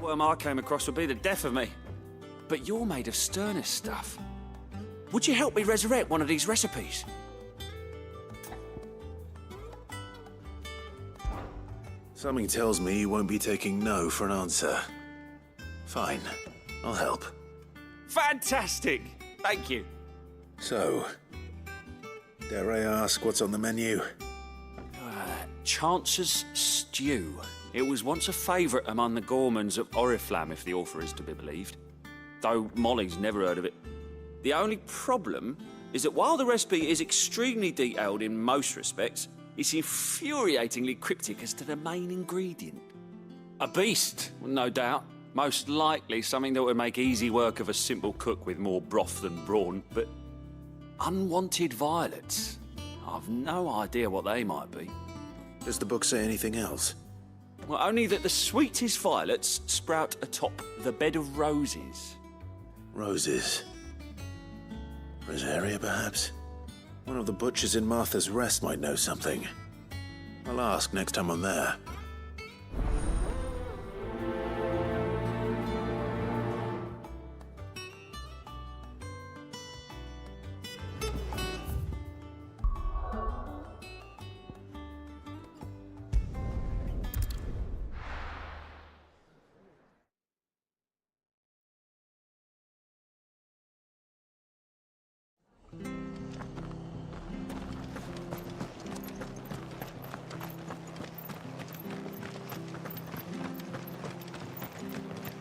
worm I came across would be the death of me. But you're made of sterner stuff. Would you help me resurrect one of these recipes? Something tells me you won't be taking no for an answer. Fine, I'll help. Fantastic! Thank you. So, dare I ask what's on the menu? Chance's Stew. It was once a favourite among the gourmands of Oriflamme, if the author is to be believed. Though Molly's never heard of it. The only problem is that while the recipe is extremely detailed in most respects, it's infuriatingly cryptic as to the main ingredient. A beast, no doubt. Most likely something that would make easy work of a simple cook with more broth than brawn, but unwanted violets. I've no idea what they might be. Does the book say anything else? Well, only that the sweetest violets sprout atop the bed of roses. Roses. Rosaria, perhaps? One of the butchers in Martha's Rest might know something. I'll ask next time I'm there.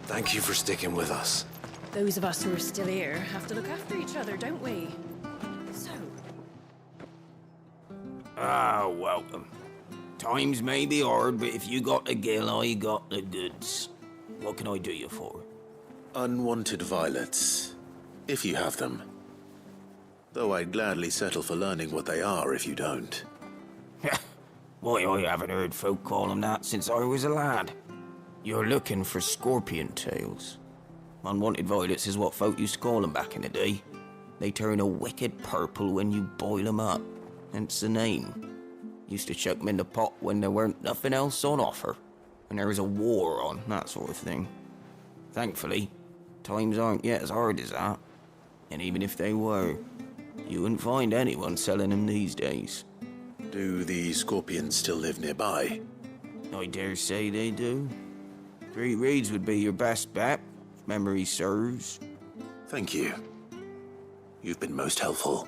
Thank you for sticking with us. Those of us who are still here have to look after each other, don't we? So... Ah, welcome. Times may be hard, but if you got the gill, I got the goods. What can I do you for? Unwanted violets, if you have them. Though I'd gladly settle for learning what they are if you don't. Why, I haven't heard folk call them that since I was a lad. You're looking for scorpion tails. Unwanted violets is what folk used to call them back in the day. They turn a wicked purple when you boil them up, hence the name. Used to chuck them in the pot when there weren't nothing else on offer, when there was a war on, that sort of thing. Thankfully, times aren't yet as hard as that. And even if they were, you wouldn't find anyone selling them these days. Do the scorpions still live nearby? I dare say they do. 3 Reeds would be your best bet, if memory serves. Thank you. You've been most helpful.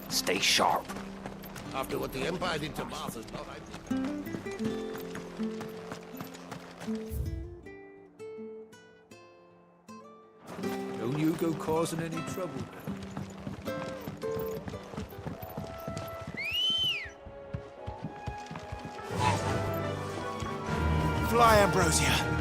Stay sharp. After what the Empire did to Martha's not, I think... Don't you go causing any trouble now. Fly, Ambrosia.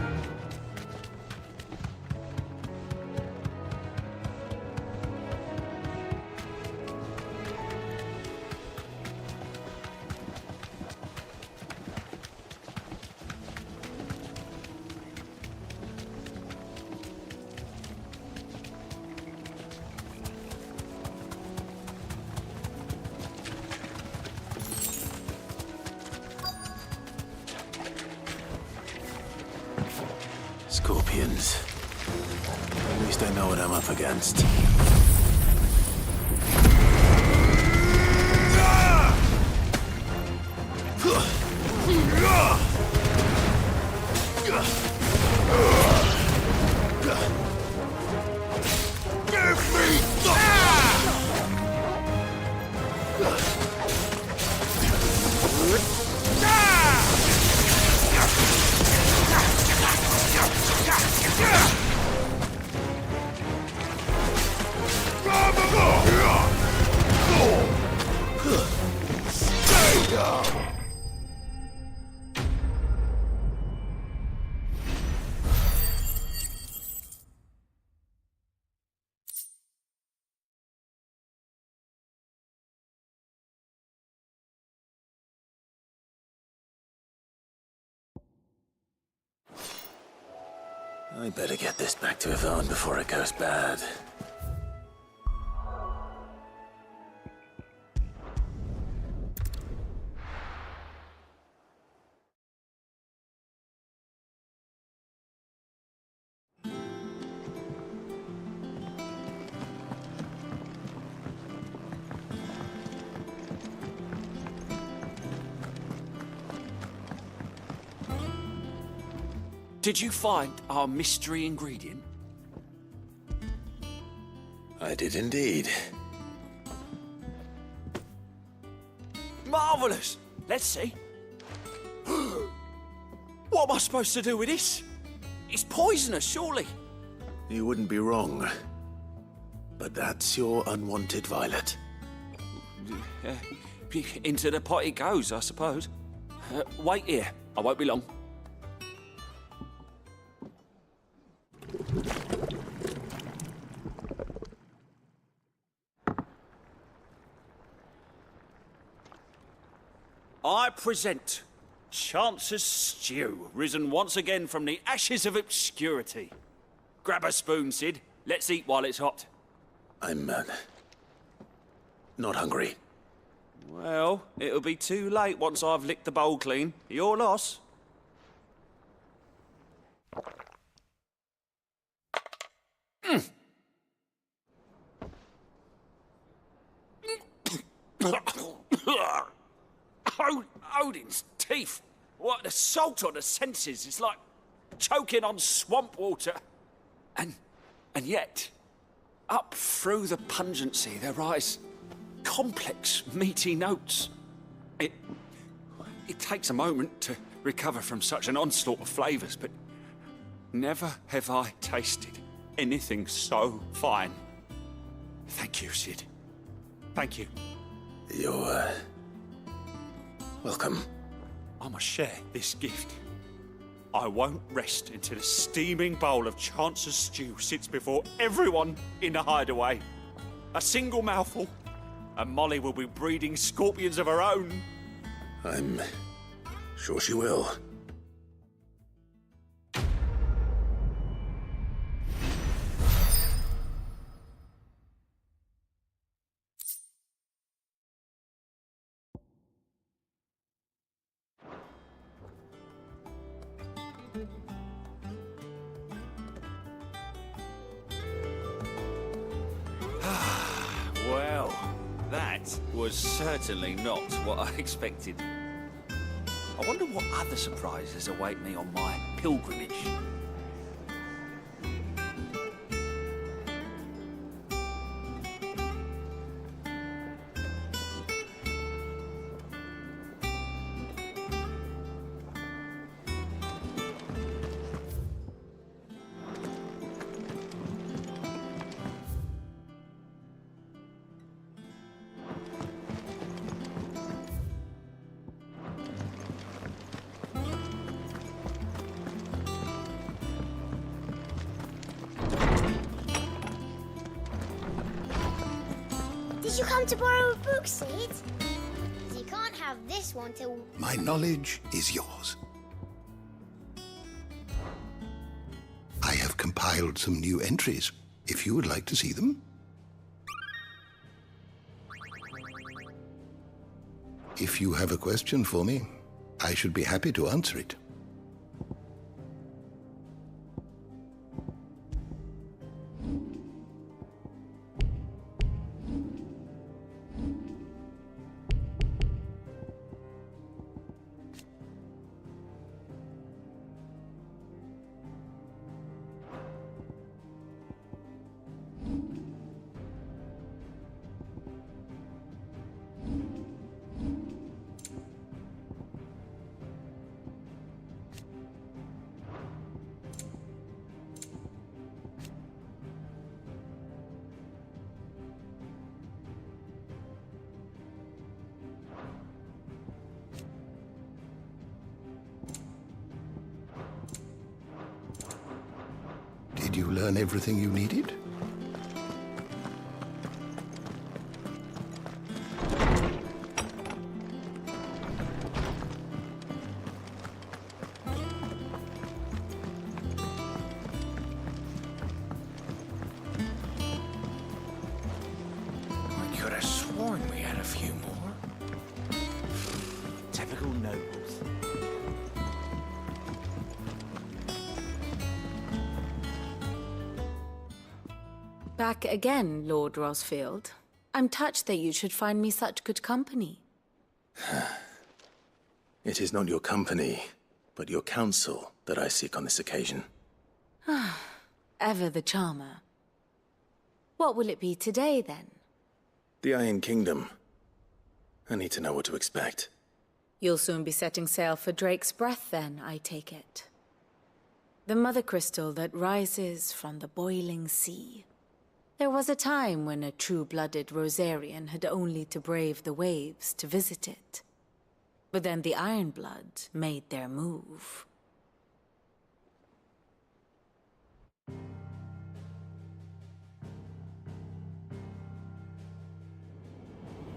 Scorpions. At least I know what I'm up against. I better get this back to Yvonne before it goes bad. Did you find our mystery ingredient? I did indeed. Marvellous! Let's see. What am I supposed to do with this? It's poisonous, surely. You wouldn't be wrong. But that's your unwanted violet. Into the pot it goes, I suppose. Wait here. I won't be long. I present Chance's Stew, risen once again from the ashes of obscurity. Grab a spoon, Sid. Let's eat while it's hot. I'm, not hungry. Well, it'll be too late once I've licked the bowl clean. Your loss. Odin's teeth. What, the salt on the senses. It's like choking on swamp water. And yet, up through the pungency, there rise complex, meaty notes. It takes a moment to recover from such an onslaught of flavours, but never have I tasted anything so fine. Thank you, Sid. Thank you. You're, welcome. I must share this gift. I won't rest until a steaming bowl of Chance's stew sits before everyone in the hideaway. A single mouthful, and Molly will be breeding scorpions of her own. I'm sure she will. Well, that was certainly not what I expected. I wonder what other surprises await me on my pilgrimage. Did you come to borrow a book, Sid? You can't have this one till... My knowledge is yours. I have compiled some new entries, if you would like to see them. If you have a question for me, I should be happy to answer it. Did you learn everything you needed? few more. Typical nobles. Back again, Lord Rosfield. I'm touched that you should find me such good company. It is not your company, but your counsel that I seek on this occasion. Ever the charmer. What will it be today, then? The Iron Kingdom. I need to know what to expect. You'll soon be setting sail for Drake's Breath, then, I take it. The mother crystal that rises from the boiling sea. There was a time when a true-blooded Rosarian had only to brave the waves to visit it. But then the Ironblood made their move.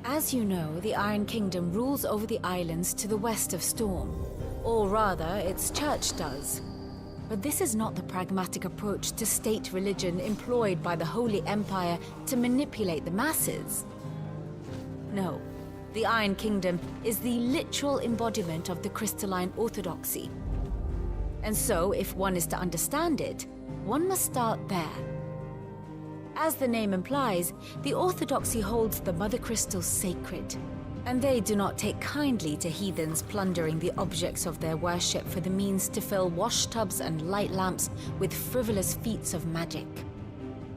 As you know, the Iron Kingdom rules over the islands to the west of Storm. Or rather, its church does. But this is not the pragmatic approach to state religion employed by the Holy Empire to manipulate the masses. No, the Iron Kingdom is the literal embodiment of the crystalline orthodoxy. And so, if one is to understand it, one must start there. As the name implies, the orthodoxy holds the Mother Crystals sacred, and they do not take kindly to heathens plundering the objects of their worship for the means to fill washtubs and light lamps with frivolous feats of magic.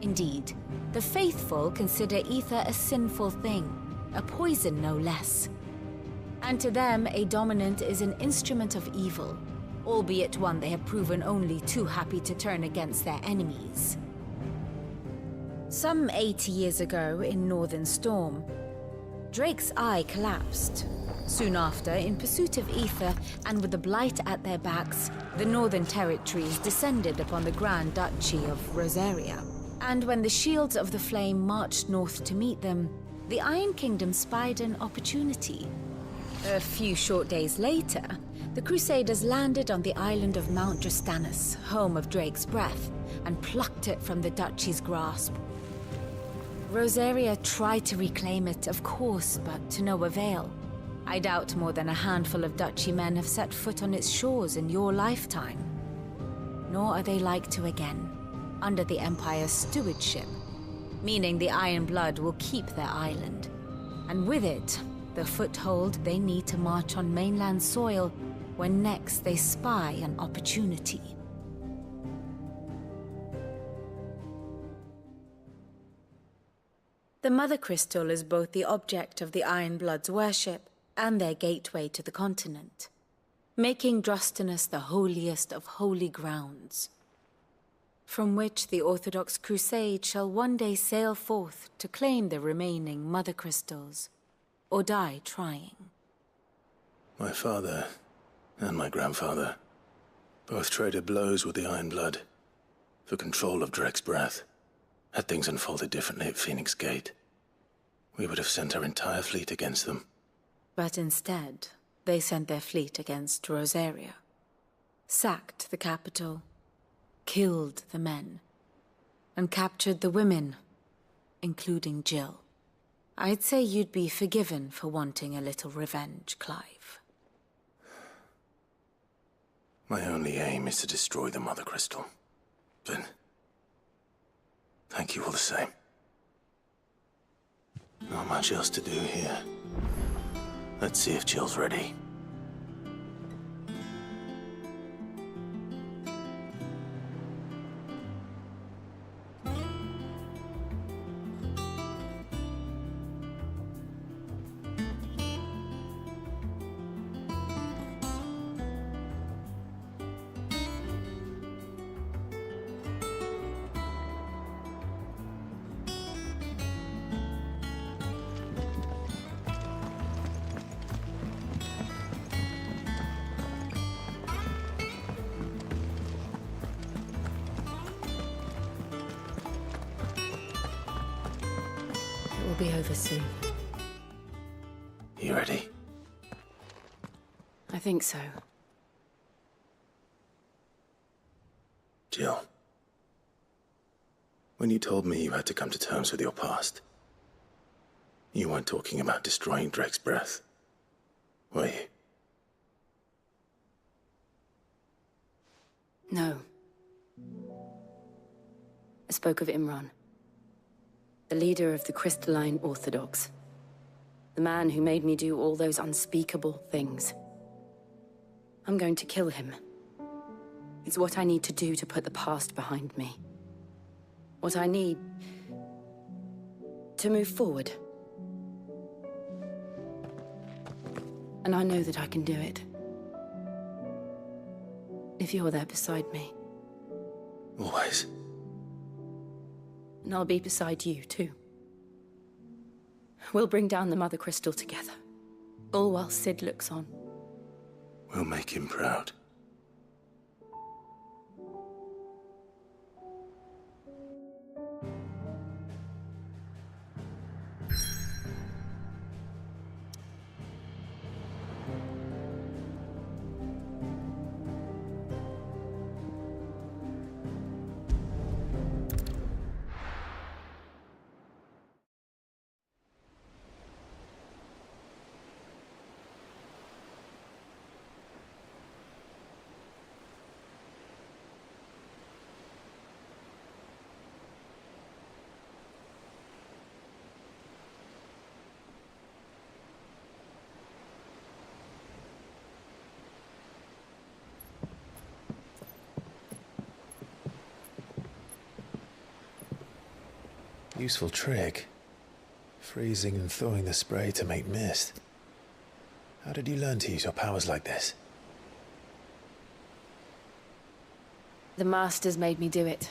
Indeed, the faithful consider ether a sinful thing, a poison no less. And to them, a dominant is an instrument of evil, albeit one they have proven only too happy to turn against their enemies. Some 80 years ago, in Northern Storm, Drake's eye collapsed. Soon after, in pursuit of ether, and with the Blight at their backs, the Northern Territories descended upon the Grand Duchy of Rosaria. And when the Shields of the Flame marched north to meet them, the Iron Kingdom spied an opportunity. A few short days later, the Crusaders landed on the island of Mount Drastanus, home of Drake's Breath, and plucked it from the Duchy's grasp. Rosaria tried to reclaim it, of course, but to no avail. I doubt more than a handful of Duchy men have set foot on its shores in your lifetime. Nor are they like to again, under the Empire's stewardship, meaning the Iron Blood will keep their island. And with it, the foothold they need to march on mainland soil when next they spy an opportunity. The Mother Crystal is both the object of the Iron Blood's worship and their gateway to the continent, making Drastanus the holiest of holy grounds, from which the Orthodox Crusade shall one day sail forth to claim the remaining Mother Crystals, or die trying. My father and my grandfather both traded blows with the Iron Blood for control of Drake's Breath. Had things unfolded differently at Phoenix Gate, we would have sent our entire fleet against them. But instead, they sent their fleet against Rosaria, sacked the capital, killed the men, and captured the women, including Jill. I'd say you'd be forgiven for wanting a little revenge, Clive. My only aim is to destroy the Mother Crystal. But thank you all the same. Not much else to do here. Let's see if Jill's ready. It will be over soon. You ready? I think so. Jill. When you told me you had to come to terms with your past, You weren't talking about destroying Drake's breath, were you? No. I spoke of Imran, the leader of the Crystalline Orthodox. The man who made me do all those unspeakable things. I'm going to kill him. It's what I need to do to put the past behind me. What I need to move forward. And I know that I can do it. If you're there beside me. Always. And I'll be beside you, too. We'll bring down the Mother Crystal together. All while Sid looks on. We'll make him proud. Useful trick. Freezing and thawing the spray to make mist. How did you learn to use your powers like this? The Masters made me do it.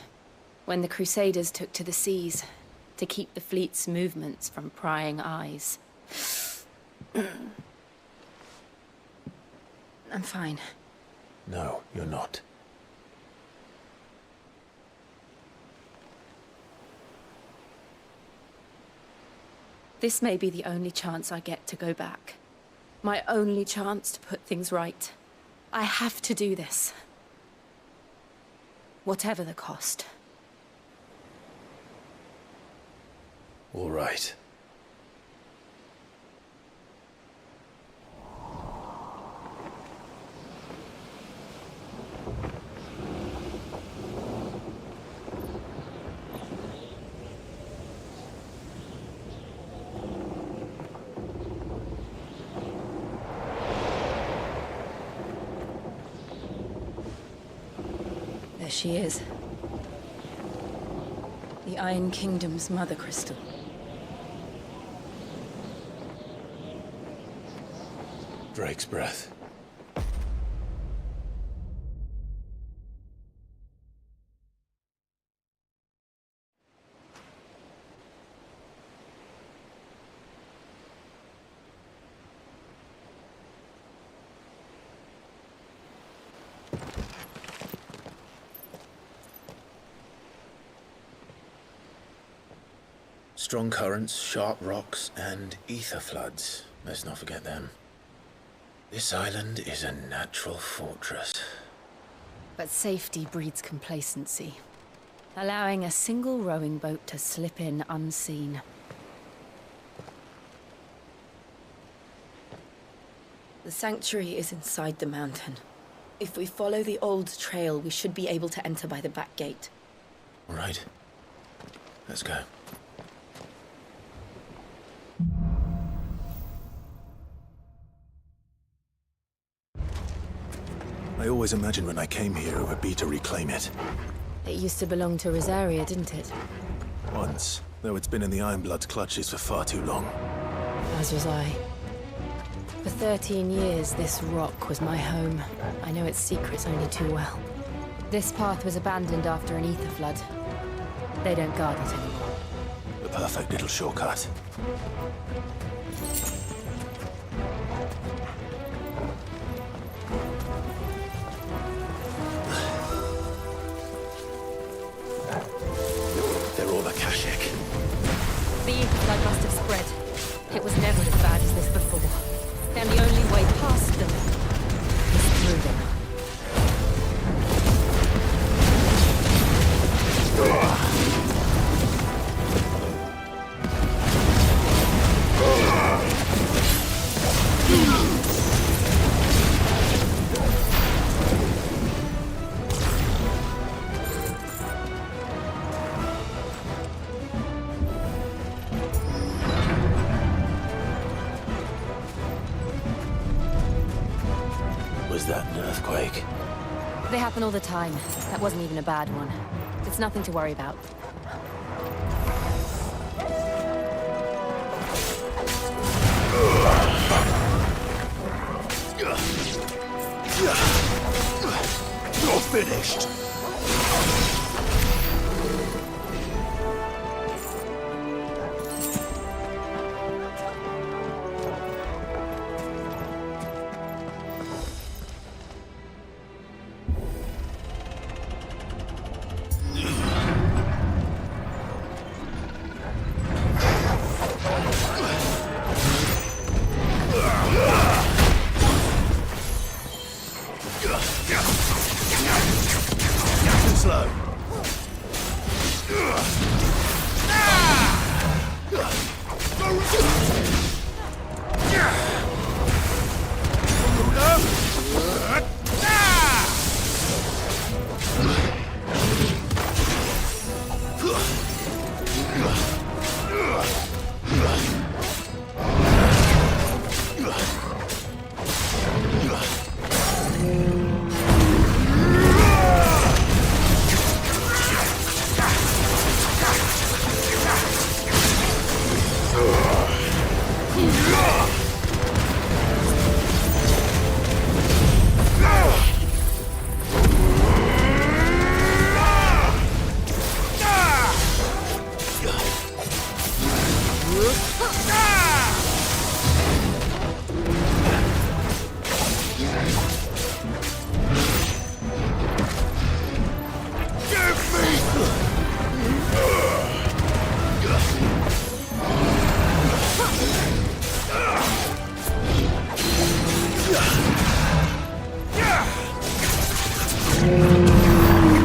When the Crusaders took to the seas, to keep the fleet's movements from prying eyes. I'm fine. No, you're not. This may be the only chance I get to go back. My only chance to put things right. I have to do this. Whatever the cost. All right. There she is. The Iron Kingdom's Mother Crystal. Drake's breath. Strong currents, sharp rocks, and ether floods. Let's not forget them. This island is a natural fortress. But safety breeds complacency. Allowing a single rowing boat to slip in unseen. The sanctuary is inside the mountain. If we follow the old trail, we should be able to enter by the back gate. All right. Let's go. I always imagined when I came here it would be to reclaim it. It used to belong to Rosaria, didn't it? Once, though it's been in the Ironblood's clutches for far too long. As was I. For 13 years, this rock was my home. I know its secrets only too well. This path was abandoned after an ether flood. They don't guard it anymore. The perfect little shortcut. They're all Akashic. The ether flood must have spread. It was never as bad as this before. And the only way past them is through them. Was that an earthquake? They happen all the time. That wasn't even a bad one. It's nothing to worry about. You're finished! Slow.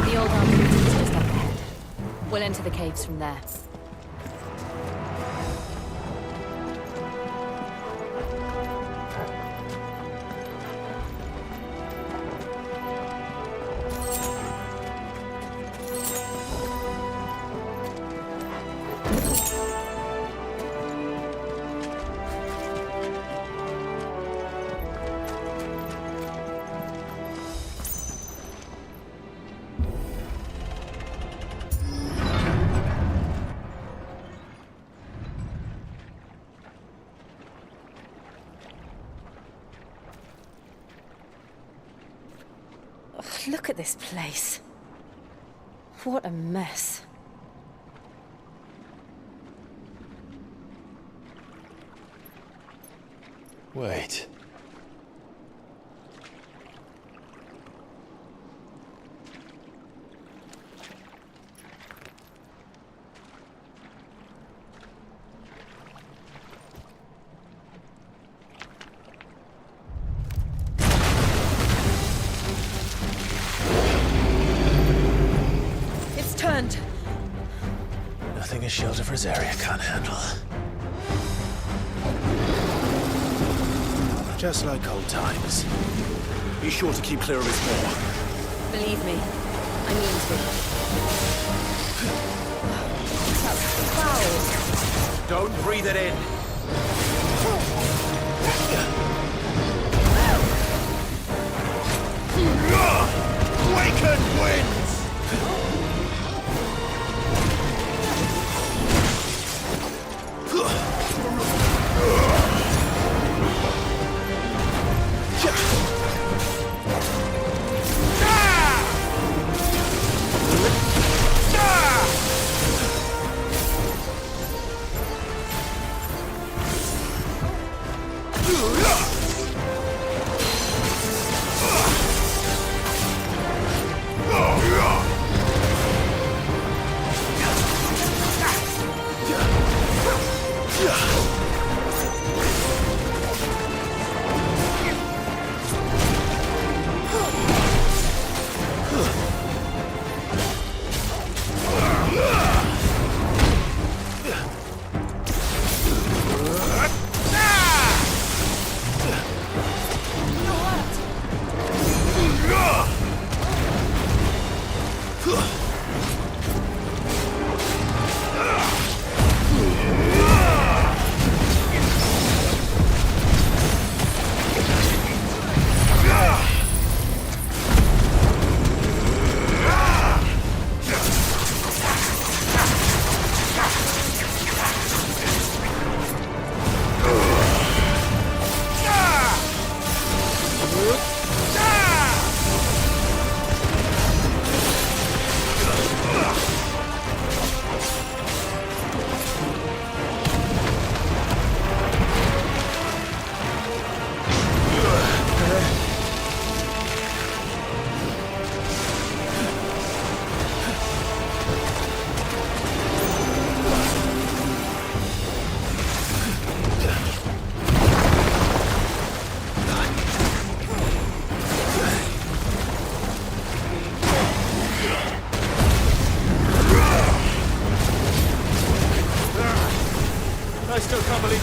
The old armory is just up ahead. We'll enter the caves from there. Look at this place. What a mess. Wait. Turned. Nothing a shelter for his area can't handle. Just like old times. Be sure to keep clear of his maw. Believe me, I mean to. That's foul. Don't breathe it in. Waken winds!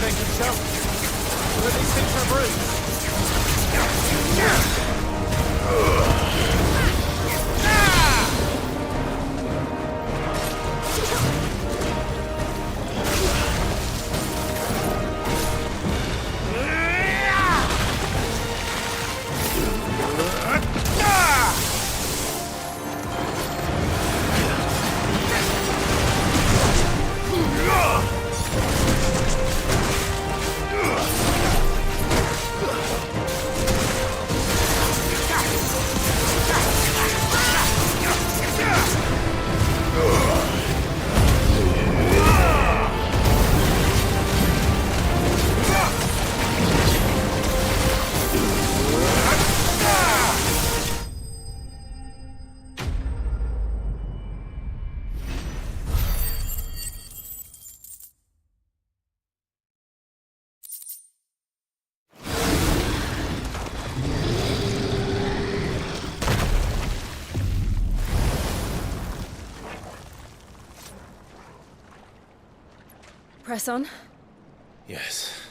revenge himself. Or at least fix my bruise. Press on. Yes.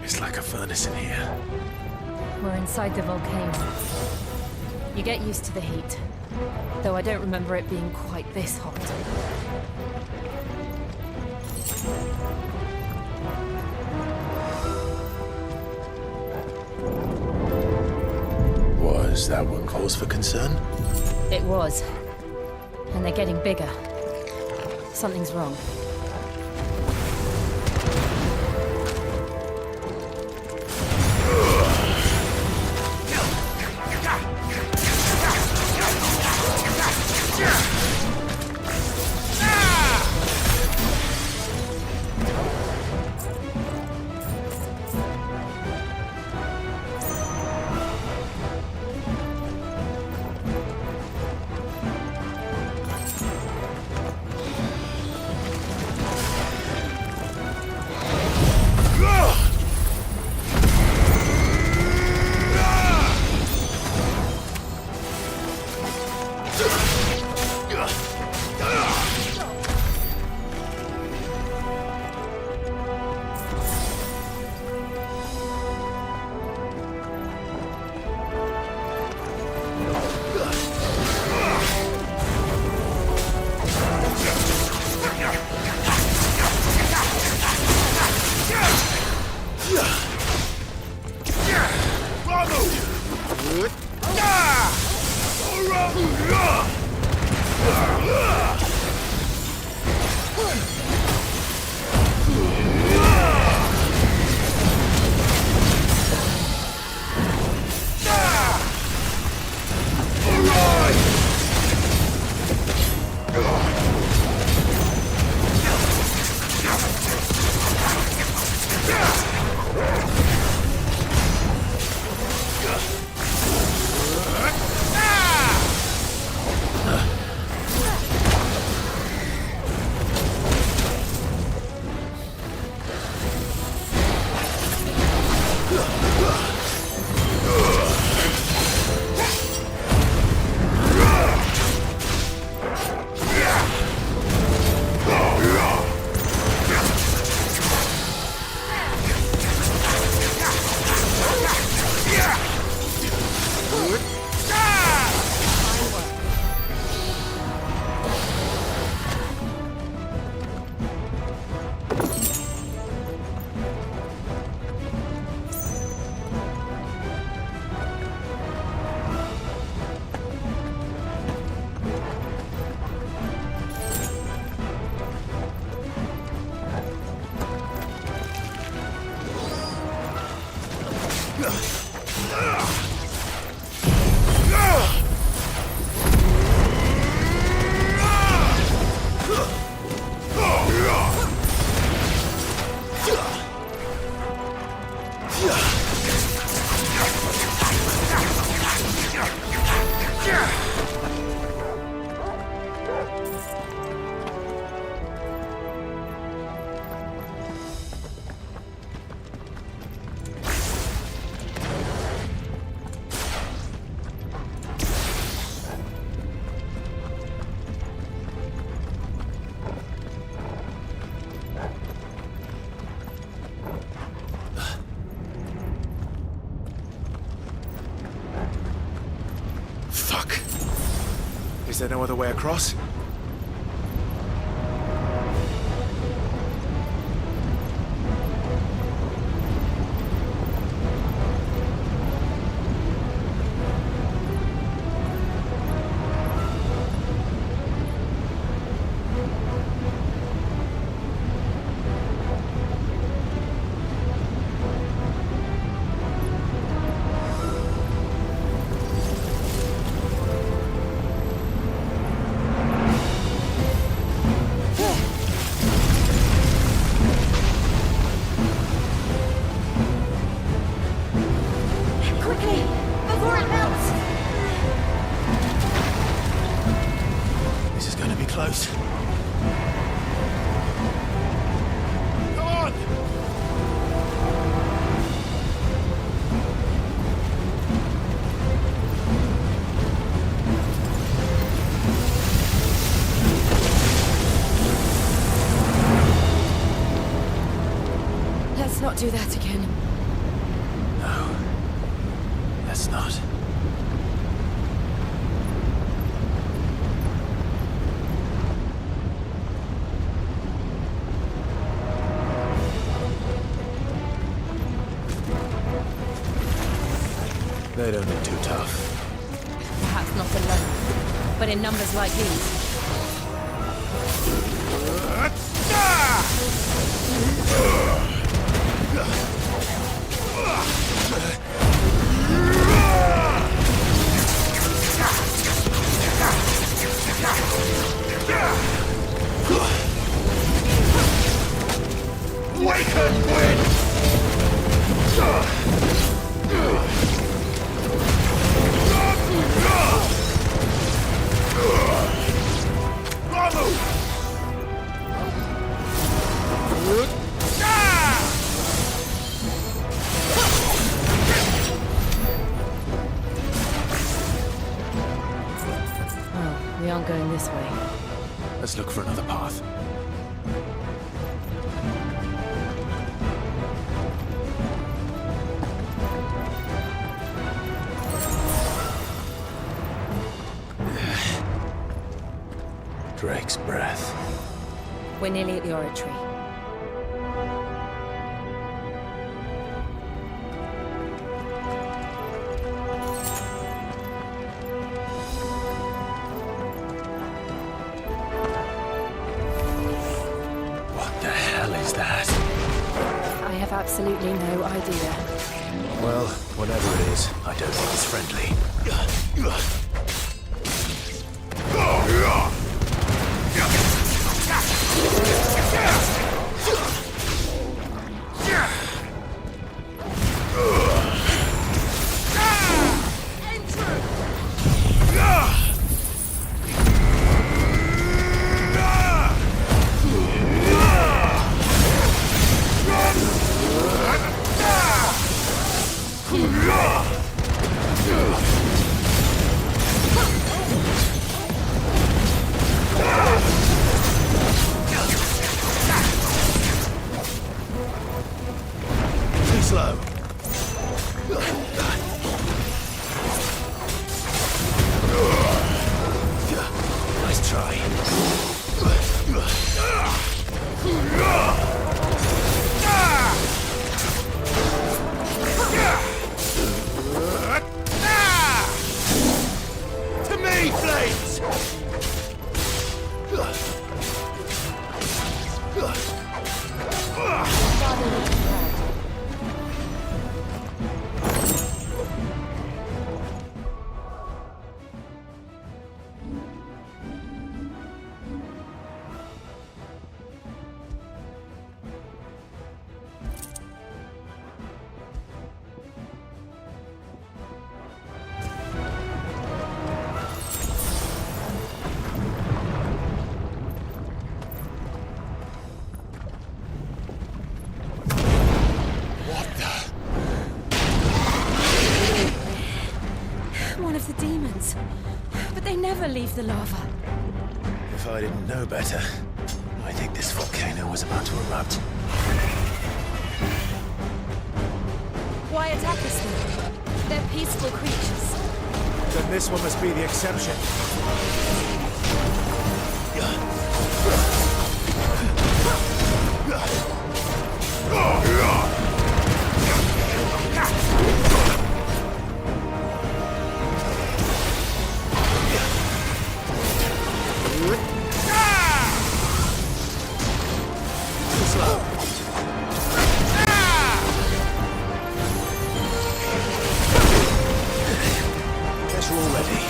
It's like a furnace in here. We're inside the volcano. You get used to the heat, though I don't remember it being quite this hot. Was that one cause for concern? It was. And they're getting bigger. Something's wrong. there no other way across? Close. Come on! Let's not do that again. No. Let's not. They don't look too tough. Perhaps not alone, but in numbers like these. Awaken, wind! We aren't going this way. Let's look for another path. Drake's breath. We're nearly at the oratory. What the hell is that? I have absolutely no idea. Well, whatever it is, I don't think it's friendly. Too slow. Nice try. To me, Blades! One of the demons. But they never leave the lava. If I didn't know better, I think this volcano was about to erupt. Why attack us then? They're peaceful creatures. Then this one must be the exception. Guess we're all ready.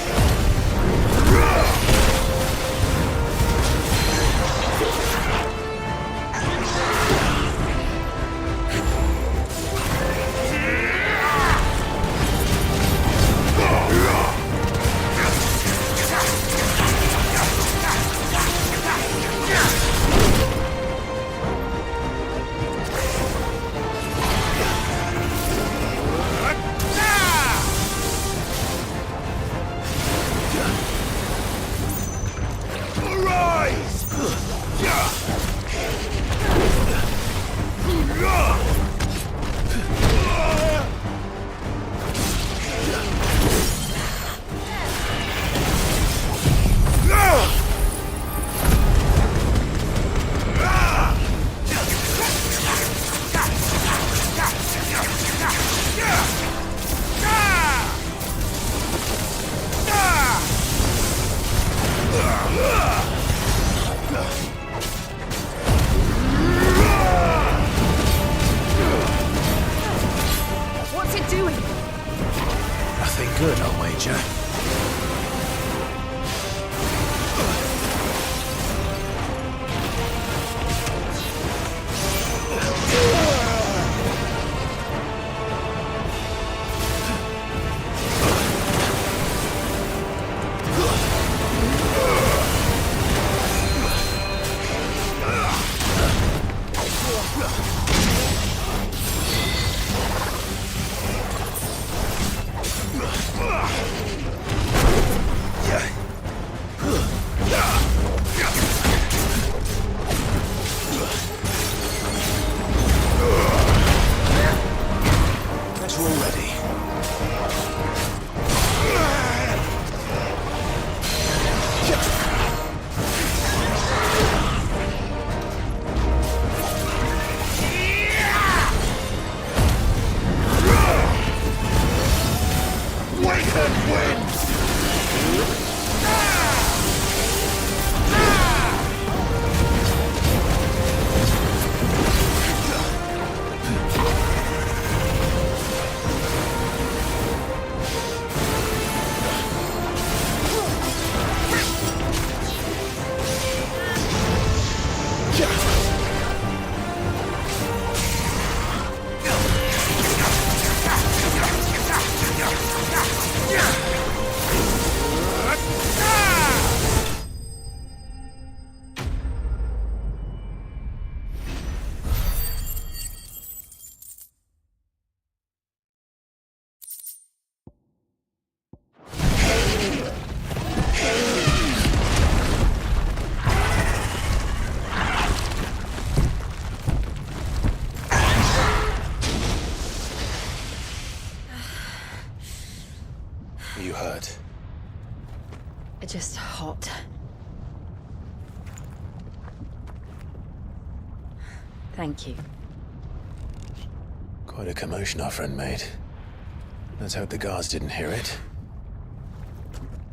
What's it doing? Nothing good, I'll wager. Guess we're all ready. Are you hurt? Just hot. Thank you. Quite a commotion our friend made. Let's hope the guards didn't hear it.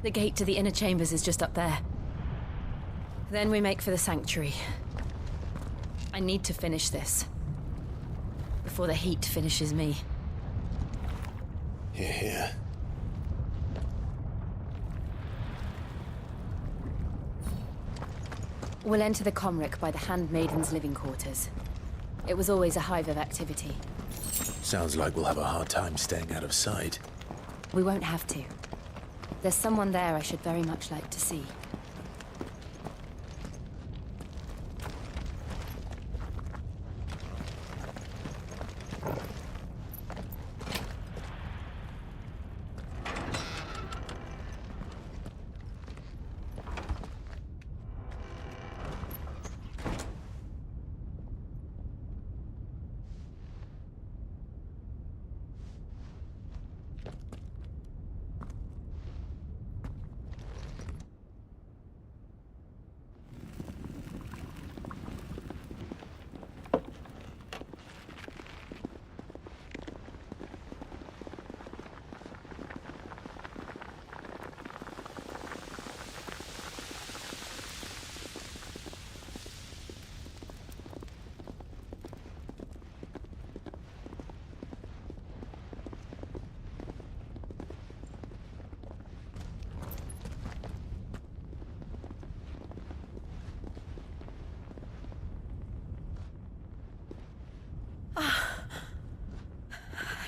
The gate to the inner chambers is just up there. Then we make for the sanctuary. I need to finish this. Before the heat finishes me. Hear, hear. We'll enter the Comric by the Handmaiden's living quarters. It was always a hive of activity. Sounds like we'll have a hard time staying out of sight. We won't have to. There's someone there I should very much like to see.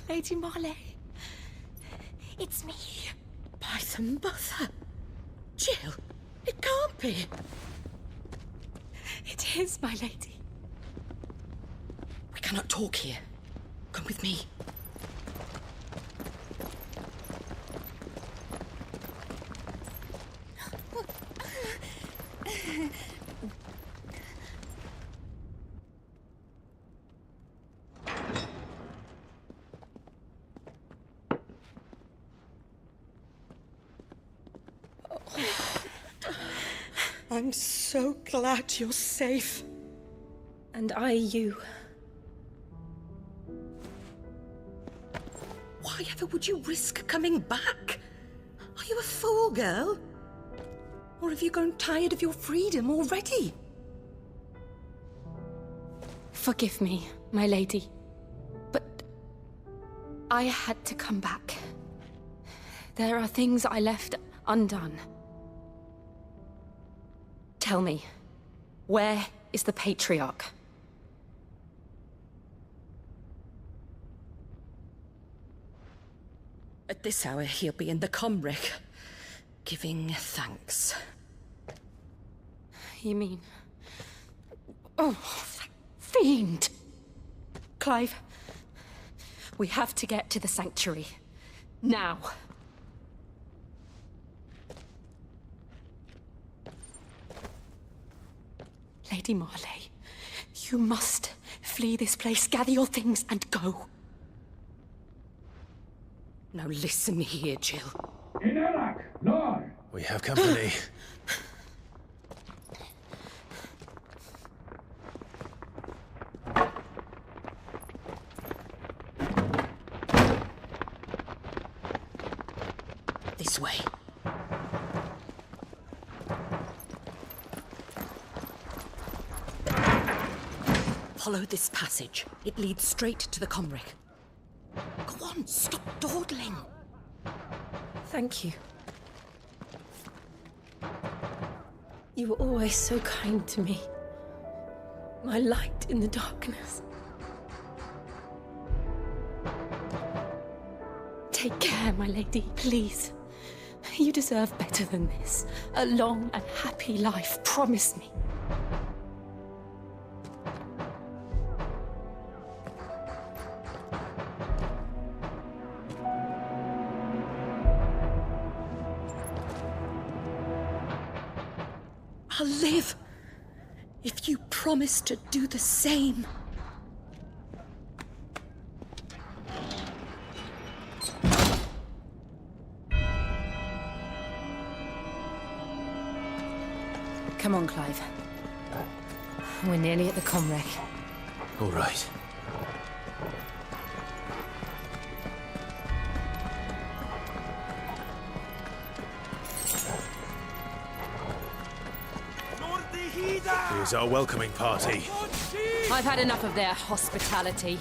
Lady Marley. It's me. By the mother. Jill, it can't be. It is, my lady. We cannot talk here. Come with me. I'm so glad you're safe. And I you. Why ever would you risk coming back? Are you a fool, girl? Or have you grown tired of your freedom already? Forgive me, my lady. But I had to come back. There are things I left undone. Tell me, where is the Patriarch? At this hour, he'll be in the Comric, giving thanks. You mean... Oh, that fiend! Clive, we have to get to the sanctuary. Now. Lady Marley, you must flee this place, gather your things, and go. Now listen here, Jill. We have company. This way. Follow this passage. It leads straight to the Comric. Go on, stop dawdling. Thank you. You were always so kind to me. My light in the darkness. Take care, my lady, please. You deserve better than this. A long and happy life, promise me. I'll live if you promise to do the same. Come on, Clive. We're nearly at the Comric. All right. Here's our welcoming party. I've had enough of their hospitality.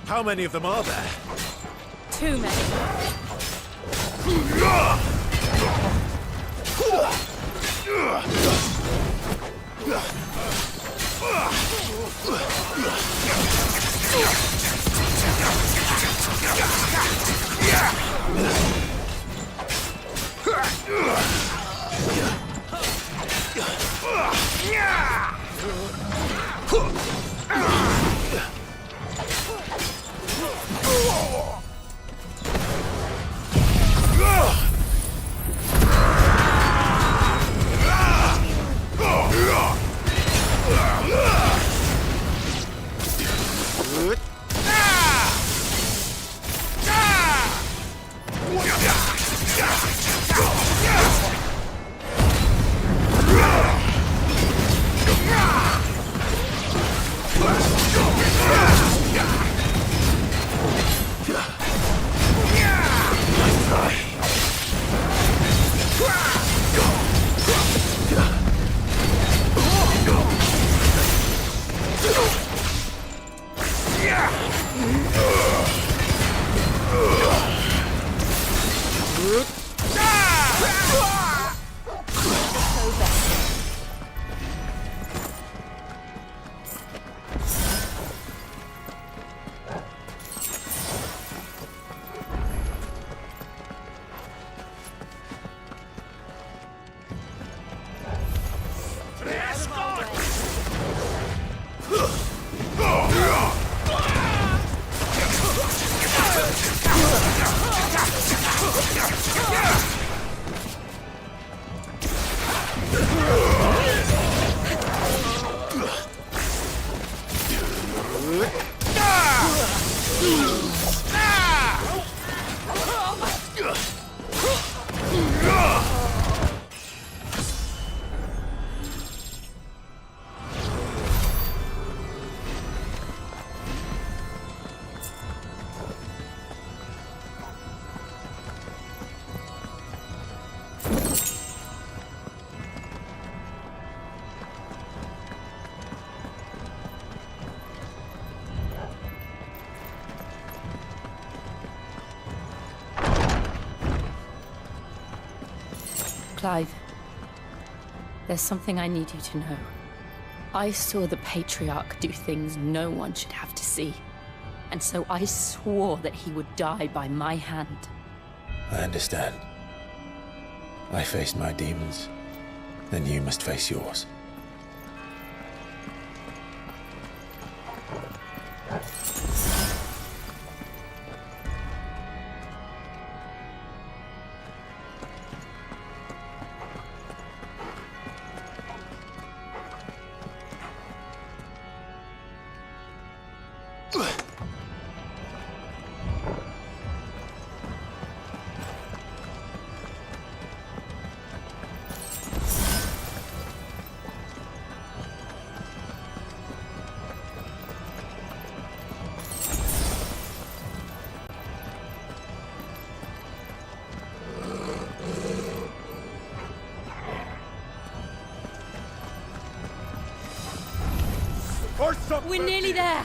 How many of them are there? Too many. Clive, there's something I need you to know. I saw the Patriarch do things no one should have to see. And so I swore that he would die by my hand. I understand. I faced my demons, then you must face yours. We're nearly there.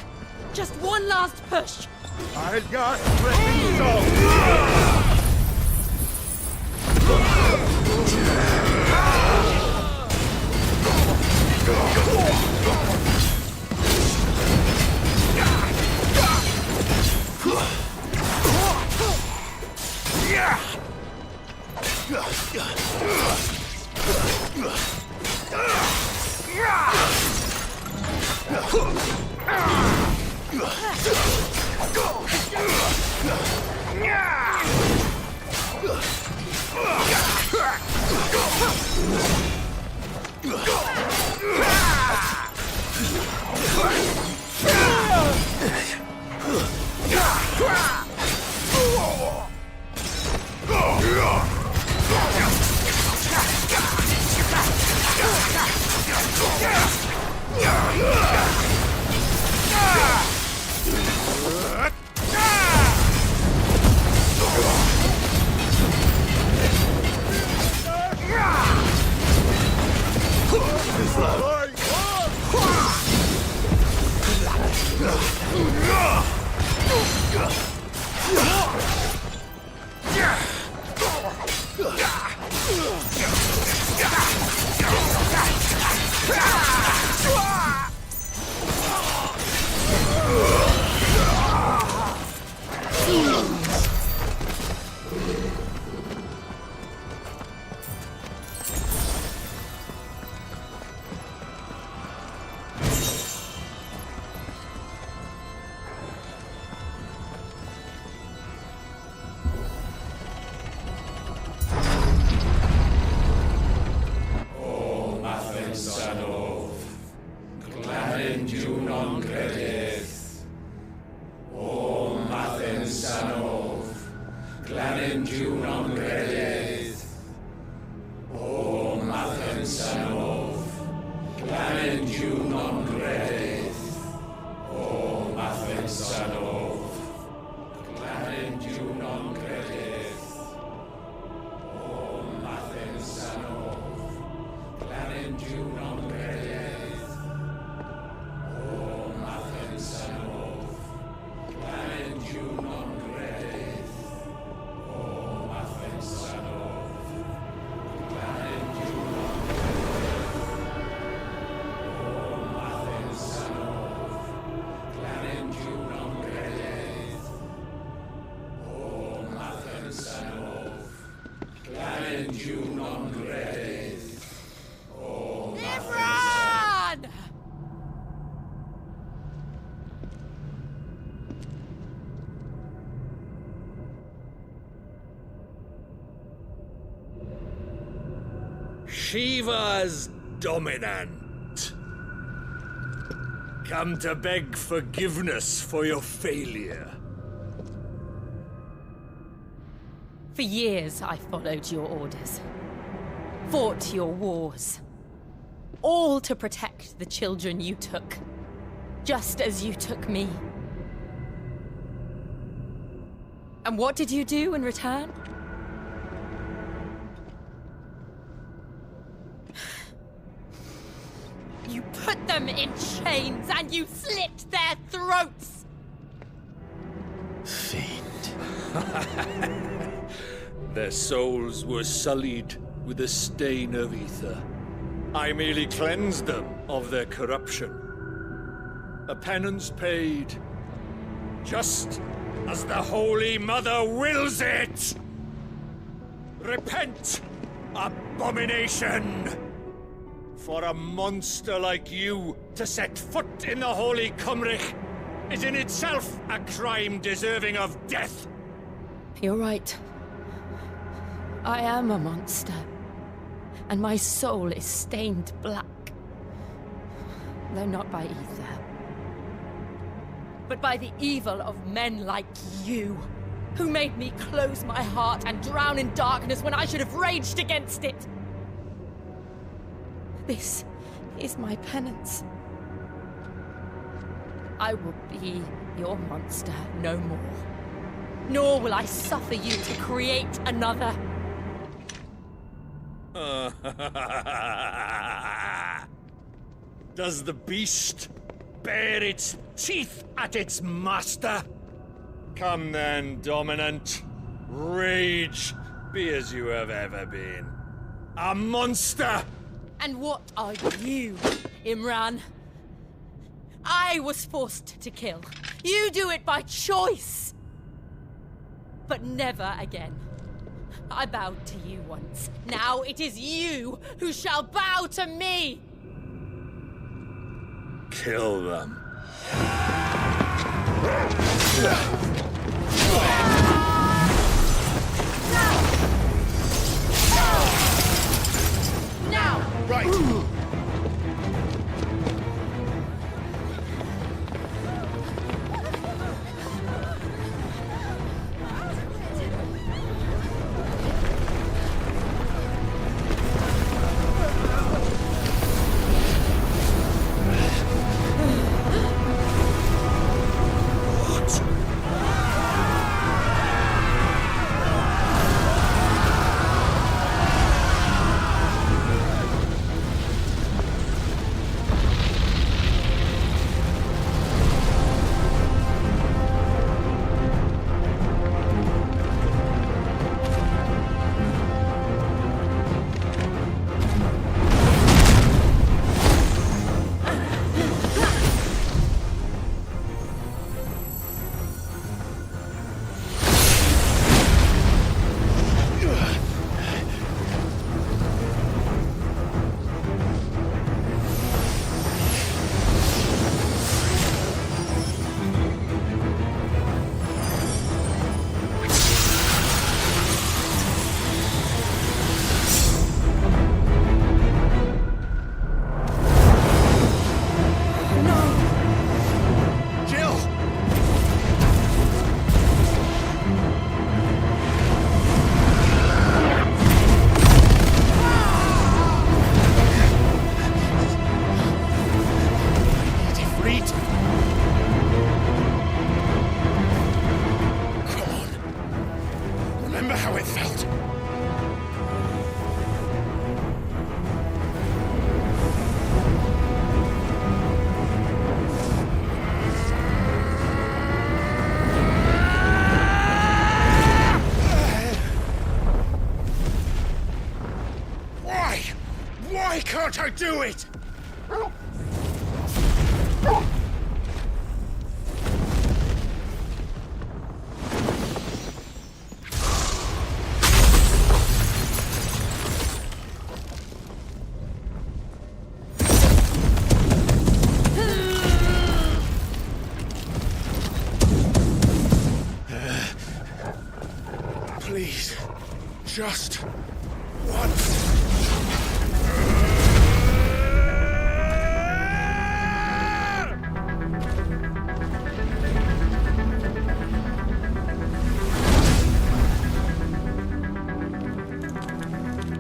Just one last push. I'll just ready so. Shiva's dominant. Come to beg forgiveness for your failure. For years, I followed your orders. Fought your wars. All to protect the children you took. Just as you took me. And what did you do in return? You put them in chains and you slit their throats! Fiend. Their souls were sullied with the stain of ether. I merely cleansed them of their corruption. A penance paid, just as the Holy Mother wills it! Repent, abomination! For a monster like you to set foot in the Holy Cymric is in itself a crime deserving of death. You're right. I am a monster. And my soul is stained black. Though not by ether. But by the evil of men like you, who made me close my heart and drown in darkness when I should have raged against it. This is my penance. I will be your monster no more. Nor will I suffer you to create another. Does the beast bare its teeth at its master? Come then, dominant. Rage, be as you have ever been. A monster! And what are you, Imran? I was forced to kill. You do it by choice. But never again. I bowed to you once. Now it is you who shall bow to me! Kill them. Now! Right! Why can't I do it? Please, just once.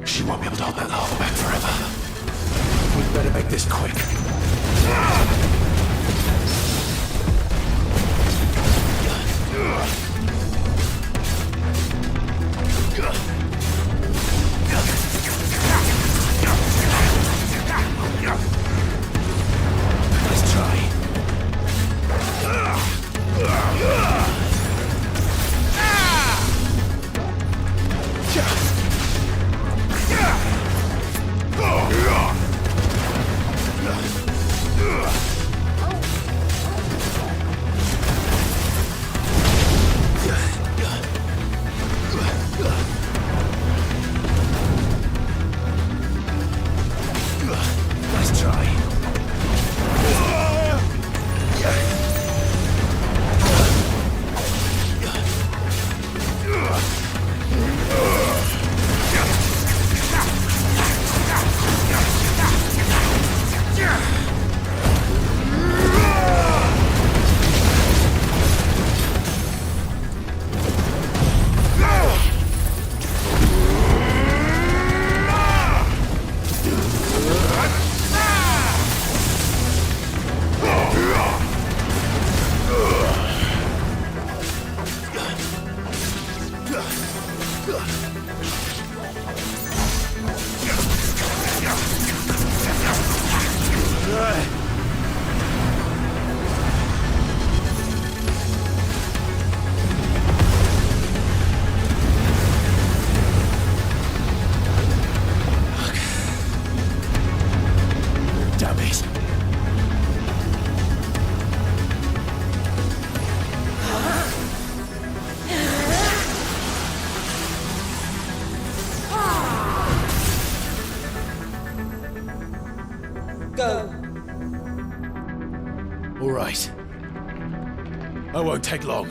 She won't be able to hold that lava back forever. We'd better make this quick. Let's try. Let's try. Damn it. Go. All right. I won't take long.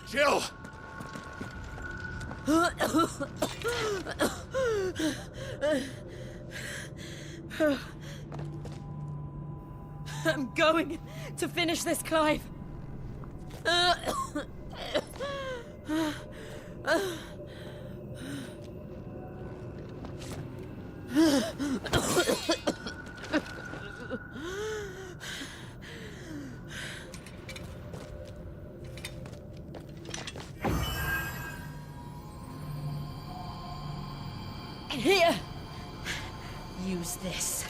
Jill! I'm going to finish this, Clive. Here! Use this.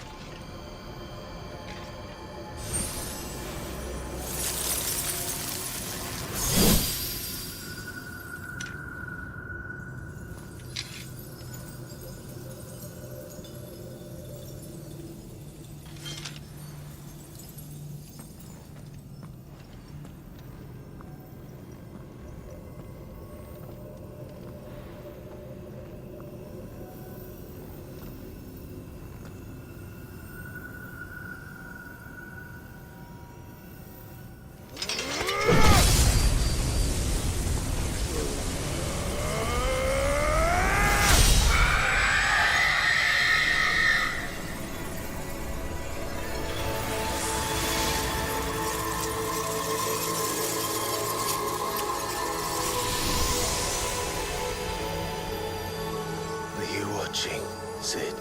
Sid.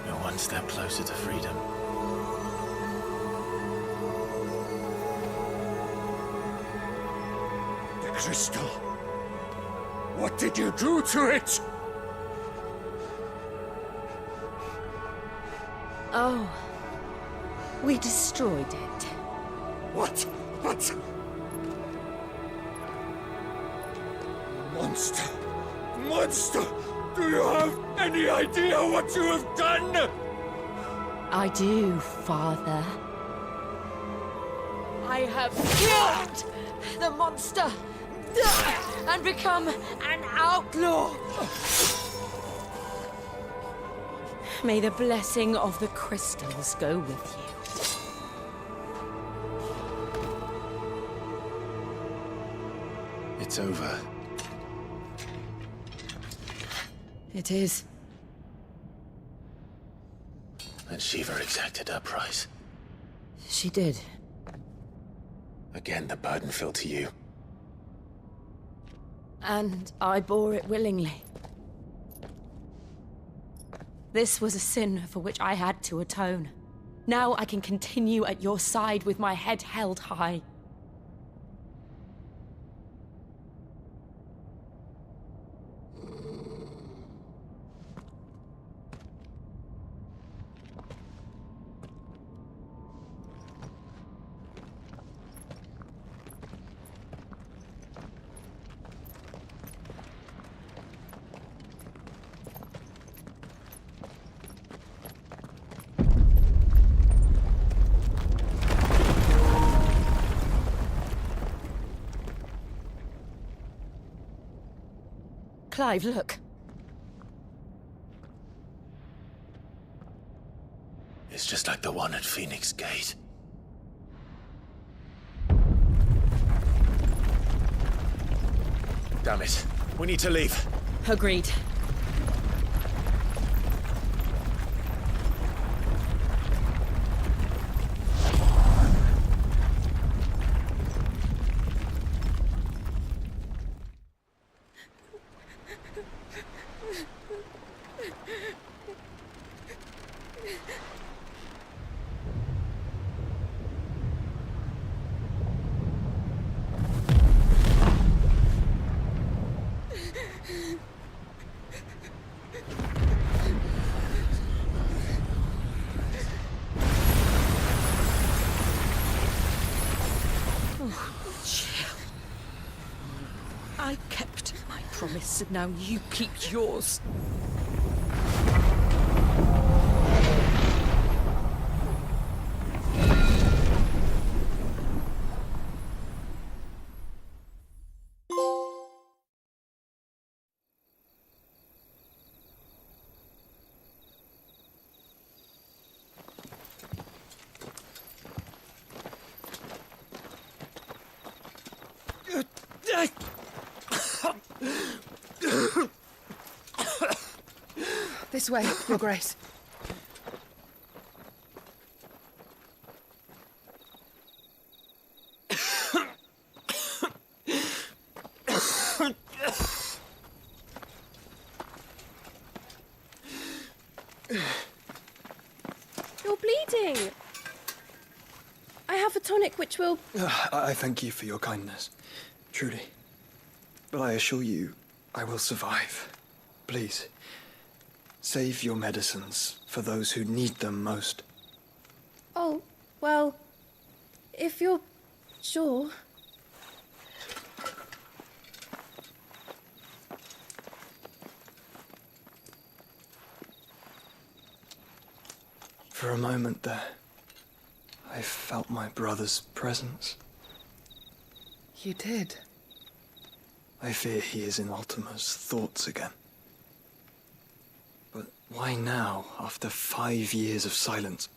You're one step closer to freedom. The crystal. What did you do to it? Oh. We destroyed it. What? Monster! Monster! Do you have any idea what you have done? I do, Father. I have killed the monster and become an outlaw. May the blessing of the crystals go with you. It's over. It is. And Shiva exacted her price. She did. Again, the burden fell to you. And I bore it willingly. This was a sin for which I had to atone. Now I can continue at your side with my head held high. Clive, look. It's just like the one at Phoenix Gate. Damn it. We need to leave. Agreed. I kept my promise, and now you keep yours. This way, Your Grace. You're bleeding. I have a tonic which will... I thank you for your kindness, truly. But I assure you, I will survive. Please, save your medicines for those who need them most. Oh, well, if you're sure... For a moment there, I felt my brother's presence. You did? I fear he is in Ultima's thoughts again. But why now, after 5 years of silence?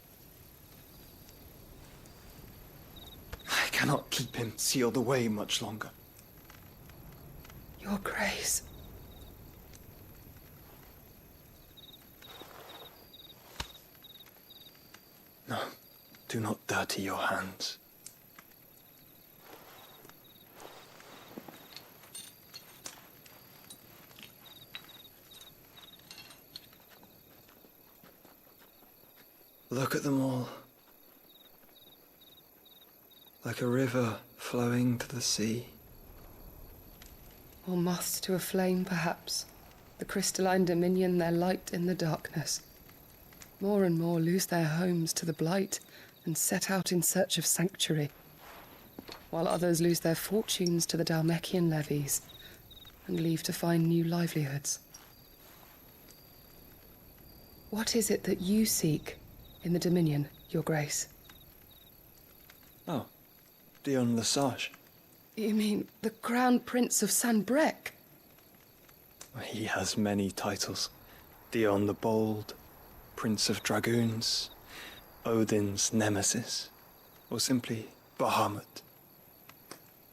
I cannot keep him sealed away much longer. Your Grace. No, do not dirty your hands. Look at them all. Like a river flowing to the sea. Or moths to a flame, perhaps. The crystalline dominion, their light in the darkness. More and more lose their homes to the blight and set out in search of sanctuary, while others lose their fortunes to the Dhalmekian levies and leave to find new livelihoods. What is it that you seek in the Dominion, Your Grace? Oh, Dion Lesage. You mean the Crown Prince of Sanbrec? He has many titles. Dion the Bold, Prince of Dragoons, Odin's Nemesis, or simply Bahamut.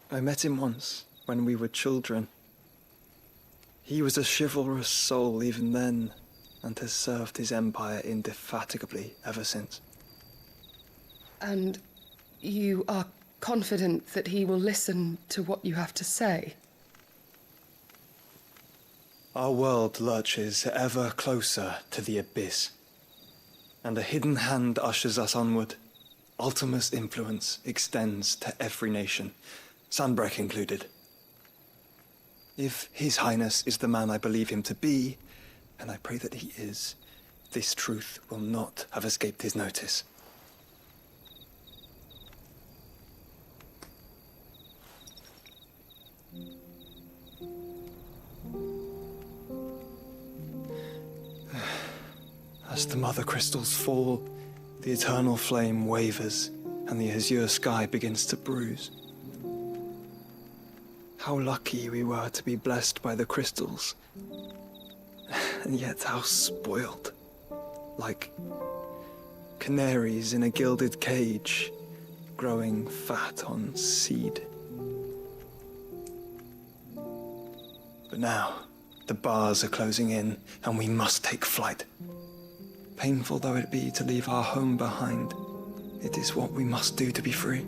I met him once, when we were children. He was a chivalrous soul even then, and has served his empire indefatigably ever since. And you are confident that he will listen to what you have to say? Our world lurches ever closer to the abyss, and a hidden hand ushers us onward. Ultima's influence extends to every nation, Sanbrec included. If His Highness is the man I believe him to be, and I pray that he is, this truth will not have escaped his notice. As the mother crystals fall, the eternal flame wavers, and the azure sky begins to bruise. How lucky we were to be blessed by the crystals, and yet how spoiled. Like canaries in a gilded cage, growing fat on seed. But now, the bars are closing in, and we must take flight. Painful though it be to leave our home behind, it is what we must do to be free.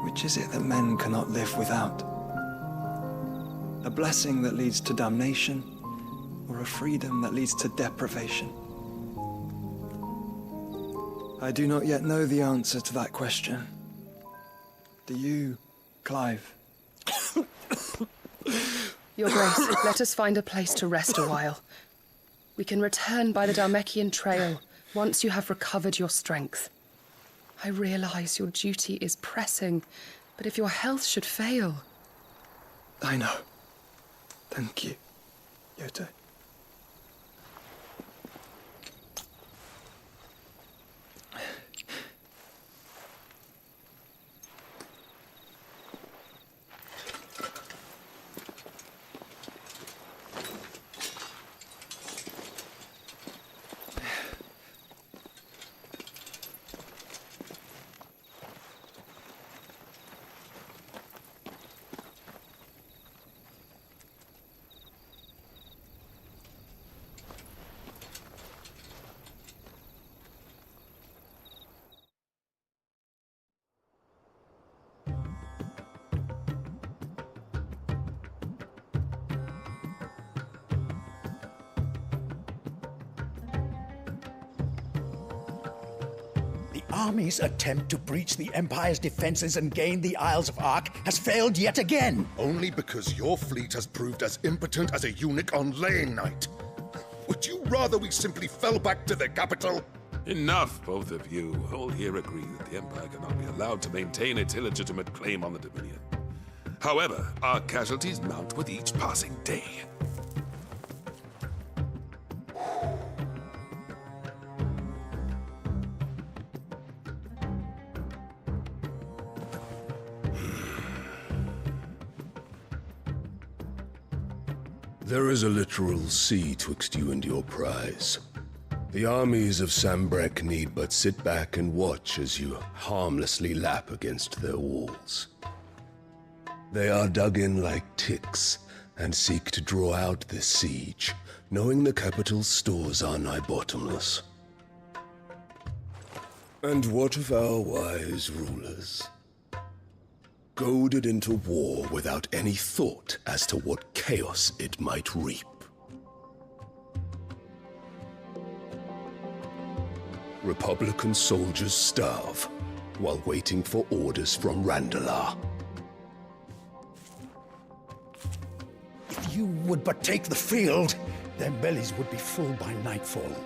Which is it that men cannot live without? A blessing that leads to damnation, or a freedom that leads to deprivation? I do not yet know the answer to that question. Do you, Clive? Your Grace, let us find a place to rest a while. We can return by the Dhalmekian trail once you have recovered your strength. I realize your duty is pressing, but if your health should fail... I know. Thank you, Yote. army's attempt to breach the Empire's defenses and gain the Isles of Ark has failed yet again. Only because your fleet has proved as impotent as a eunuch on laying night. Would you rather we simply fell back to the capital? Enough, both of you. All here agree that the Empire cannot be allowed to maintain its illegitimate claim on the Dominion. However, our casualties mount with each passing day. There is a literal sea twixt you and your prize. The armies of Sambrek need but sit back and watch as you harmlessly lap against their walls. They are dug in like ticks and seek to draw out this siege, knowing the capital's stores are nigh bottomless. And what of our wise rulers? Goaded into war without any thought as to what chaos it might reap. Republican soldiers starve while waiting for orders from Randalar. If you would but take the field, their bellies would be full by nightfall.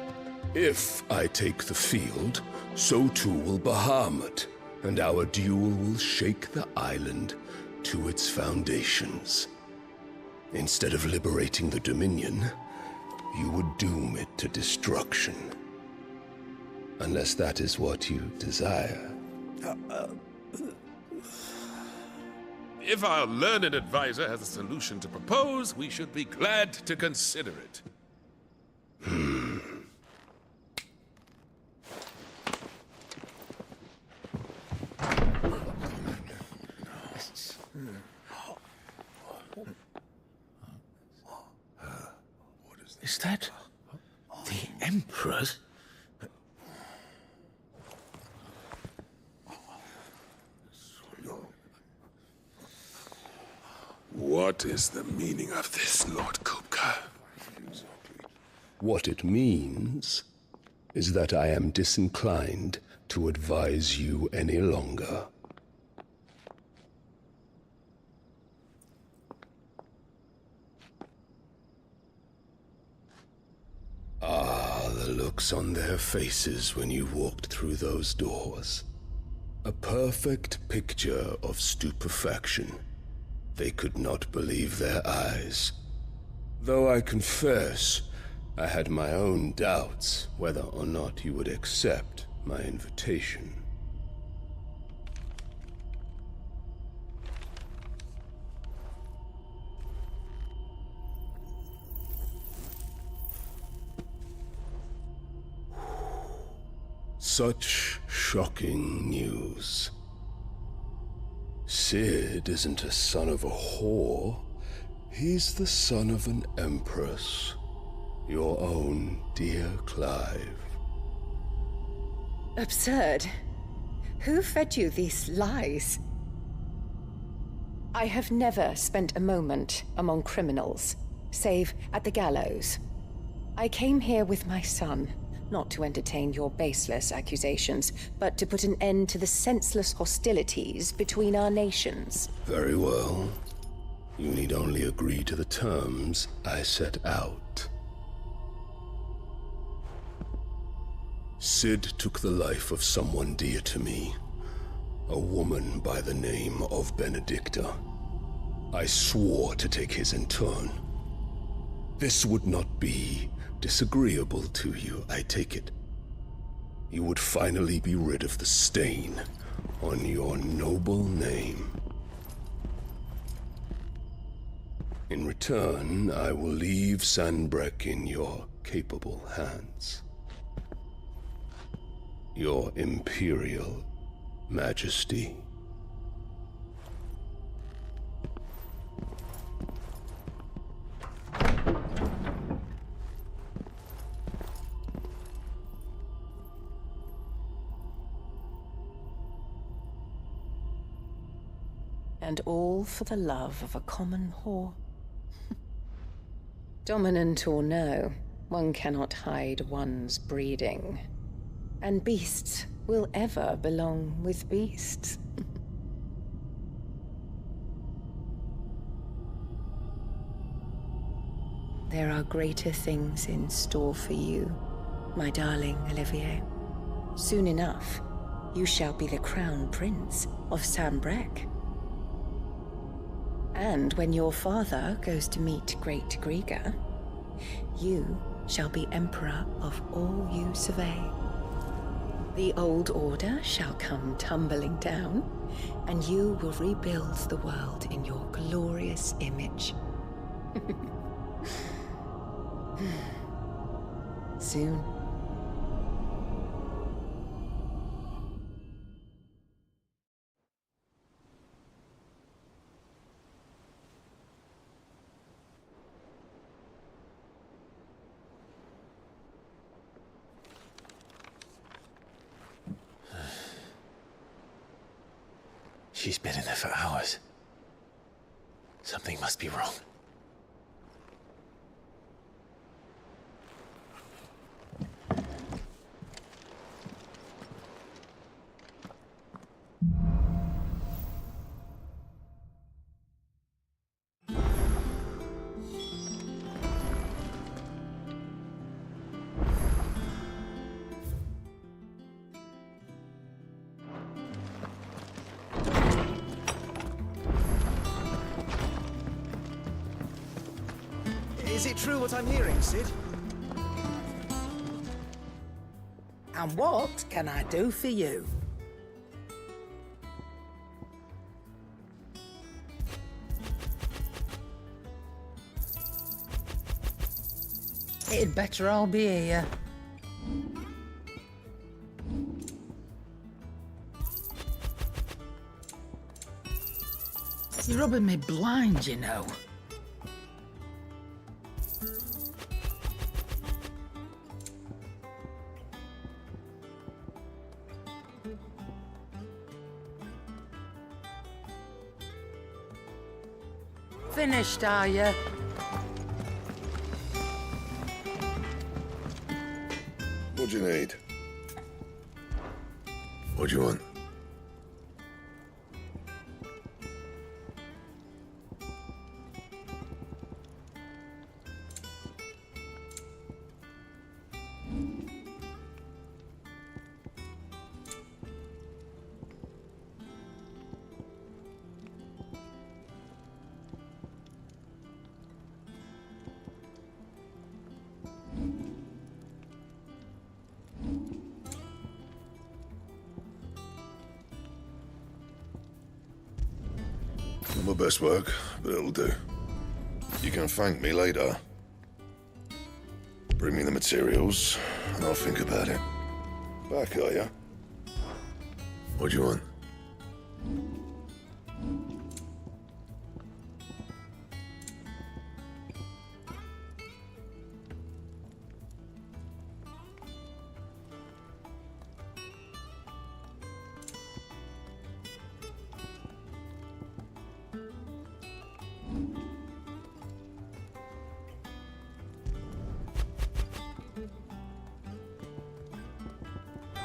If I take the field, so too will Bahamut, and our duel will shake the island to its foundations. Instead of liberating the Dominion, you would doom it to destruction. Unless that is what you desire. If our learned advisor has a solution to propose, we should be glad to consider it. Is that the Emperor's? What is the meaning of this, Lord Kupka? What it means is that I am disinclined to advise you any longer. Ah, the looks on their faces when you walked through those doors. A perfect picture of stupefaction. They could not believe their eyes. Though I confess, I had my own doubts whether or not you would accept my invitation. Such shocking news. Sid isn't a son of a whore. He's the son of an empress. Your own dear Clive. Absurd. Who fed you these lies? I have never spent a moment among criminals, save at the gallows. I came here with my son, not to entertain your baseless accusations, but to put an end to the senseless hostilities between our nations. Very well. You need only agree to the terms I set out. Sid took the life of someone dear to me, a woman by the name of Benedicta. I swore to take his in turn. This would not be disagreeable to you, I take it. You would finally be rid of the stain on your noble name. In return, I will leave Sanbreque in your capable hands. Your Imperial Majesty. And all for the love of a common whore. Dominant or no, one cannot hide one's breeding. And beasts will ever belong with beasts. There are greater things in store for you, my darling Olivier. Soon enough, you shall be the crown prince of Sambrec. And when your father goes to meet Great Grieger, you shall be emperor of all you survey. The old order shall come tumbling down, and you will rebuild the world in your glorious image. Soon. She's been in there for hours. Something must be wrong. Is it true what I'm hearing, Sid? And what can I do for you? It'd better all be here. You're rubbing me blind, you know. Finished, are you? What do you need? What do you want? Not my best work, but it'll do. You can thank me later. Bring me the materials, and I'll think about it. Back, are ya? What do you want?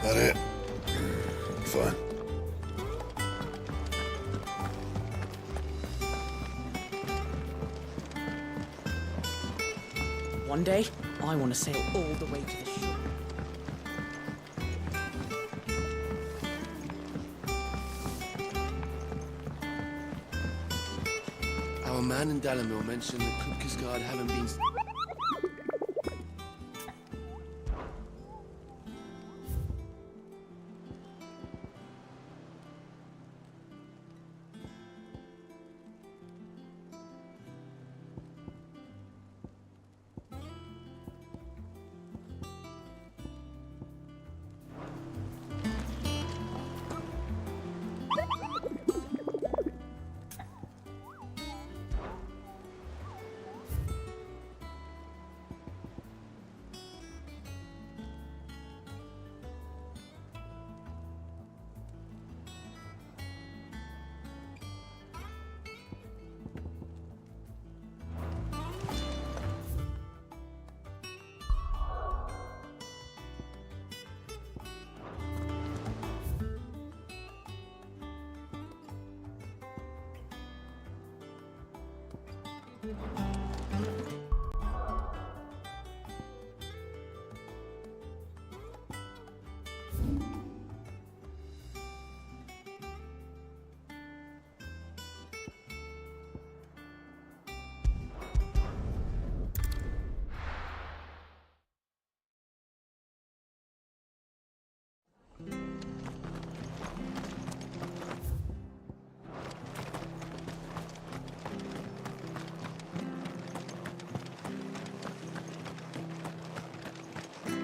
That it? Fine. One day, I want to sail all the way to the shore. Our man in Dalamil mentioned that Kupka's guard haven't been...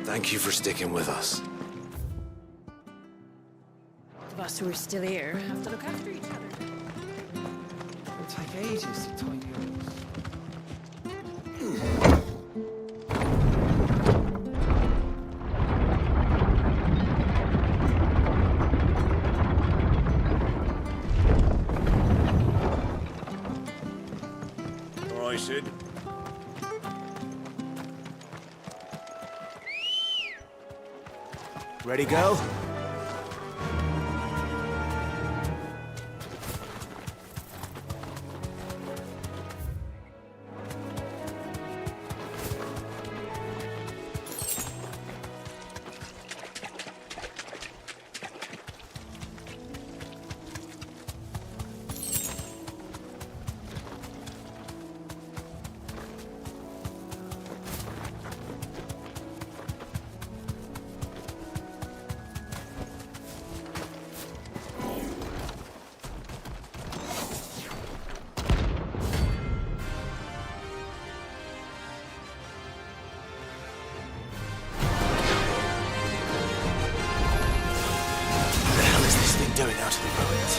Thank you for sticking with us. Of us who are still here have to look after each other. It'll take ages to tidy up. All right, Sid. Ready, go? Doing out of the ruins.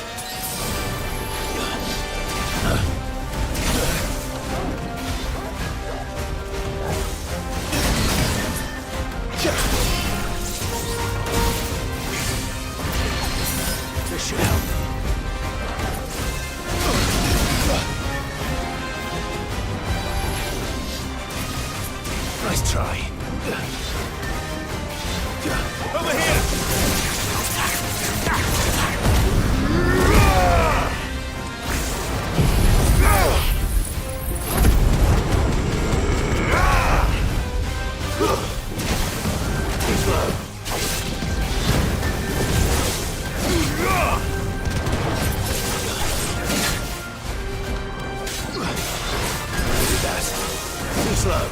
This should help. Nice try. Over here! Too slow.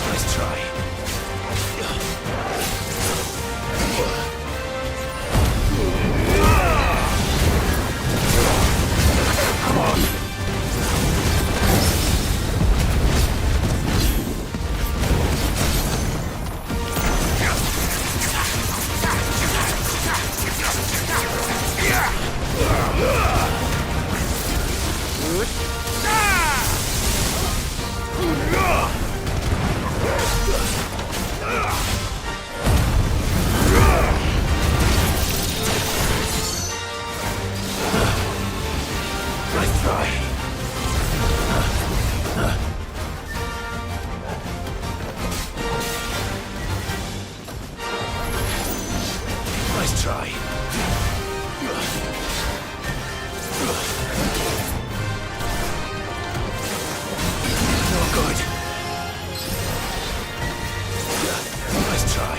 Nice try. Come on. Nice try. Nice try. No good. Nice try.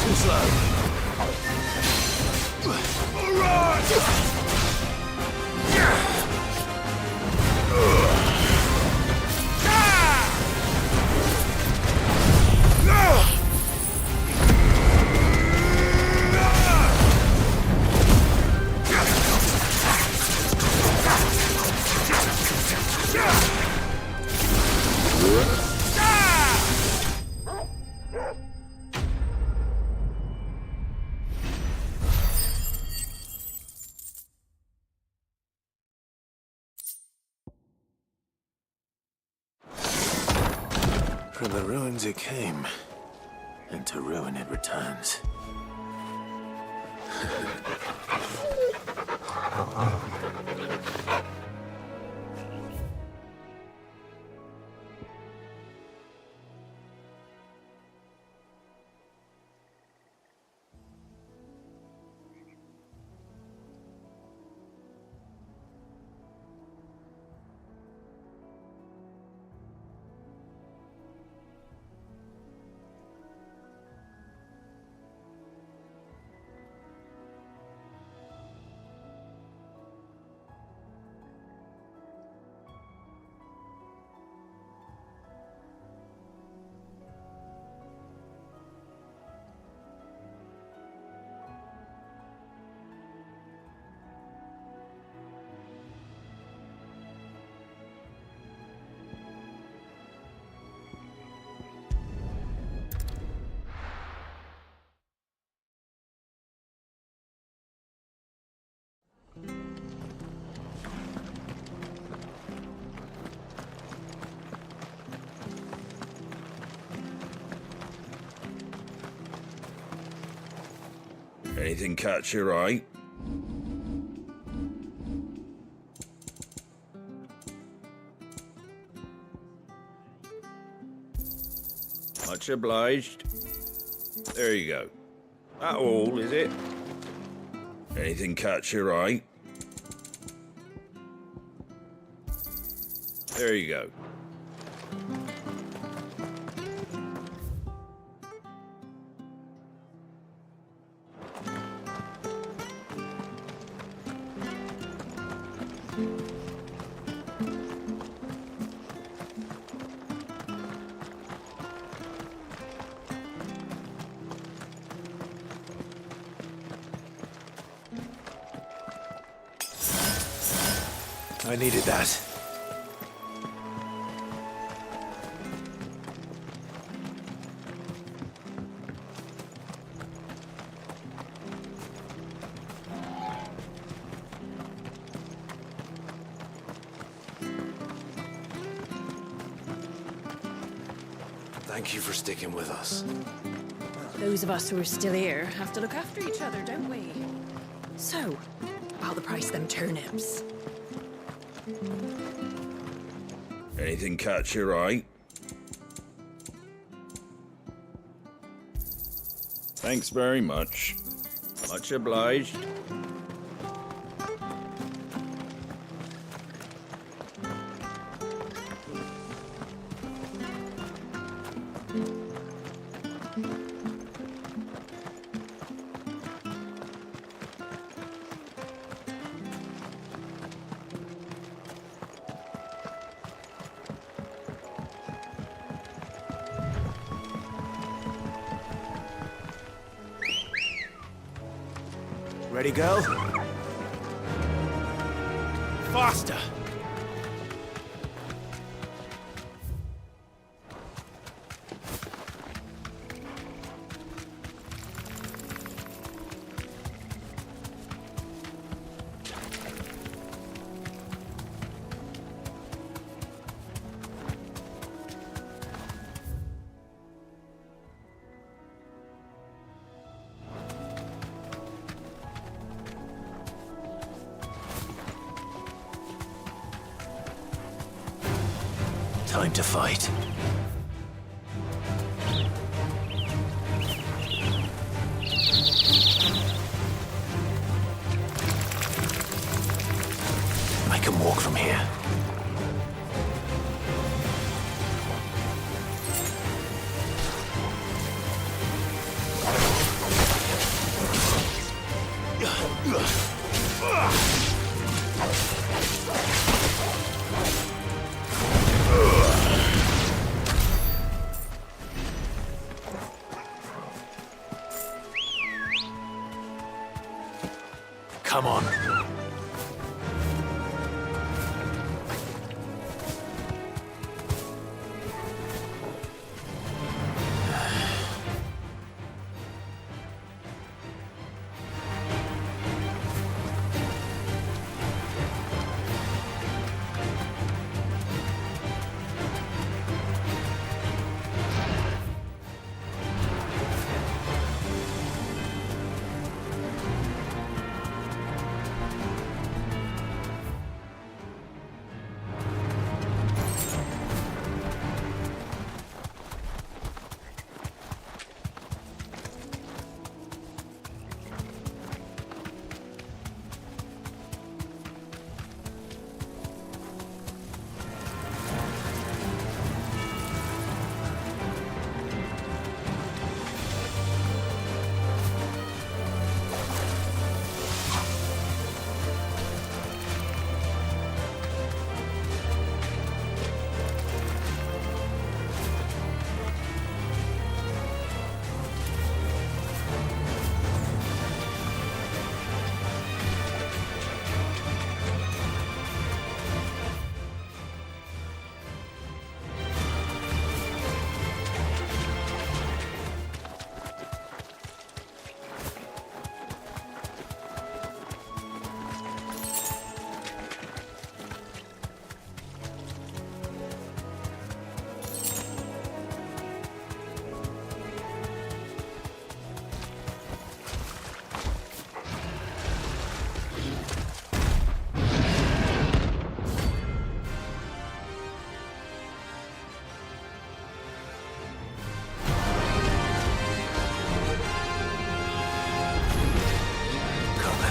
Too slow. From the ruins it came, and to ruin it returns. Anything catch your eye? Much obliged. There you go. That all, is it? Anything catch your eye? There you go. I needed that. Thank you for sticking with us. Those of us who are still here have to look after each other, don't we? So, about the price of them turnips. Anything catch your eye? Thanks very much. Much obliged. Ready, girl? Faster! Time to fight. I can walk from here. Come on.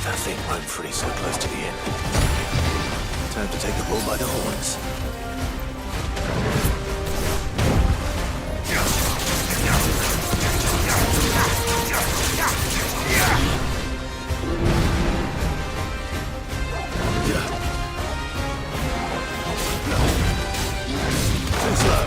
That thing roamed free so close to the inn. Time to take the bull by the horns. Too slow.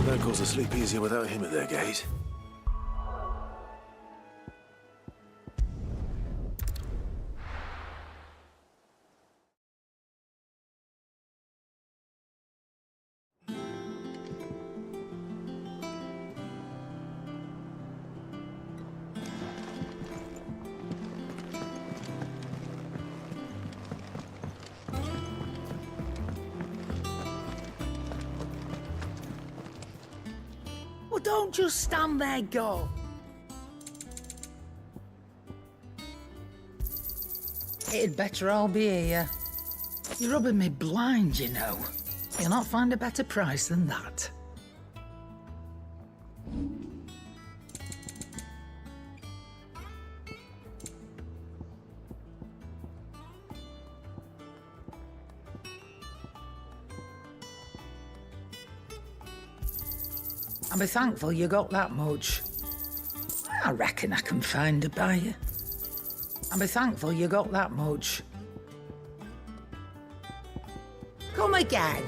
Locals will sleep easier without him at their gate. Well, don't just stand there, go. It'd better all be here. You're rubbing me blind, you know. You'll not find a better price than that. And be thankful you got that much. I reckon I can find a buyer. I'll be thankful you got that much. Come again.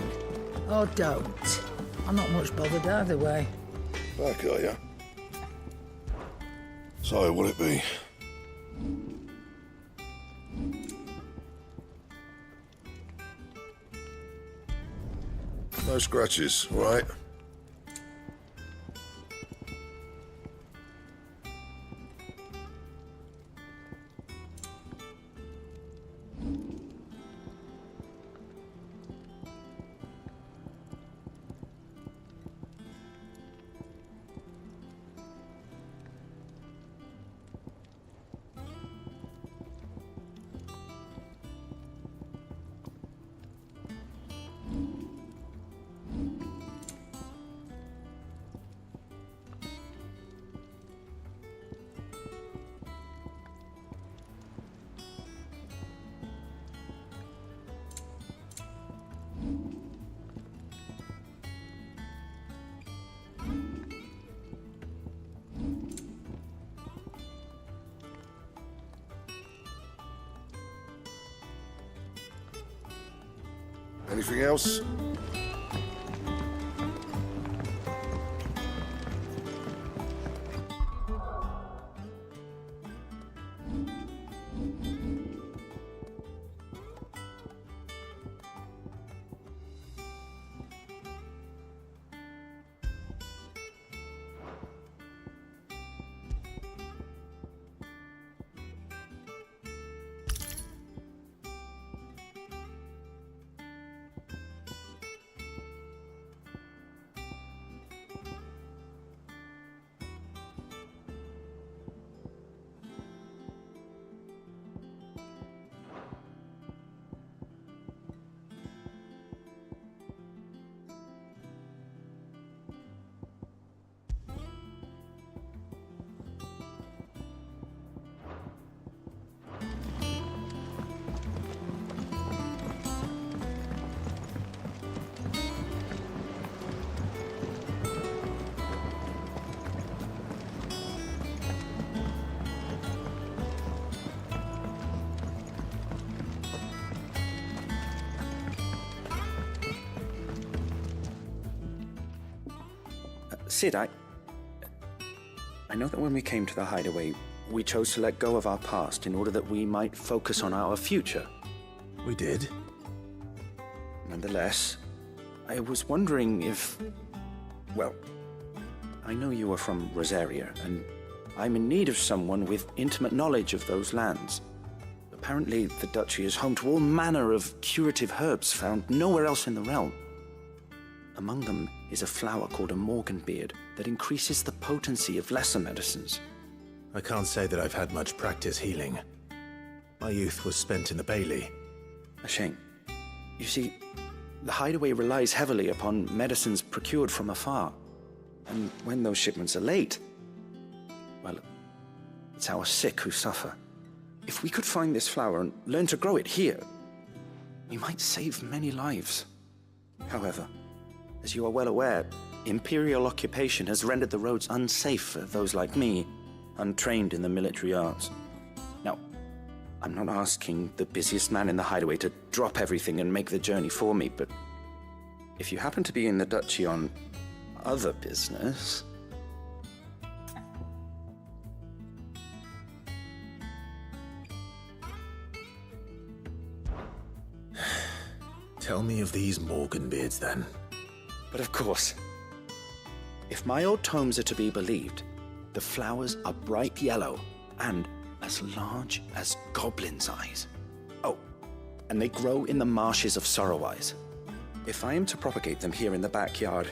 Or don't. I'm not much bothered either way. Back, are ya? So, will it be? No scratches, right? Anything else? Sid, I know that when we came to the hideaway, we chose to let go of our past in order that we might focus on our future. We did. Nonetheless, I was wondering if... Well, I know you are from Rosaria, and I'm in need of someone with intimate knowledge of those lands. Apparently, the duchy is home to all manner of curative herbs found nowhere else in the realm. Among them is a flower called a morganbeard that increases the potency of lesser medicines. I can't say that I've had much practice healing. My youth was spent in the Bailey. A shame. You see, the hideaway relies heavily upon medicines procured from afar. And when those shipments are late, well, it's our sick who suffer. If we could find this flower and learn to grow it here, we might save many lives. However, as you are well aware, Imperial occupation has rendered the roads unsafe for those like me, untrained in the military arts. Now, I'm not asking the busiest man in the hideaway to drop everything and make the journey for me, but if you happen to be in the duchy on other business... Tell me of these morganbeards, then. But of course, if my old tomes are to be believed, the flowers are bright yellow and as large as goblins' eyes. Oh, and they grow in the marshes of Sorrowise. If I am to propagate them here in the backyard,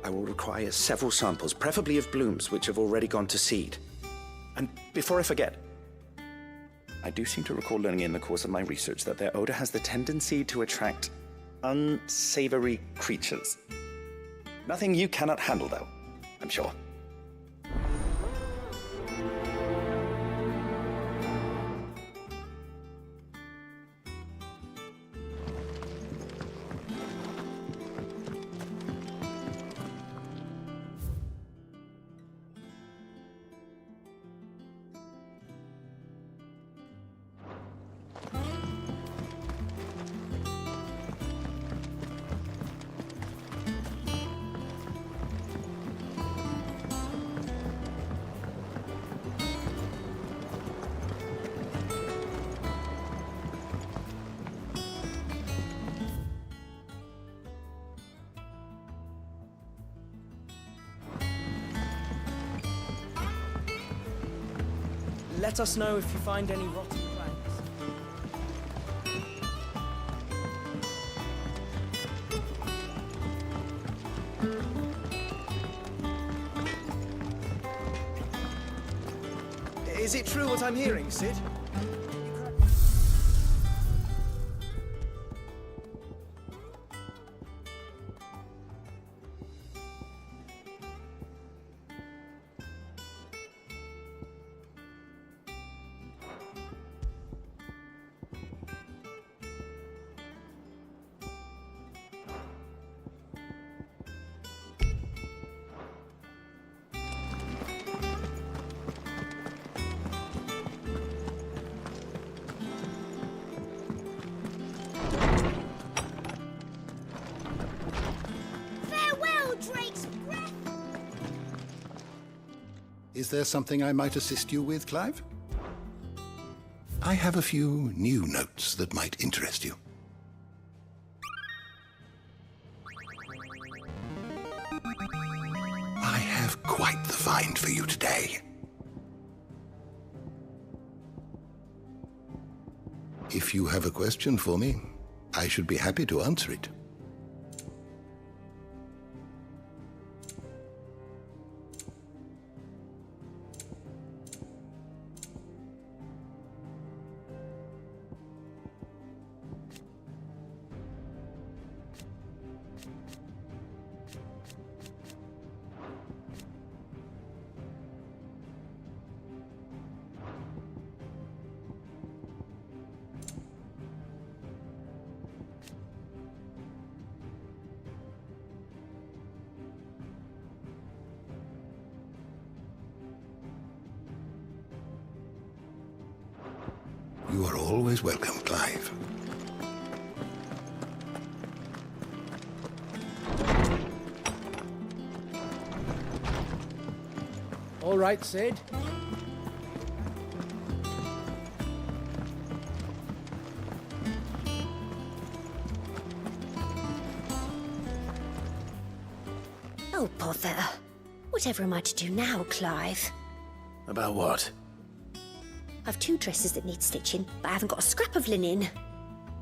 I will require several samples, preferably of blooms which have already gone to seed. And before I forget, I do seem to recall learning in the course of my research that their odor has the tendency to attract unsavory creatures. Nothing you cannot handle, though, I'm sure. Let us know if you find any rotten planks. Is it true what I'm hearing, Sid? Is there something I might assist you with, Clive? I have a few new notes that might interest you. I have quite the find for you today. If you have a question for me, I should be happy to answer it. You are always welcome, Clive. All right, Sid. Oh, bother. Whatever am I to do now, Clive? About what? I've 2 dresses that need stitching, but I haven't got a scrap of linen.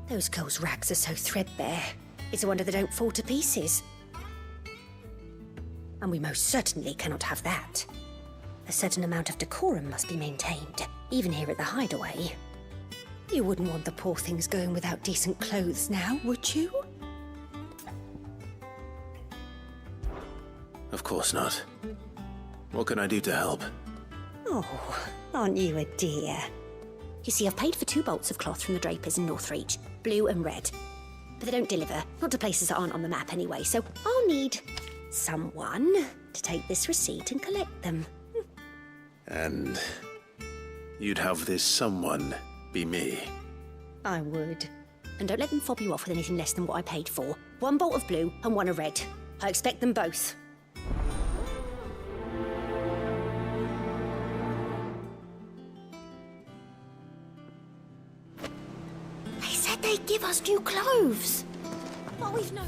Those girls' rags are so threadbare. It's a wonder they don't fall to pieces. And we most certainly cannot have that. A certain amount of decorum must be maintained, even here at the Hideaway. You wouldn't want the poor things going without decent clothes now, would you? Of course not. What can I do to help? Oh, aren't you a dear? You see, I've paid for 2 bolts of cloth from the drapers in Northreach, blue and red. But they don't deliver, not to places that aren't on the map anyway, so I'll need someone to take this receipt and collect them. And you'd have this someone be me? I would. And don't let them fob you off with anything less than what I paid for. 1 bolt of blue and 1 of red. I expect them both. They give us new clothes. But we've no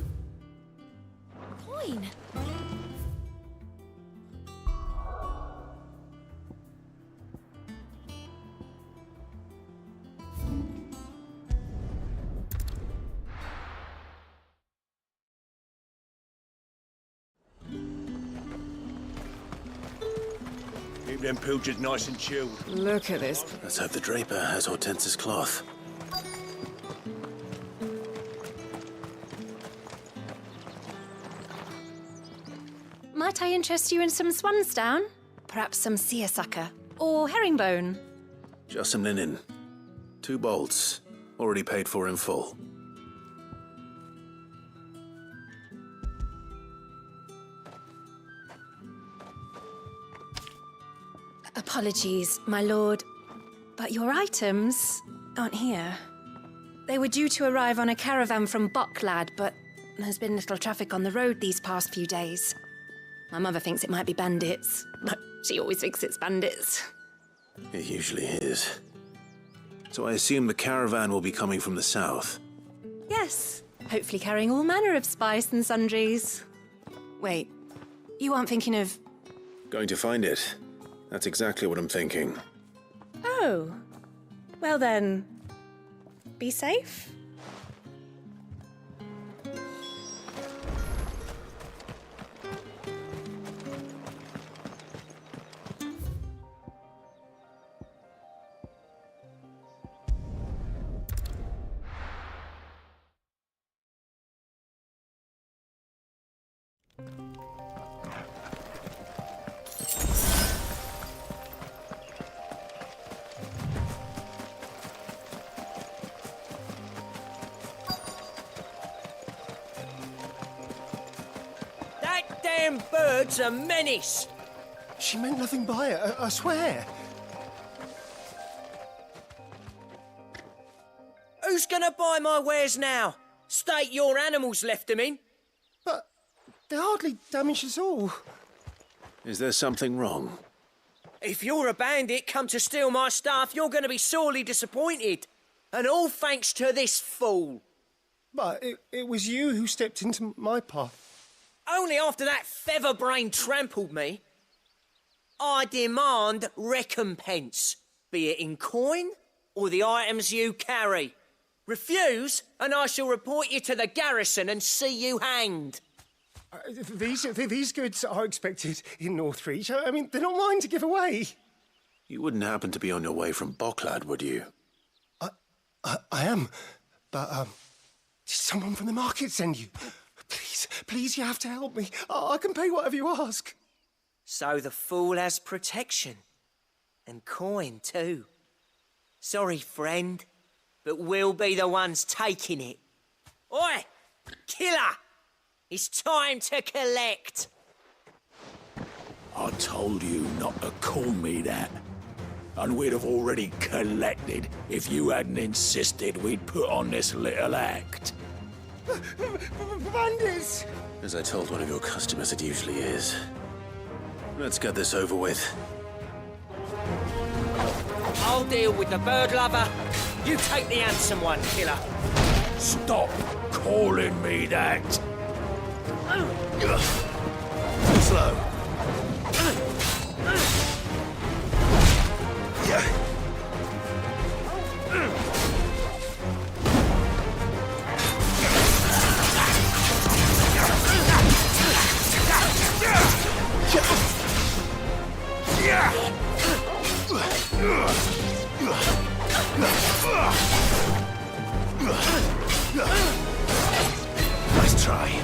coin. Keep them pilchards nice and chilled. Look at this. Let's hope the draper has Hortense's cloth. Might I interest you in some swansdown? Perhaps some seersucker? Or herringbone? Just some linen. 2 bolts. Already paid for in full. Apologies, my lord, but your items aren't here. They were due to arrive on a caravan from Bucklad, but there's been little traffic on the road these past few days. My mother thinks it might be bandits, but she always thinks it's bandits. It usually is. So I assume the caravan will be coming from the south. Yes, hopefully carrying all manner of spice and sundries. Wait, you aren't thinking of... Going to find it. That's exactly what I'm thinking. Oh. Well then, be safe. That damn bird's a menace! She meant nothing by it, I swear. Who's gonna buy my wares now? State your animals left them in. But they hardly damaged us all. Is there something wrong? If you're a bandit come to steal my stuff, you're gonna be sorely disappointed. And all thanks to this fool. But it was you who stepped into my path. Only after that featherbrain trampled me. I demand recompense, be it in coin or the items you carry. Refuse, and I shall report you to the garrison and see you hanged. These goods are expected in Northreach. I mean, they're not mine to give away. You wouldn't happen to be on your way from Bocklad, would you? I am, but did someone from the market send you? Please, you have to help me. I can pay whatever you ask. So the fool has protection. And coin, too. Sorry, friend, but we'll be the ones taking it. Oi! Killer! It's time to collect! I told you not to call me that. And we'd have already collected if you hadn't insisted we'd put on this little act. Bandits! As I told one of your customers, it usually is. Let's get this over with. I'll deal with the bird lover. You take the handsome one, killer. Stop calling me that. Slow. Nice try.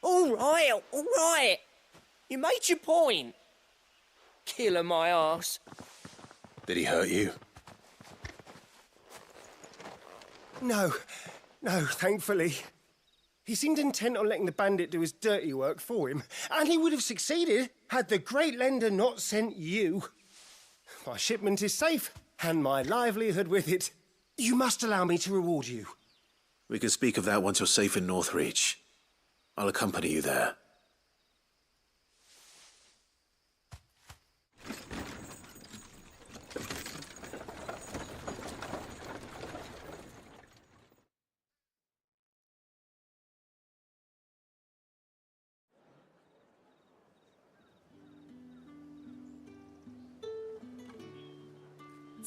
All right. You made your point. Killer my arse. Did he hurt you? No, thankfully. He seemed intent on letting the bandit do his dirty work for him, and he would have succeeded had the great lender not sent you. My shipment is safe, and my livelihood with it. You must allow me to reward you. We can speak of that once you're safe in Northreach. I'll accompany you there.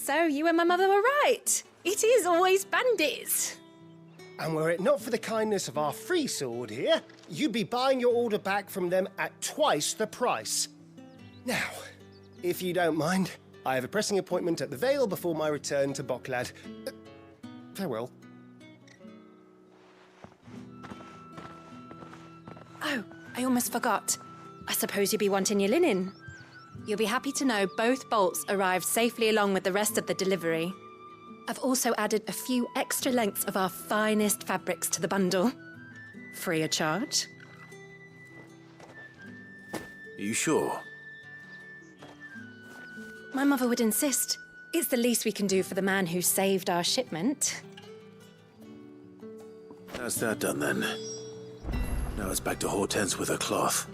So you and my mother were right. It is always bandits. And were it not for the kindness of our free sword here, you'd be buying your order back from them at twice the price. Now, if you don't mind, I have a pressing appointment at the Vale before my return to Bocklad. Farewell. Oh, I almost forgot. I suppose you'll be wanting your linen. You'll be happy to know both bolts arrived safely along with the rest of the delivery. I've also added a few extra lengths of our finest fabrics to the bundle. Free of charge. Are you sure? My mother would insist. It's the least we can do for the man who saved our shipment. That's that done then. Now it's back to Hortense with her cloth.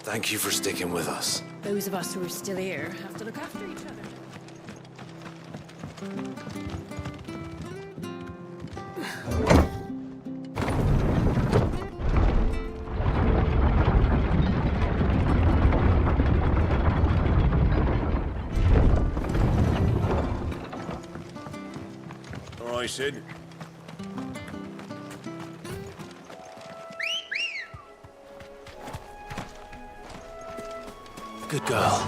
Thank you for sticking with us. Those of us who are still here have to look after each other. All right, Sid. Good girl.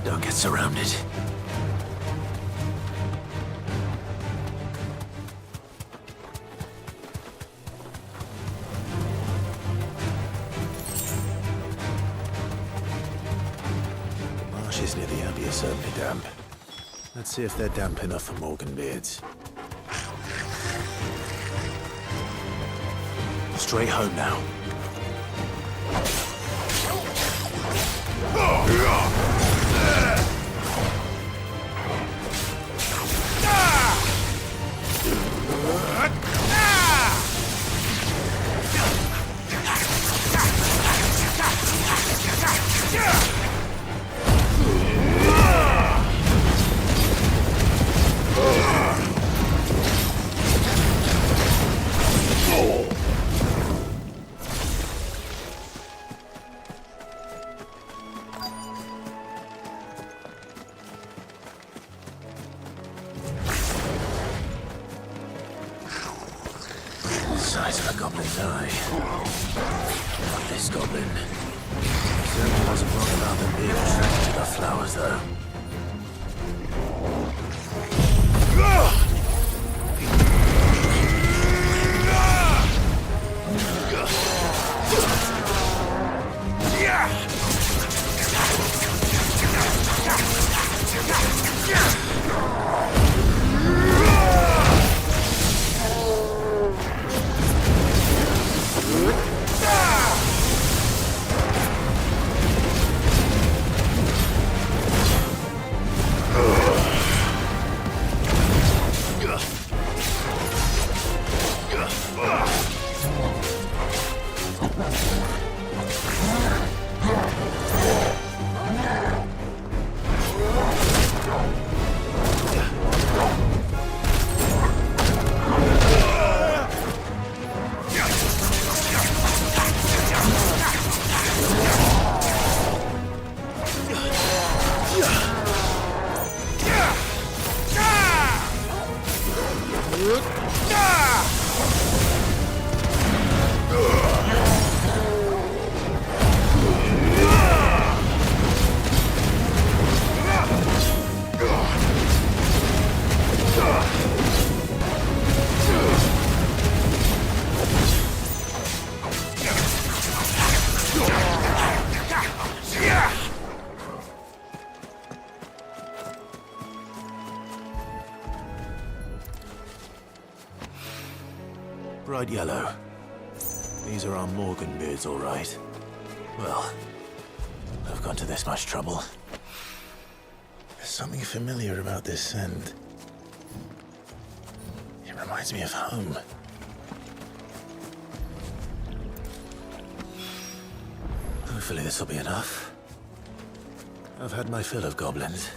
Don't get surrounded. The marshes near the Abbey are certainly damp. Let's see if they're damp enough for Morganbeards. Straight home now. Size of a goblin's eye. Not this goblin. Certainly wasn't wrong about them being attracted to the flowers, though. Bright yellow. These are our Morgan beards, all right. Well, I've gone to this much trouble. There's something familiar about this scent. It reminds me of home. Hopefully this will be enough. I've had my fill of goblins.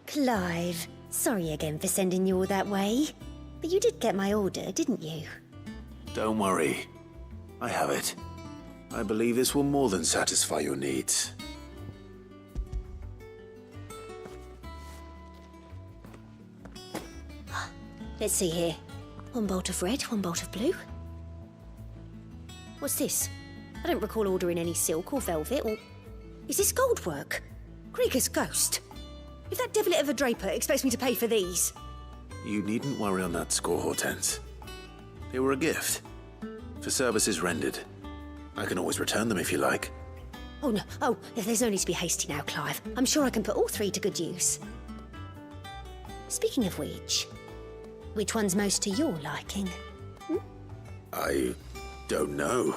Clive, sorry again for sending you all that way. But you did get my order, didn't you? Don't worry. I have it. I believe this will more than satisfy your needs. Let's see here. One bolt of red, one bolt of blue. What's this? I don't recall ordering any silk or velvet or... Is this gold work? Krieger's ghost. If that devilit of a draper expects me to pay for these... You needn't worry on that score, Hortense. They were a gift. For services rendered. I can always return them if you like. Oh, no. Oh, there's no need to be hasty now, Clive. I'm sure I can put all three to good use. Speaking of which one's most to your liking? I don't know.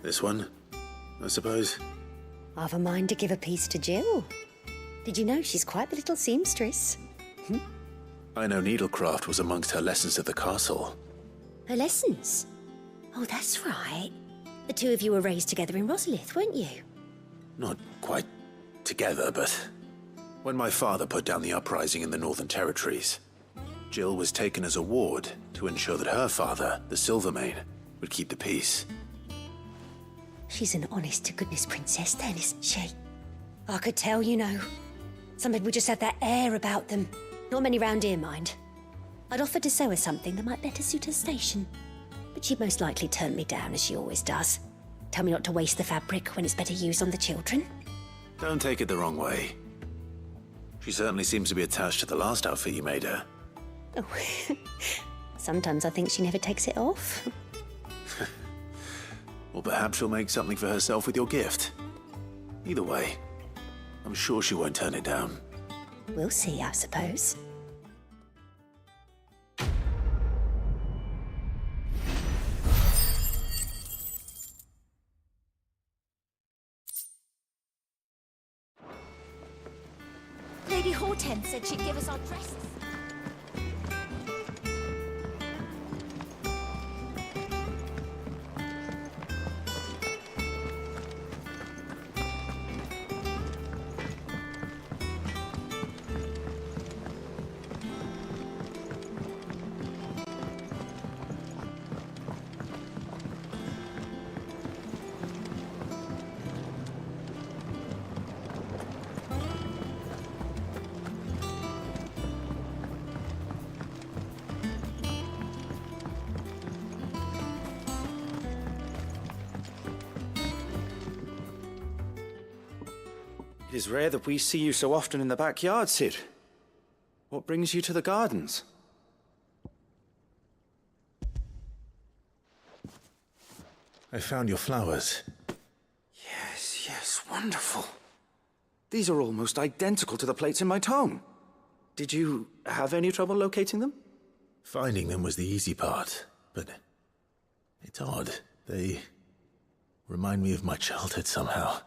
This one, I suppose. I've a mind to give a piece to Jill. Did you know she's quite the little seamstress? I know needlecraft was amongst her lessons at the castle. Her lessons? Oh, that's right. The two of you were raised together in Rosalith, weren't you? Not quite together, but when my father put down the uprising in the Northern Territories, Jill was taken as a ward to ensure that her father, the Silvermane, would keep the peace. She's an honest-to-goodness princess then, isn't she? I could tell, you know. Some people just have that air about them. Not many round here, mind. I'd offered to sew her something that might better suit her station. But she'd most likely turn me down, as she always does. Tell me not to waste the fabric when it's better used on the children. Don't take it the wrong way. She certainly seems to be attached to the last outfit you made her. Oh, sometimes I think she never takes it off. Or perhaps she'll make something for herself with your gift. Either way, I'm sure she won't turn it down. We'll see, I suppose. Lady Hortense said she'd give us our dresses. It is rare that we see you so often in the backyard, Cid. What brings you to the gardens? I found your flowers. Yes, wonderful. These are almost identical to the plates in my tome. Did you have any trouble locating them? Finding them was the easy part, but it's odd. They remind me of my childhood somehow.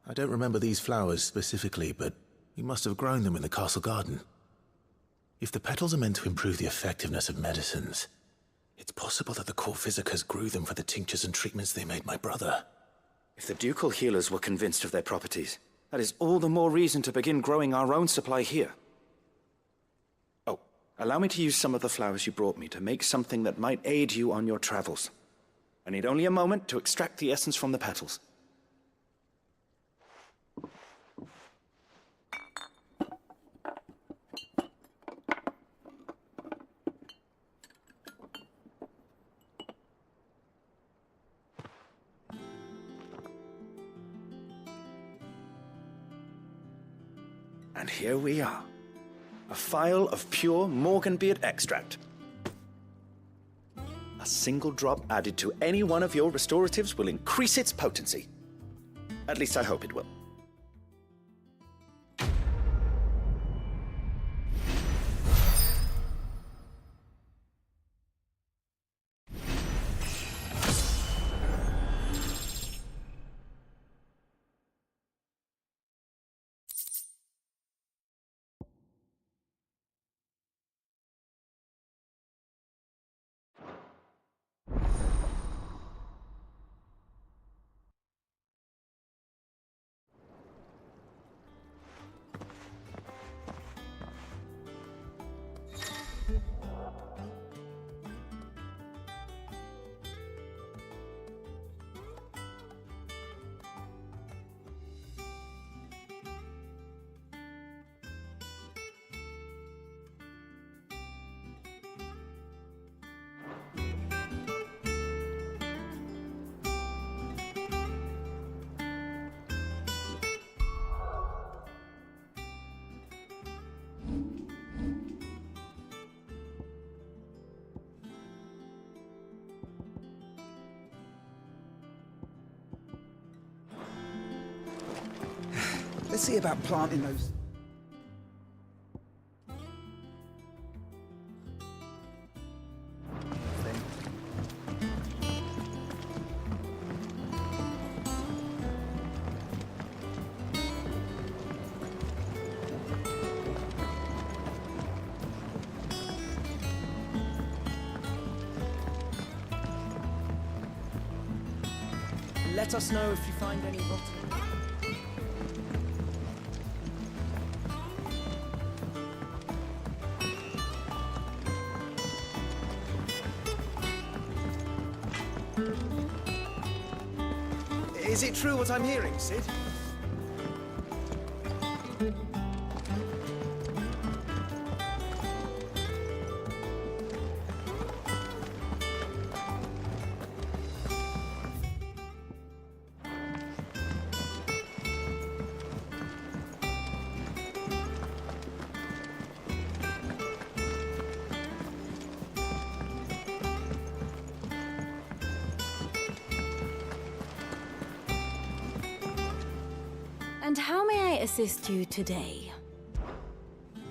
I don't remember these flowers specifically, but we must have grown them in the castle garden. If the petals are meant to improve the effectiveness of medicines, it's possible that the court physicers grew them for the tinctures and treatments they made my brother. If the ducal healers were convinced of their properties, that is all the more reason to begin growing our own supply here. Oh, allow me to use some of the flowers you brought me to make something that might aid you on your travels. I need only a moment to extract the essence from the petals. And here we are. A phial of pure Morganbeard extract. A single drop added to any one of your restoratives will increase its potency. At least I hope it will. Let's see about planting those. Let us know if you find any rotten. Is it true what I'm hearing, Sid? And how may I assist you today?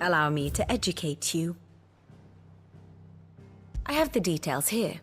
Allow me to educate you. I have the details here.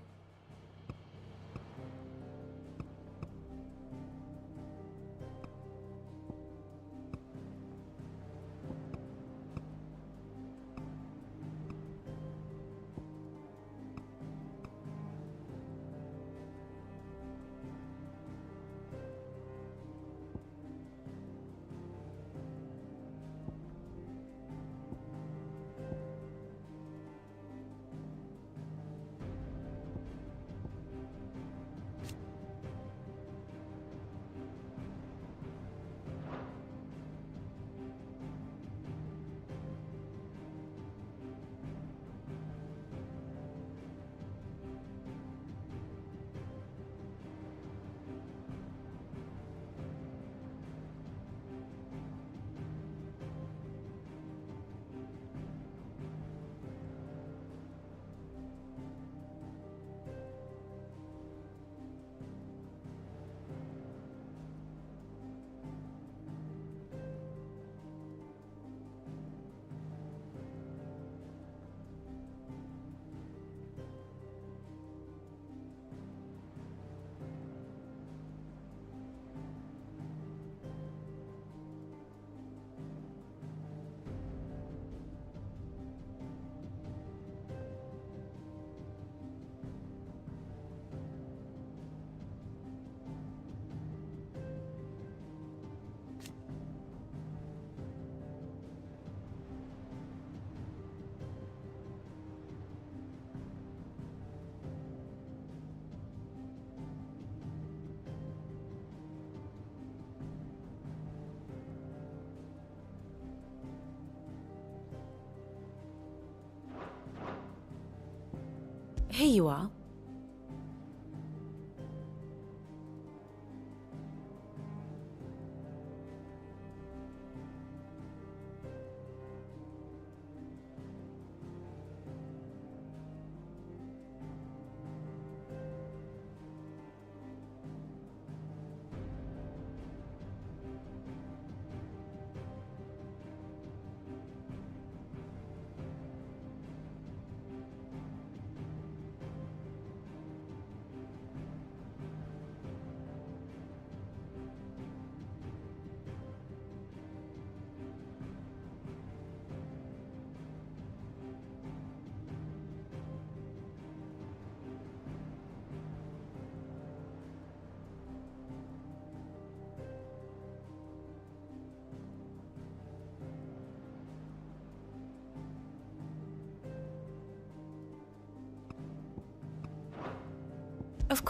Here you are.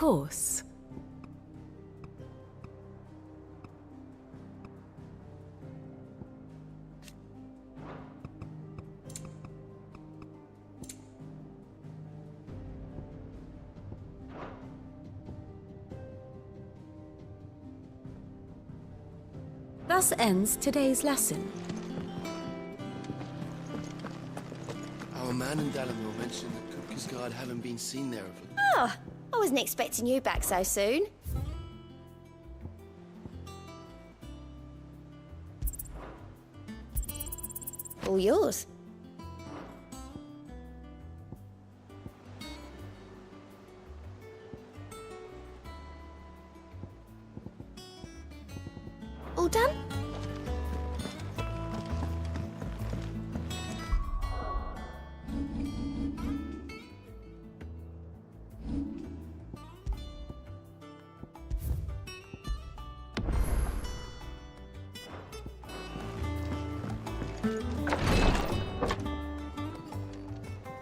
course. Thus ends today's lesson. Our man in Dalamil mentioned that Kupka's guard haven't been seen there of late. Oh, I wasn't expecting you back so soon. All yours. All done?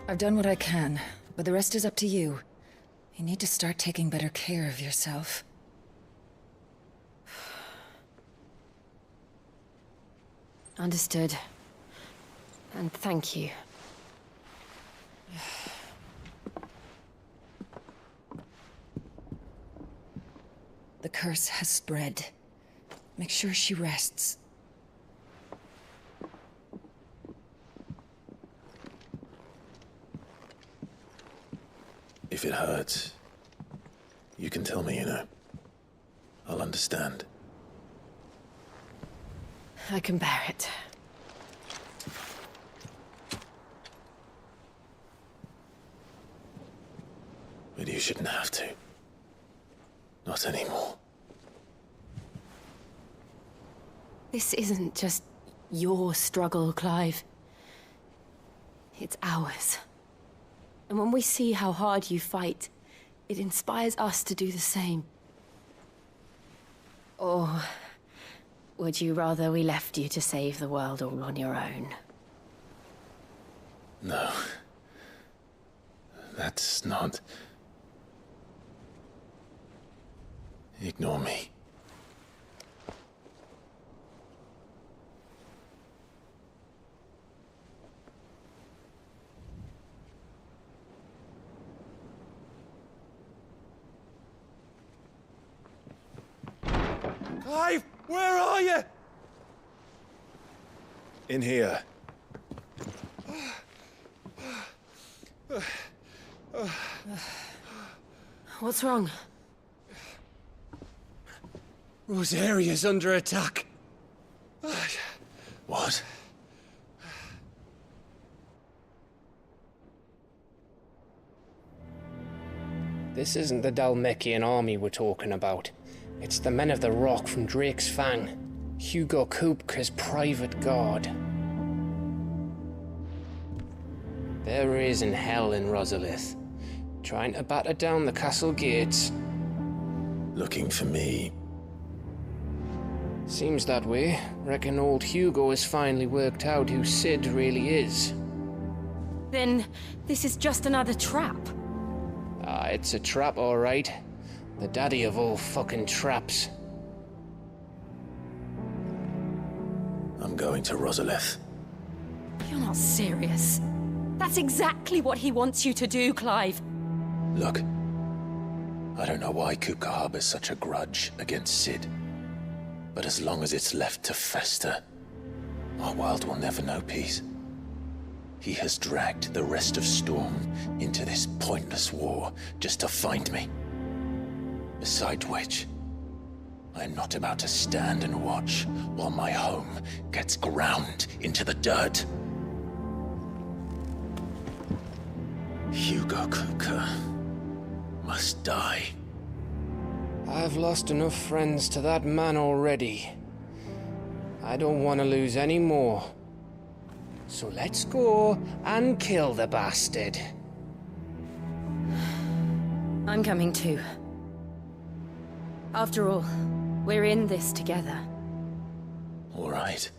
I've done what I can, but the rest is up to you. You need to start taking better care of yourself. Understood. And thank you. The curse has spread. Make sure she rests. If it hurts, you can tell me, you know. I'll understand. I can bear it. But you shouldn't have to. Not anymore. This isn't just your struggle, Clive. It's ours. And when we see how hard you fight, it inspires us to do the same. Or would you rather we left you to save the world all on your own? No. That's not... Ignore me. Clive, where are you? In here. What's wrong? Rosaria's under attack. What? This isn't the Dalmekian army we're talking about. It's the men of the Rock from Drake's Fang. Hugo Kupka's private guard. There is in hell in Rosalith, trying to batter down the castle gates. Looking for me. Seems that way. Reckon old Hugo has finally worked out who Sid really is. Then this is just another trap. Ah, it's a trap, all right. The daddy of all fucking traps. I'm going to Rosalith. You're not serious. That's exactly what he wants you to do, Clive. Look, I don't know why Kupka harbors such a grudge against Sid. But as long as it's left to fester, our world will never know peace. He has dragged the rest of Storm into this pointless war just to find me. Besides which, I'm not about to stand and watch while my home gets ground into the dirt. Hugo Kupka must die. I've lost enough friends to that man already. I don't want to lose any more. So let's go and kill the bastard. I'm coming too. After all, we're in this together. All right.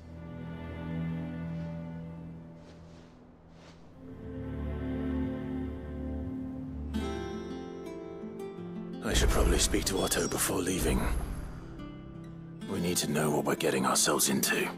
I should probably speak to Otto before leaving. We need to know what we're getting ourselves into.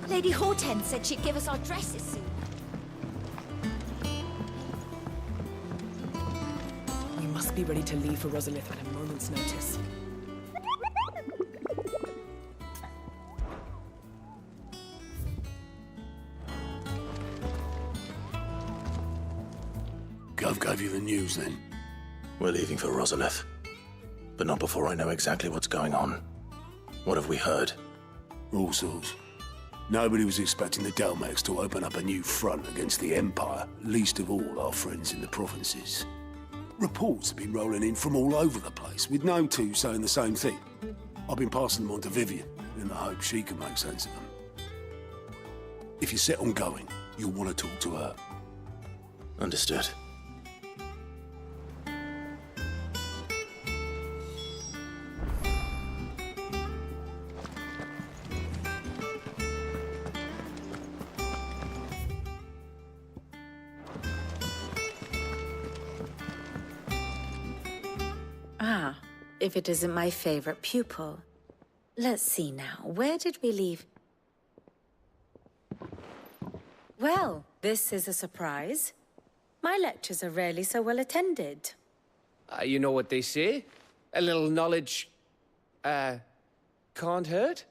Lady Hortense said she'd give us our dresses soon. We must be ready to leave for Rosalith at a moment's notice. Gov gave you the news then? We're leaving for Rosalith. But not before I know exactly what's going on. What have we heard? All sorts. Nobody was expecting the Dalmacs to open up a new front against the Empire, least of all our friends in the provinces. Reports have been rolling in from all over the place, with no two saying the same thing. I've been passing them on to Vivian, in the hope she can make sense of them. If you're set on going, you'll want to talk to her. Understood. Ah, if it isn't my favorite pupil. Let's see now, where did we leave? Well, this is a surprise. My lectures are rarely so well attended. You know what they say? A little knowledge, can't hurt?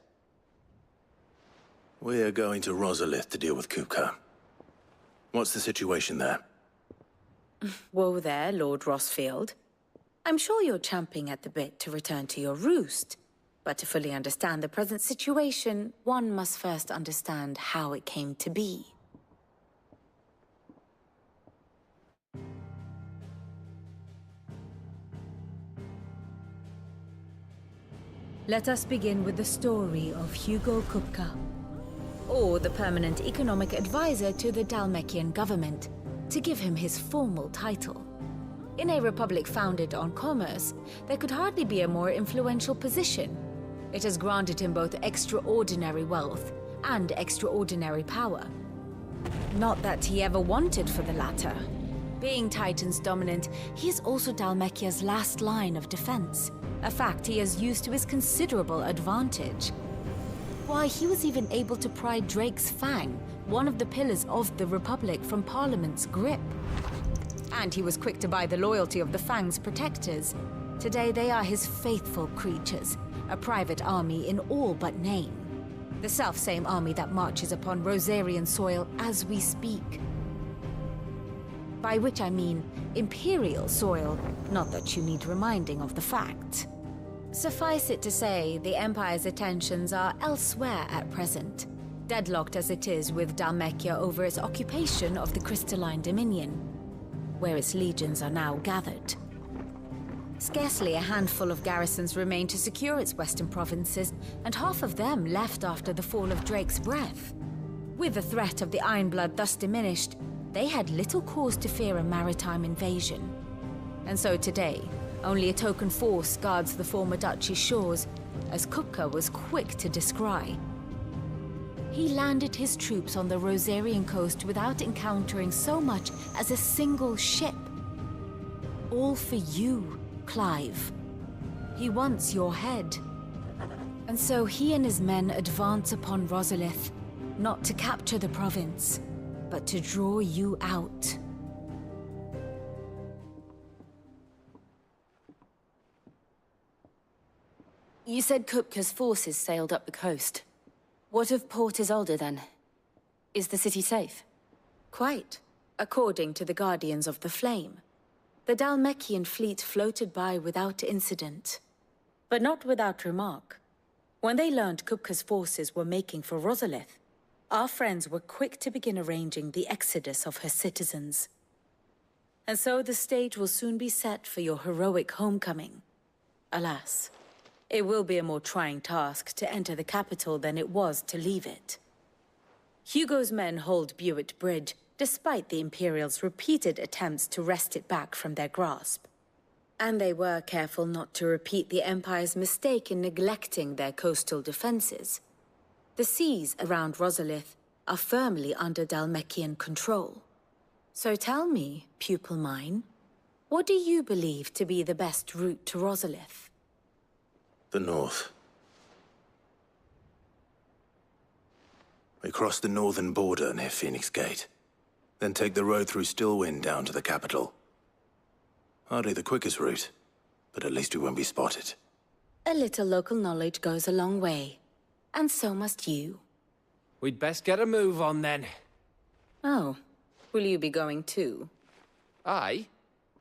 We're going to Rosalith to deal with Kupka. What's the situation there? Whoa there, Lord Rossfield. I'm sure you're champing at the bit to return to your roost. But to fully understand the present situation, one must first understand how it came to be. Let us begin with the story of Hugo Kupka, or the permanent economic advisor to the Dalmekian government, to give him his formal title. In a republic founded on commerce, there could hardly be a more influential position. It has granted him both extraordinary wealth and extraordinary power. Not that he ever wanted for the latter. Being Titan's dominant, he is also Dalmekia's last line of defense, a fact he has used to his considerable advantage. Why, he was even able to pry Drake's Fang, one of the pillars of the Republic, from Parliament's grip. And he was quick to buy the loyalty of the Fang's protectors. Today they are his faithful creatures, a private army in all but name. The self-same army that marches upon Rosarian soil as we speak. By which I mean Imperial soil, not that you need reminding of the fact. Suffice it to say, the Empire's attentions are elsewhere at present, deadlocked as it is with Dalmekia over its occupation of the Crystalline Dominion, where its legions are now gathered. Scarcely a handful of garrisons remain to secure its western provinces, and half of them left after the fall of Drake's Breath. With the threat of the Ironblood thus diminished, they had little cause to fear a maritime invasion. And so today, Only a token force guards the former duchy's shores, as Kupka was quick to descry. He landed his troops on the Rosarian coast without encountering so much as a single ship. All for you, Clive. He wants your head. And so he and his men advance upon Rosalith, not to capture the province, but to draw you out. You said Kupka's forces sailed up the coast. What of Port Isolde, then? Is the city safe? Quite, according to the Guardians of the Flame. The Dalmekian fleet floated by without incident, but not without remark. When they learned Kupka's forces were making for Rosalith, our friends were quick to begin arranging the exodus of her citizens. And so the stage will soon be set for your heroic homecoming. Alas, it will be a more trying task to enter the capital than it was to leave it. Hugo's men hold Buet Bridge, despite the Imperials' repeated attempts to wrest it back from their grasp. And they were careful not to repeat the Empire's mistake in neglecting their coastal defenses. The seas around Rosalith are firmly under Dalmekian control. So tell me, pupil mine, what do you believe to be the best route to Rosalith? The north. We cross the northern border near Phoenix Gate, then take the road through Stillwind down to the capital. Hardly the quickest route, but at least we won't be spotted. A little local knowledge goes a long way, and so must you. We'd best get a move on then. Oh, will you be going too? Aye.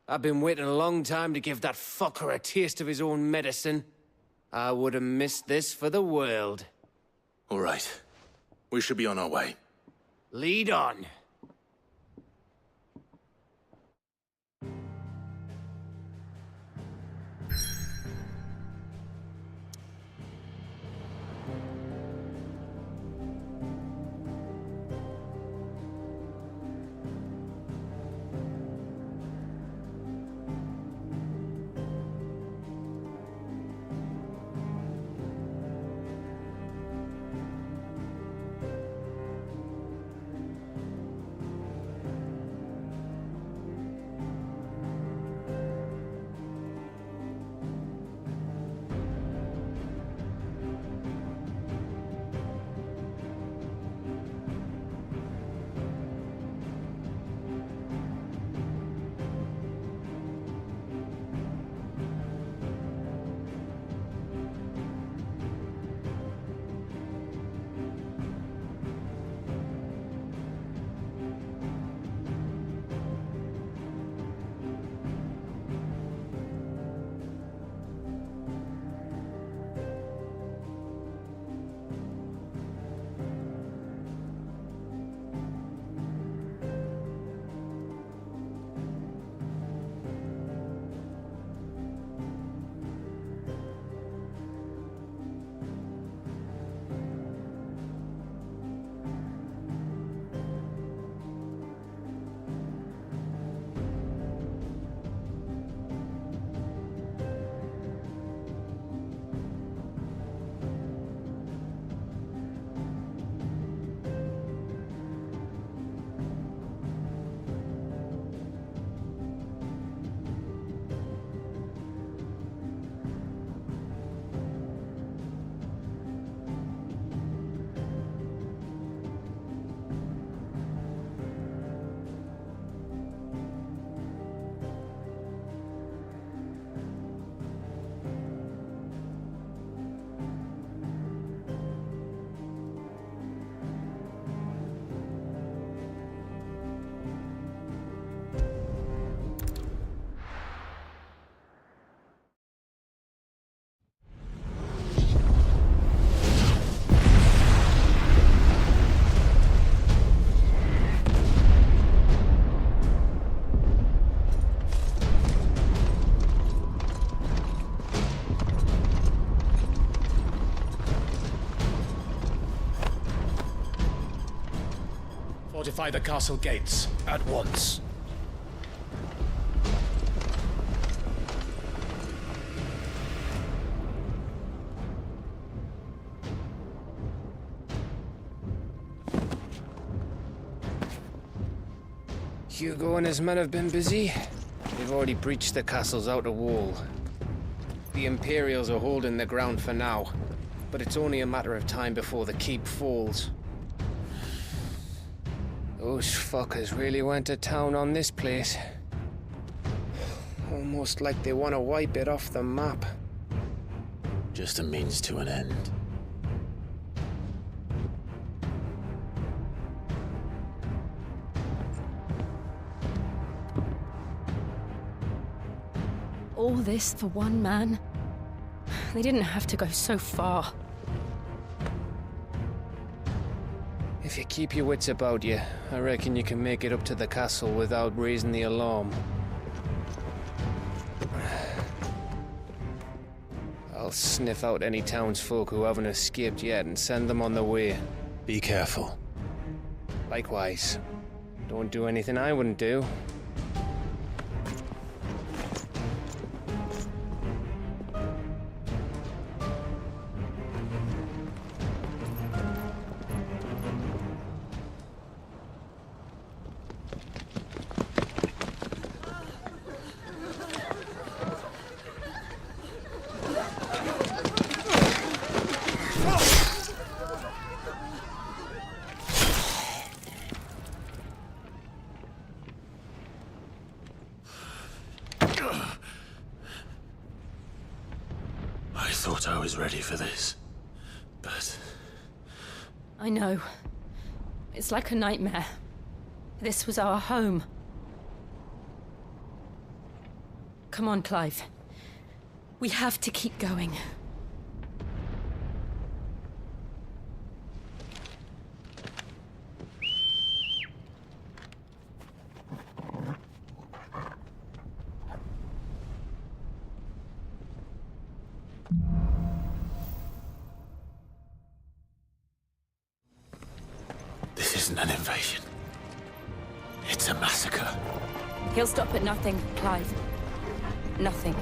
I've been waiting a long time to give that fucker a taste of his own medicine. I would have missed this for the world. All right. We should be on our way. Lead on. Fortify the castle gates, at once. Hugo and his men have been busy. They've already breached the castle's outer wall. The Imperials are holding the ground for now, but it's only a matter of time before the keep falls. Those fuckers really went to town on this place. Almost like they want to wipe it off the map. Just a means to an end. All this for one man? They didn't have to go so far. If you keep your wits about you, I reckon you can make it up to the castle without raising the alarm. I'll sniff out any townsfolk who haven't escaped yet and send them on their way. Be careful. Likewise. Don't do anything I wouldn't do. I thought I was ready for this, but... I know. It's like a nightmare. This was our home. Come on, Clive. We have to keep going. This isn't an invasion. It's a massacre. He'll stop at nothing, Clive. Nothing.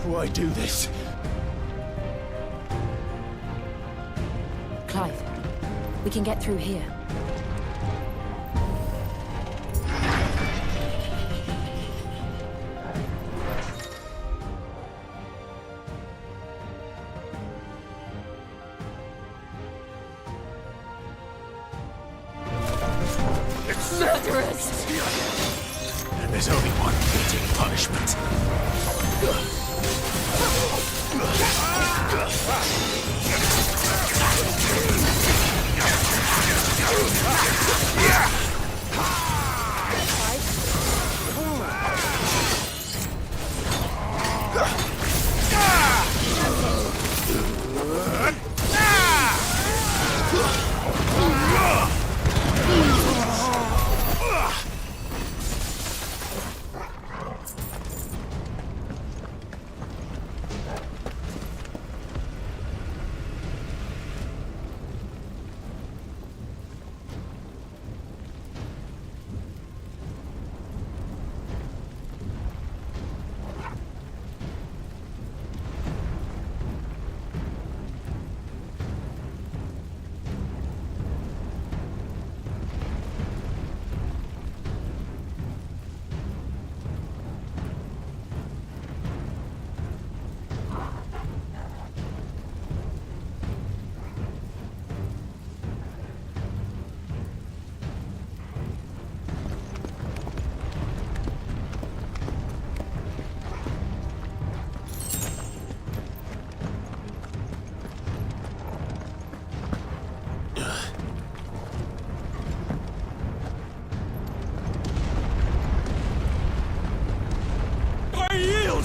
Why do this? Clive, we can get through here. Murderers! And there's only one fitting punishment.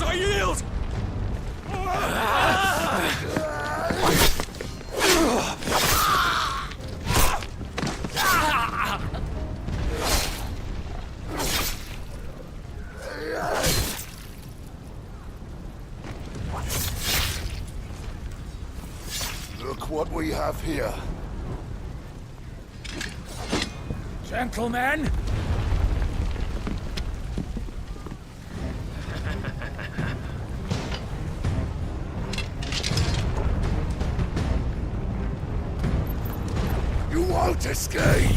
I yield! Look what we have here. Gentlemen, won't escape!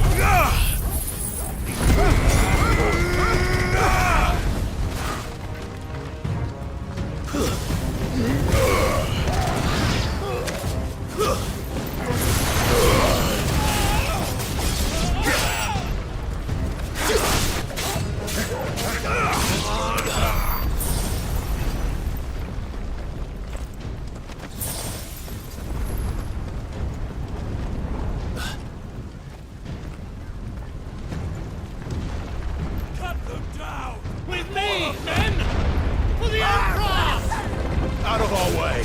Out of our way!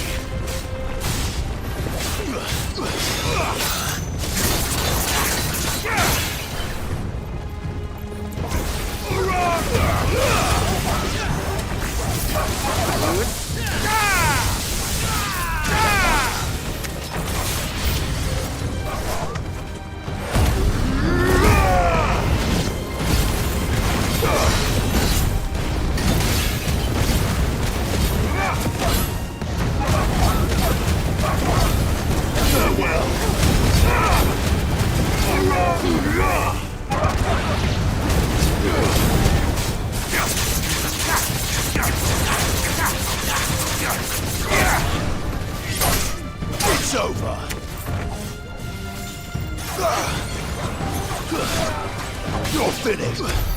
It's over! You're finished!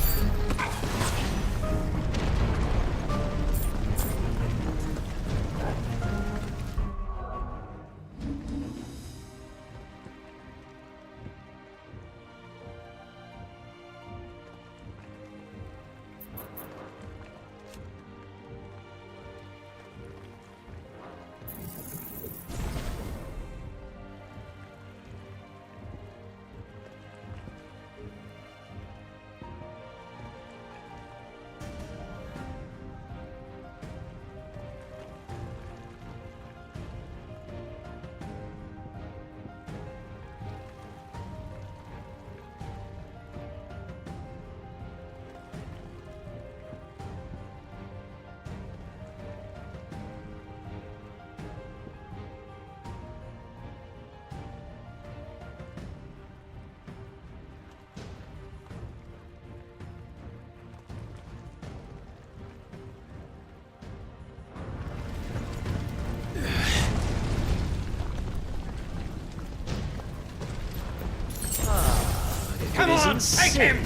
Come on, take him!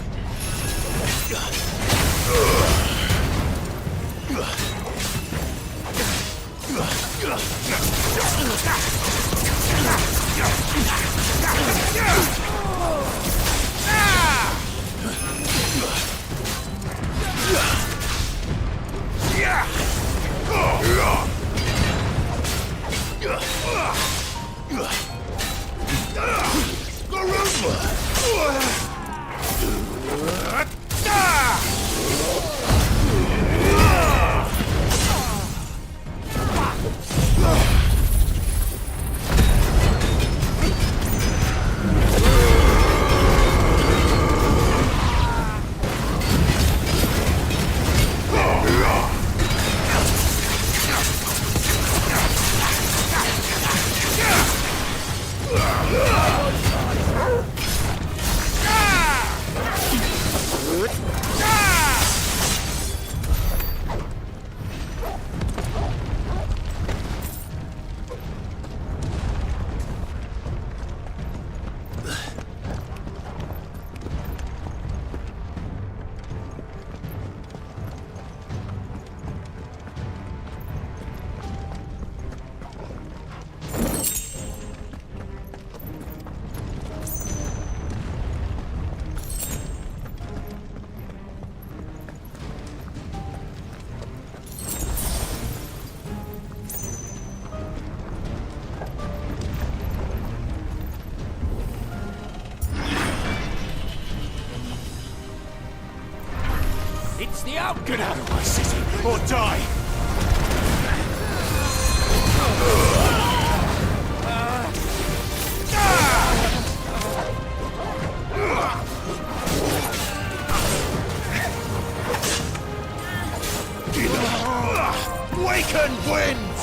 It's the out! Get out of my city, or die! Waken winds!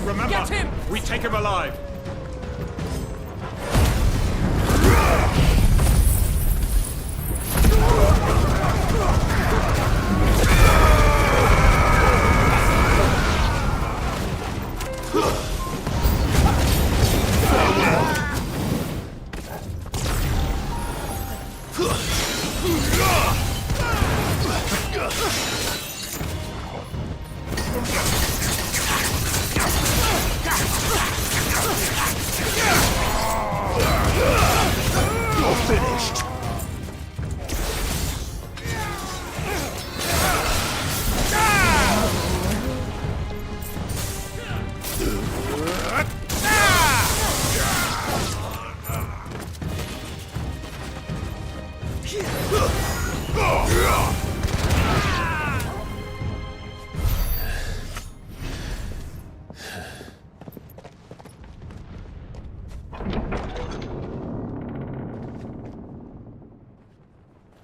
Remember, Get him! we take him alive. You're finished.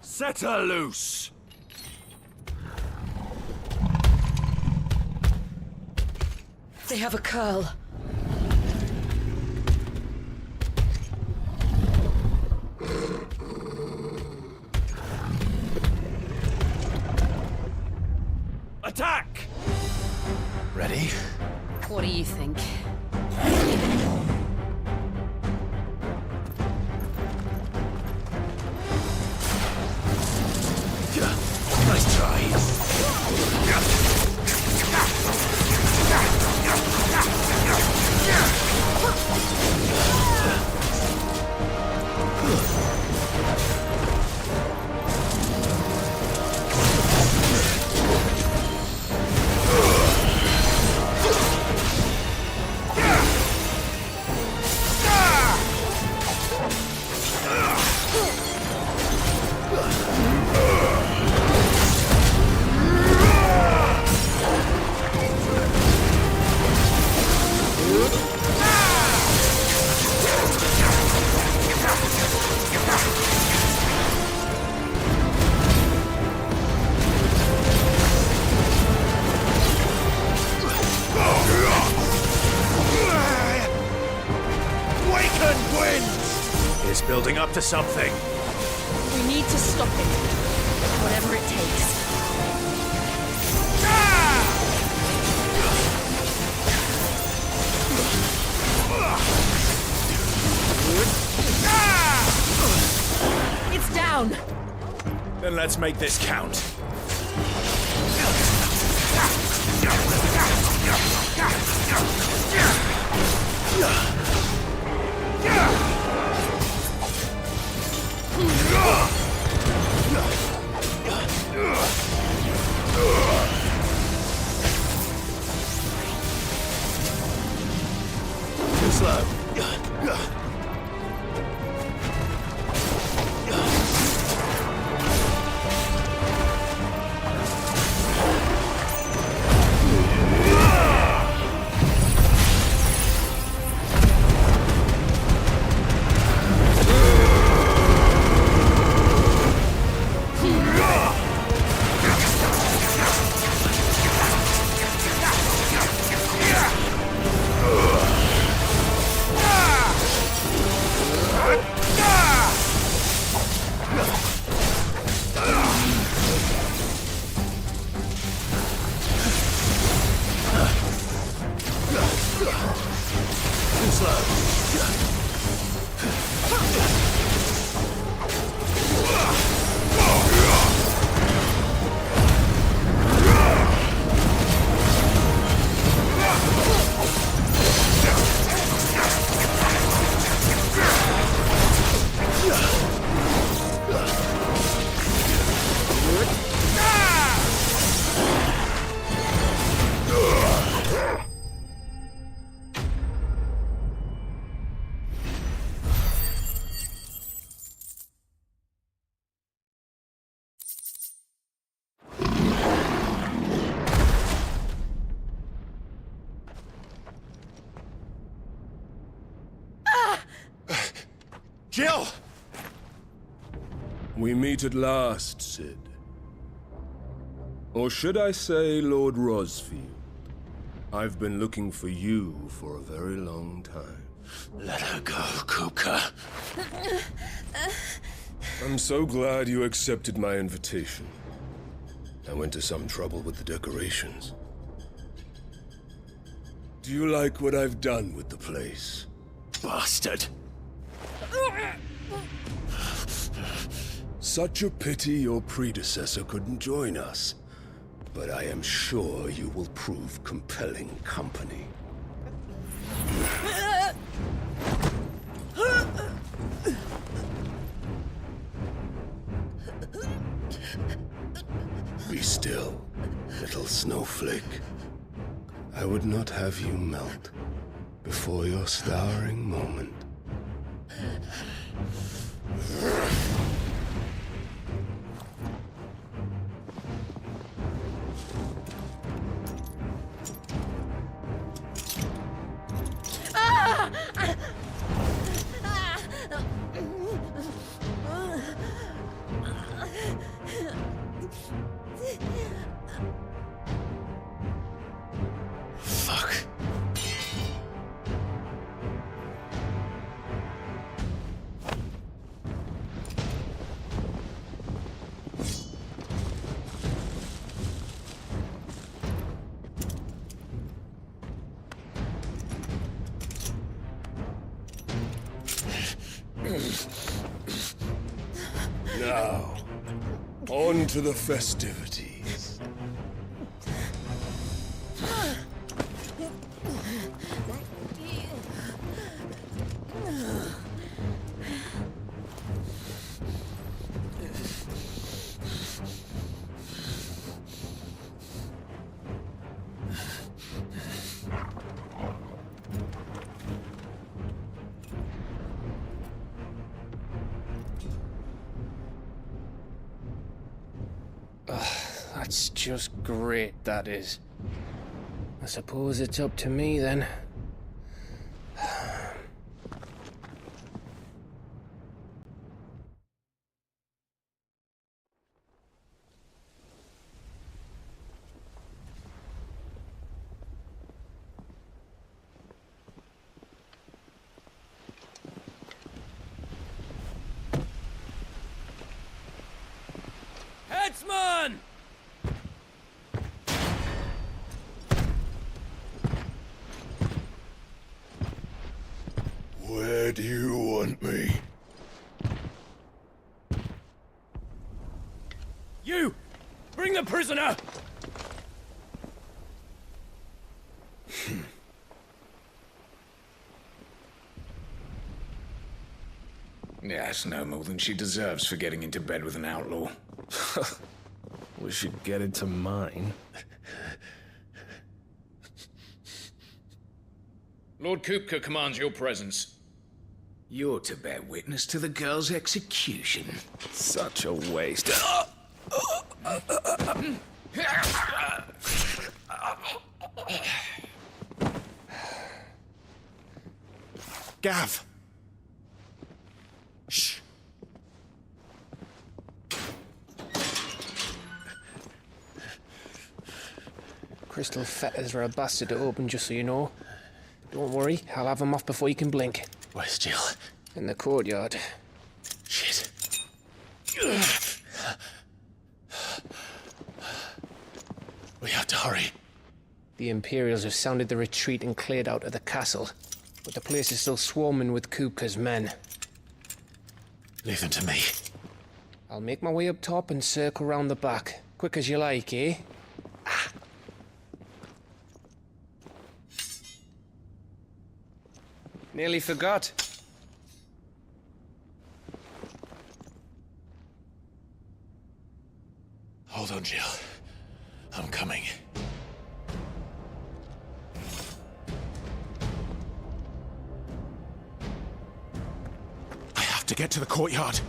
Set her loose! They have a curl. Attack! Ready? What do you think? Nice try. It's building up to something. We need to stop it. Whatever it takes. It's down! Then let's make this count. Too slow. Too slow. Jill! We meet at last, Sid. Or should I say Lord Rosfield? I've been looking for you for a very long time. Let her go, Kupka. I'm so glad you accepted my invitation. I went to some trouble with the decorations. Do you like what I've done with the place? Bastard! Such a pity your predecessor couldn't join us. But I am sure you will prove compelling company. Be still, little snowflake. I would not have you melt before your starring moment. Fuck. Now, on to the festivities. That's just great, that is. I suppose it's up to me then. Headsman! Where do you want me? You! Bring the prisoner! Yeah, it's no more than she deserves for getting into bed with an outlaw. We should get into mine. Lord Kupka commands your presence. You're to bear witness to the girl's execution. Such a waste. Gav! Shh! Crystal fetters are a bastard to open, just so you know. Don't worry, I'll have them off before you can blink. Where's Jill? In the courtyard. Shit. We have to hurry. The Imperials have sounded the retreat and cleared out of the castle. But the place is still swarming with Kupka's men. Leave them to me. I'll make my way up top and circle round the back. Quick as you like, eh? Nearly forgot. Hold on, Jill. I'm coming. I have to get to the courtyard.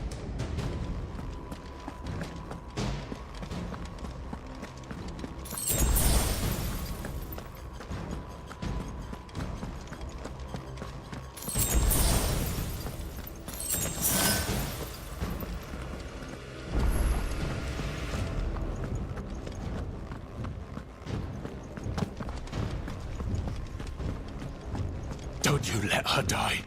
Don't you let her die.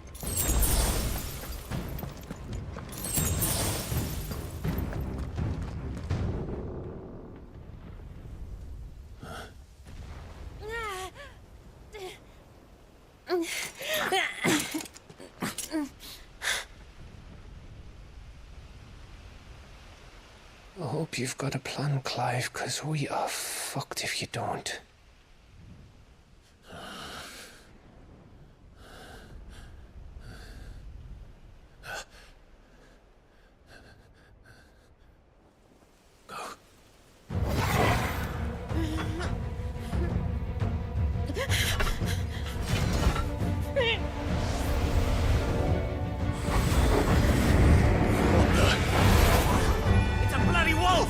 I hope you've got a plan, Clive, because we are fucked if you don't. It's a bloody wolf!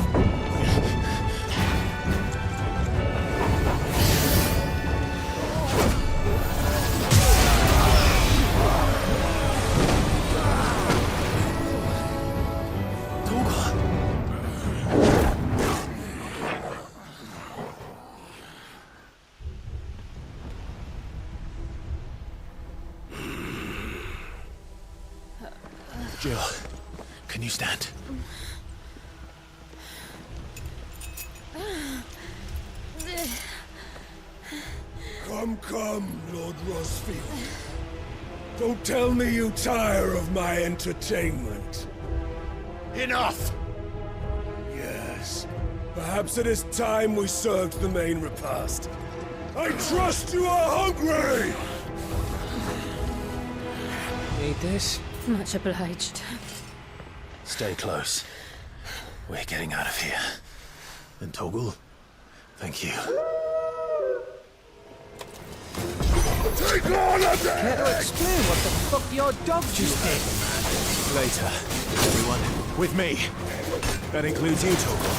Jill, can you stand? Come, Lord Rosfield. Don't tell me you tire of my entertainment. Enough! Yes. Perhaps it is time we served the main repast. I trust you are hungry! Need this? Much obliged. Stay close. We're getting out of here. And Toggle, thank you. Take all of them! Care to explain what the fuck your dog just did? Later, everyone. With me. That includes you, Toggle.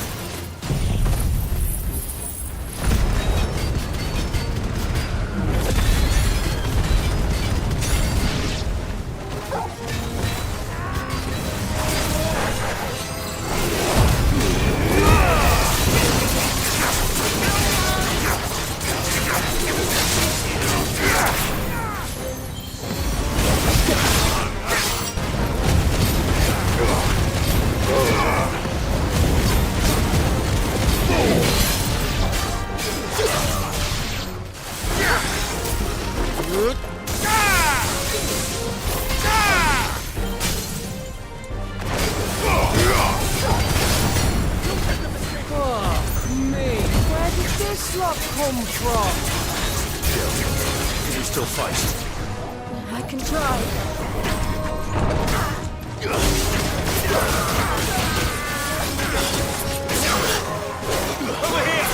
Come from? Can you still fight? I can try. Over here!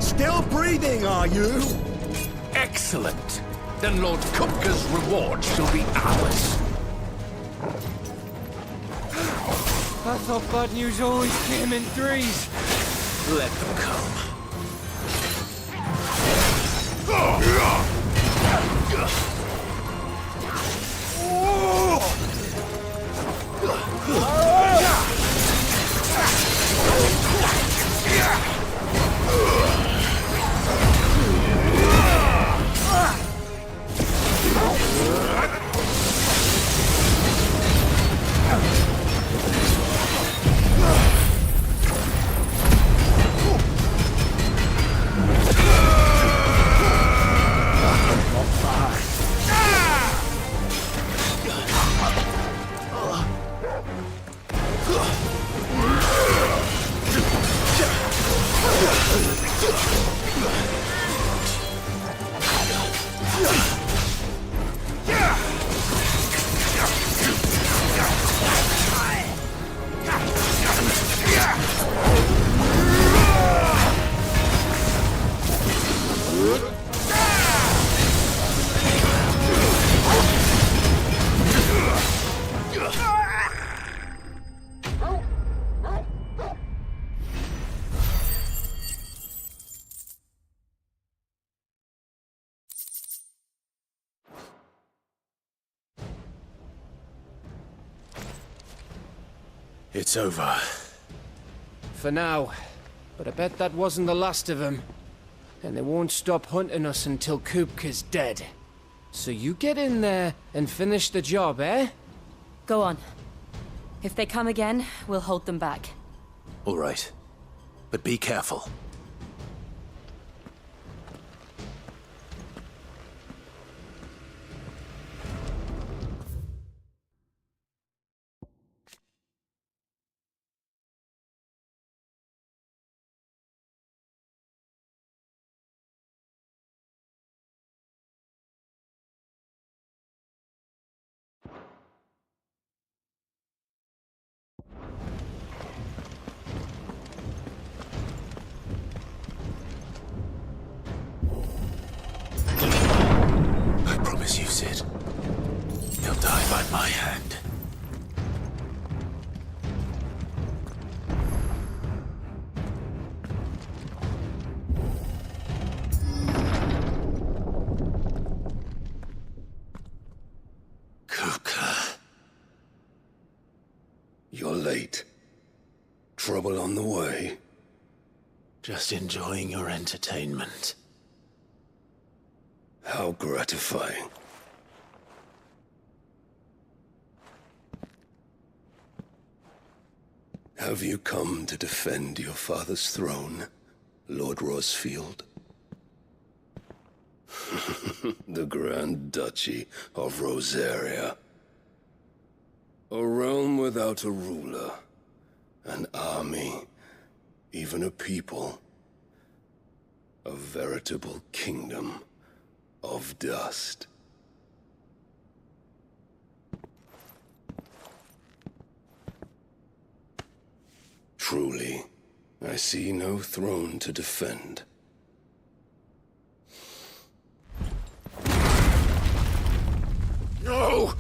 Still breathing, are you? Excellent. Then Lord Kupka's reward shall be ours. I thought bad news always came in threes. Let them come. It's over. For now. But I bet that wasn't the last of them. And they won't stop hunting us until Kupka's dead. So you get in there and finish the job, eh? Go on. If they come again, we'll hold them back. All right. But be careful. I promise you, Sid. He'll die by my hand. Kupka. You're late. Trouble on the way. Just enjoying your entertainment. How gratifying. Have you come to defend your father's throne, Lord Rosfield? The Grand Duchy of Rosaria. A realm without a ruler, an army, even a people. A veritable kingdom of dust. Truly, I see no throne to defend. No!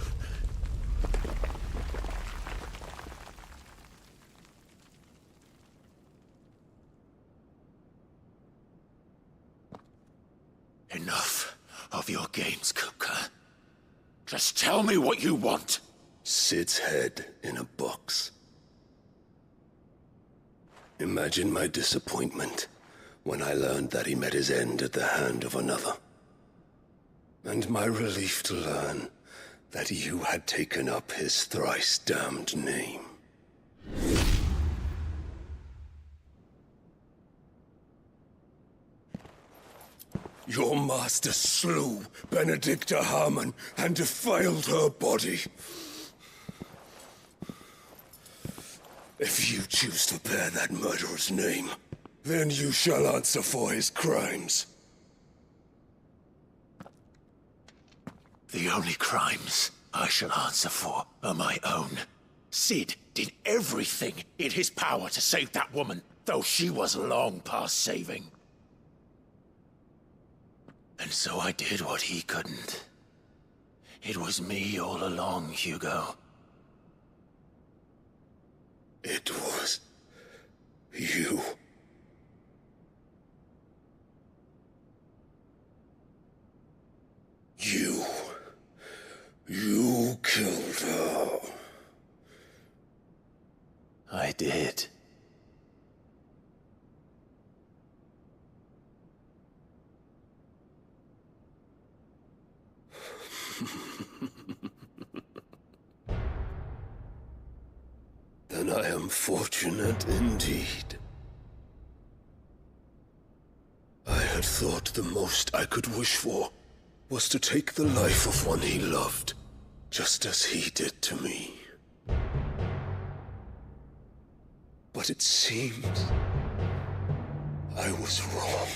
Enough of your games, Kupka. Just tell me what you want. Sid's head in a box. Imagine my disappointment when I learned that he met his end at the hand of another. And my relief to learn that you had taken up his thrice-damned name. Your master slew Benedicta Harmon and defiled her body. If you choose to bear that murderer's name, then you shall answer for his crimes. The only crimes I shall answer for are my own. Sid did everything in his power to save that woman, though she was long past saving. And so I did what he couldn't. It was me all along, Hugo. It was you. You killed her. I did. Then I am fortunate indeed. I had thought the most I could wish for was to take the life of one he loved, just as he did to me. But it seems I was wrong.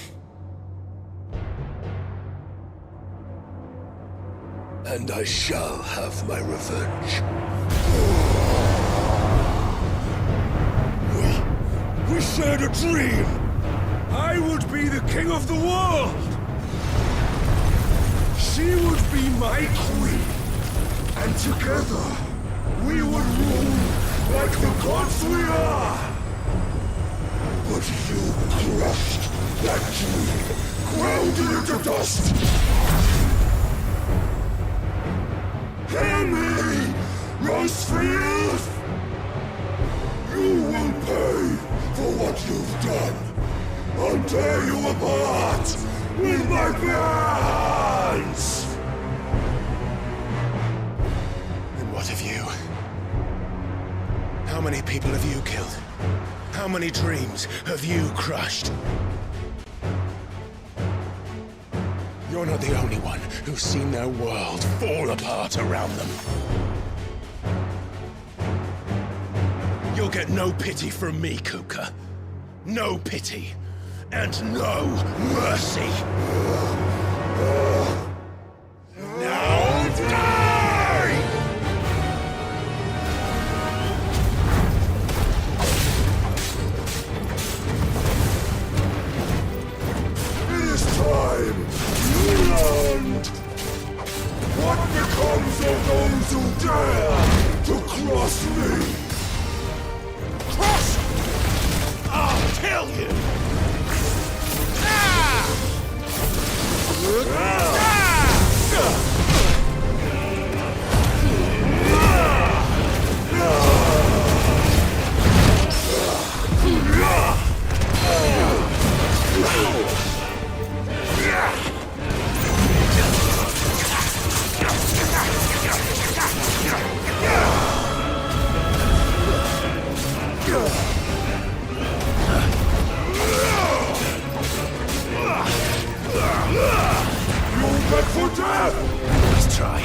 And I shall have my revenge. We shared a dream! I would be the king of the world! She would be my queen! And together, we would rule like the gods we are! But you crushed that dream, ground it into dust! Hear me, Rosefield! what you've done. I'll tear you apart with my bare hands! And what of you? How many people have you killed? How many dreams have you crushed? You're not the only one who's seen their world fall apart around them. You'll get no pity from me, Kupka. No pity. And no mercy. Now die! It is time you learned what becomes of those who dare to cross me. Cross! I'll kill you! Back for death! Let's try.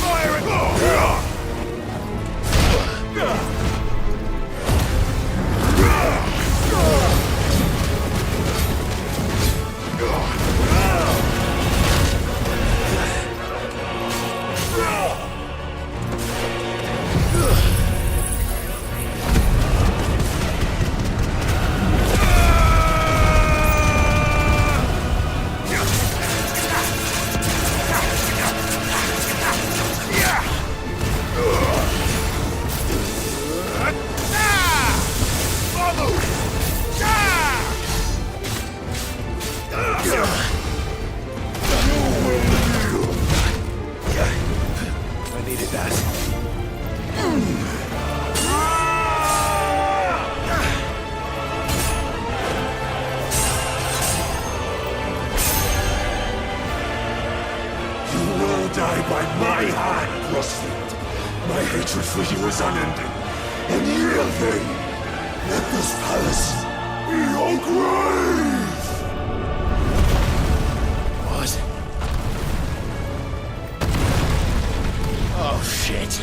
Fire it! Die by my hand, Rosfield. My hatred for you is unending. Unyielding. Let this palace be your grave! What? Oh, shit.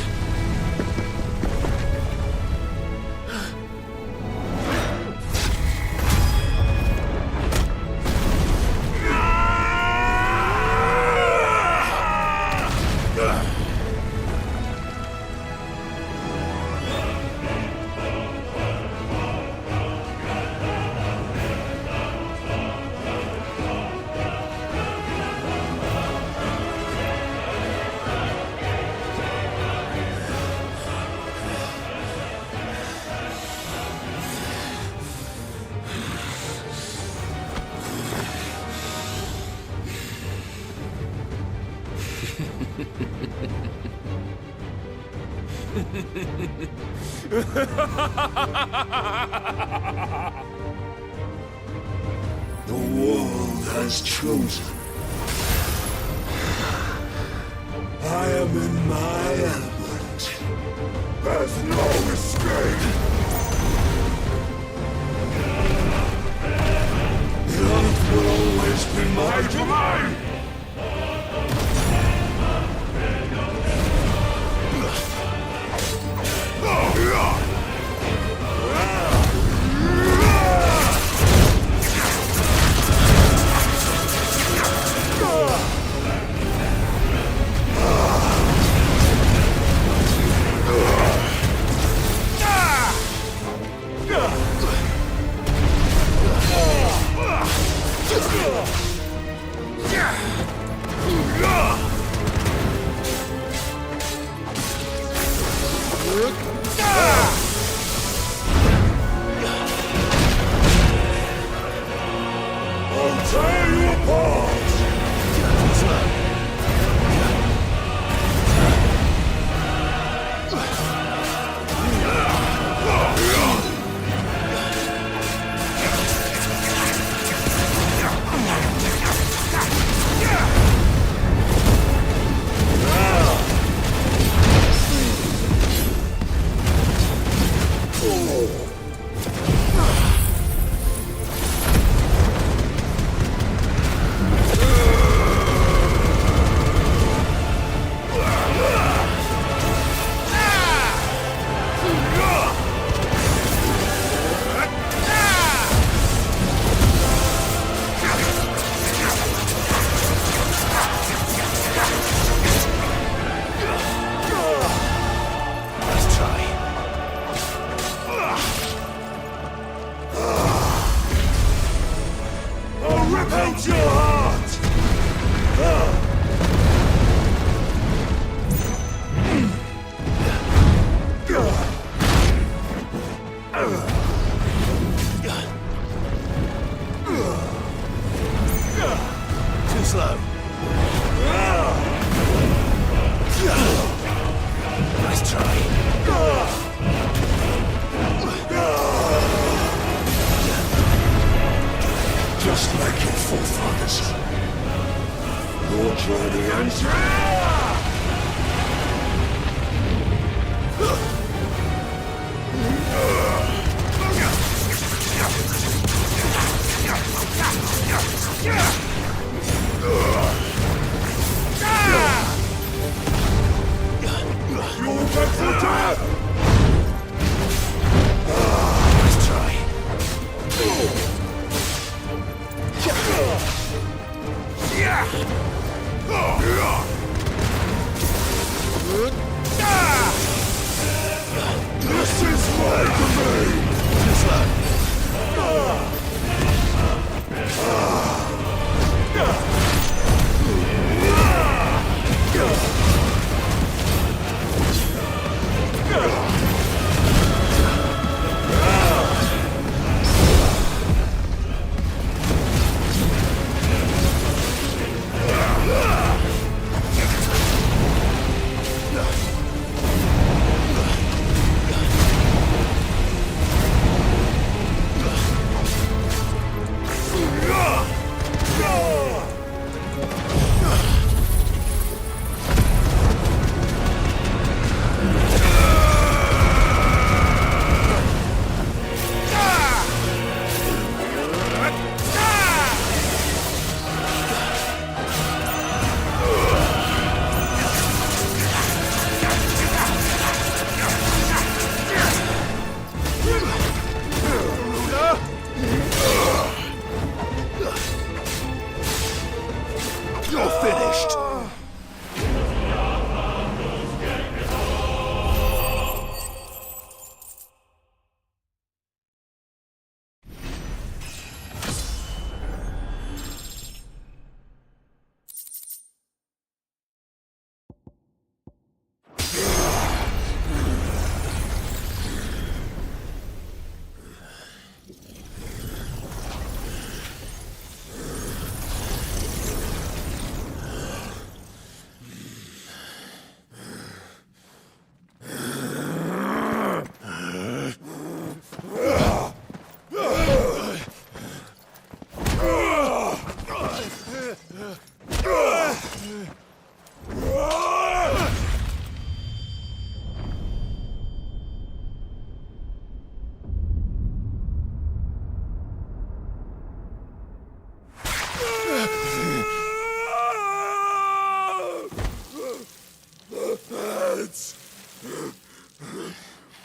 The world has chosen. I am in my element. There's no escape. The earth will always be my domain. I'll tear you apart!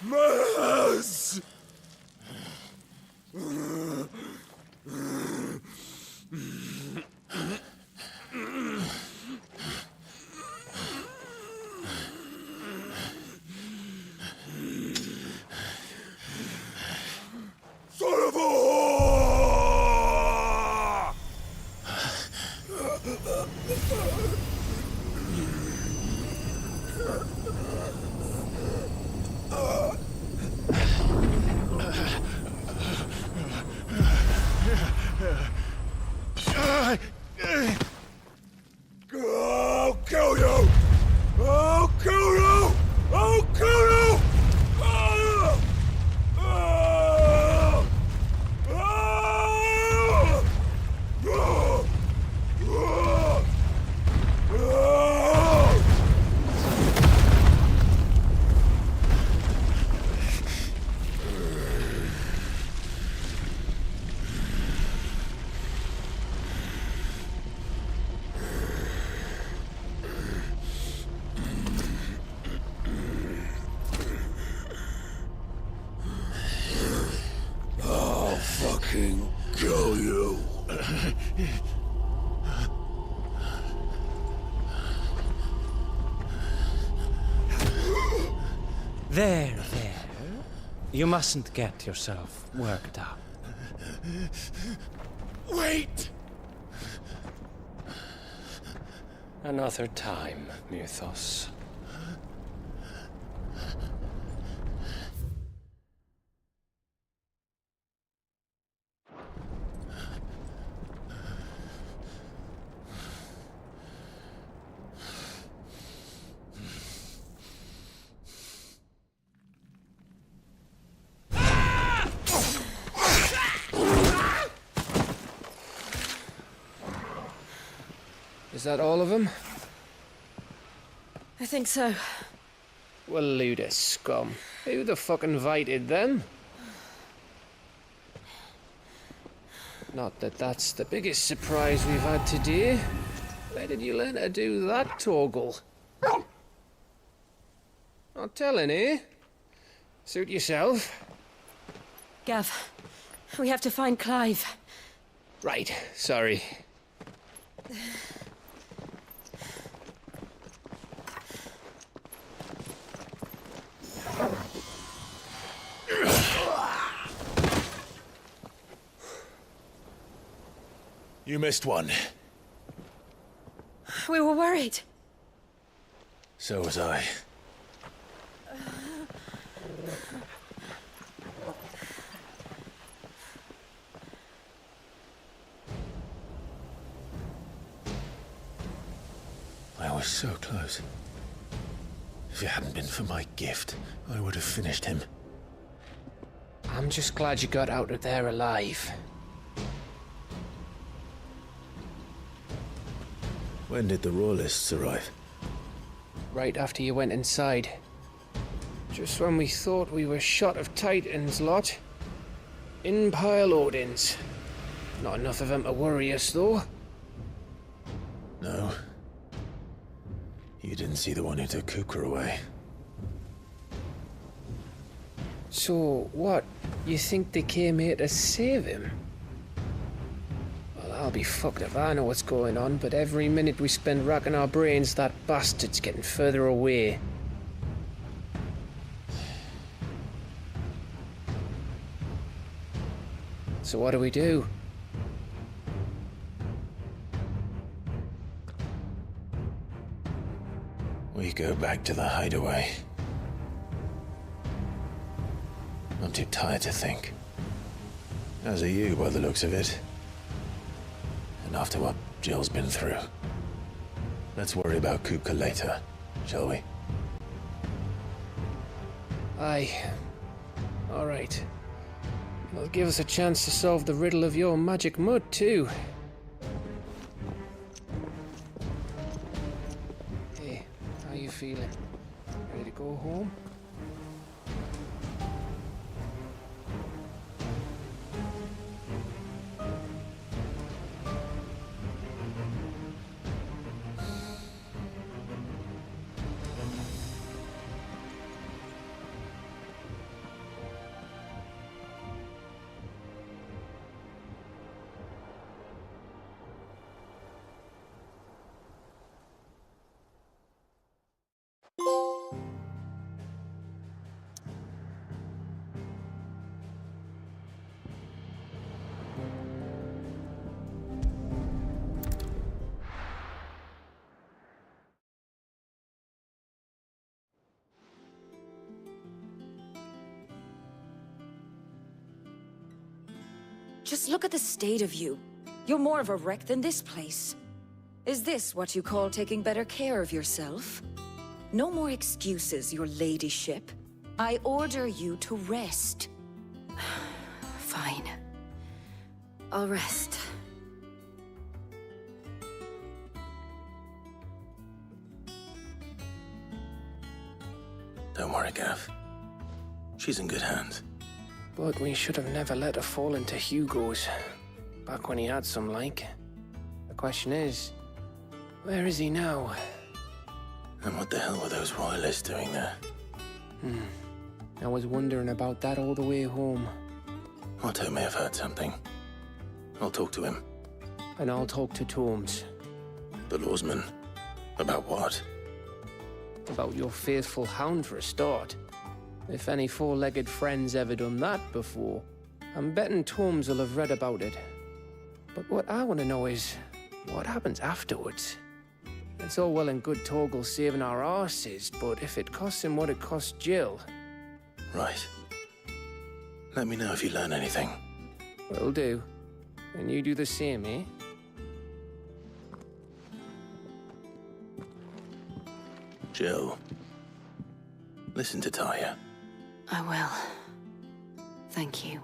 Maz! Son of a whore! I'll kill you! I'll kill you! I'll kill you! Ah! Ah! Ah! Ah! Ah! I'll fucking kill you. There. You mustn't get yourself worked up. Wait! Another time, Mythos. Is that all of them? I think so. Well, Luda scum. Who the fuck invited them? Not that that's the biggest surprise we've had today. Where did you learn to do that, Torgal? Not telling, eh? Suit yourself. Gav, we have to find Clive. Right, sorry. You missed one. We were worried. So was I. I was so close. If it hadn't been for my gift, I would have finished him. I'm just glad you got out of there alive. When did the Royalists arrive? Right after you went inside. Just when we thought we were shot of Titans, lot. In pile Odins. Not enough of them to worry us, though. No. You didn't see the one who took Kupka away. So, what? You think they came here to save him? Well, I'll be fucked if I know what's going on, but every minute we spend racking our brains, that bastard's getting further away. So what do we do? We go back to the hideaway. I'm too tired to think. As are you, by the looks of it. And after what Jill's been through. Let's worry about Kupka later, shall we? Aye. All right. It'll give us a chance to solve the riddle of your magic mud, too. Hey, how you feeling? Ready to go home? Just look at the state of you. You're more of a wreck than this place. Is this what you call taking better care of yourself? No more excuses, your ladyship. I order you to rest. Fine. I'll rest. Don't worry, Gav. She's in good hands. But we should have never let her fall into Hugo's. Back when he had some like. The question is, where is he now? And what the hell were those royalists doing there? I was wondering about that all the way home. Otto may have heard something. I'll talk to him. And I'll talk to Torms. The lawsman? About what? About your faithful hound for a start. If any four-legged friend's ever done that before, I'm betting Torms will have read about it. But what I want to know is, what happens afterwards? It's all well and good Torgal saving our arses, but if it costs him what it cost Jill... Right. Let me know if you learn anything. Will do. And you do the same, eh? Jill. Listen to Talia. I will. Thank you.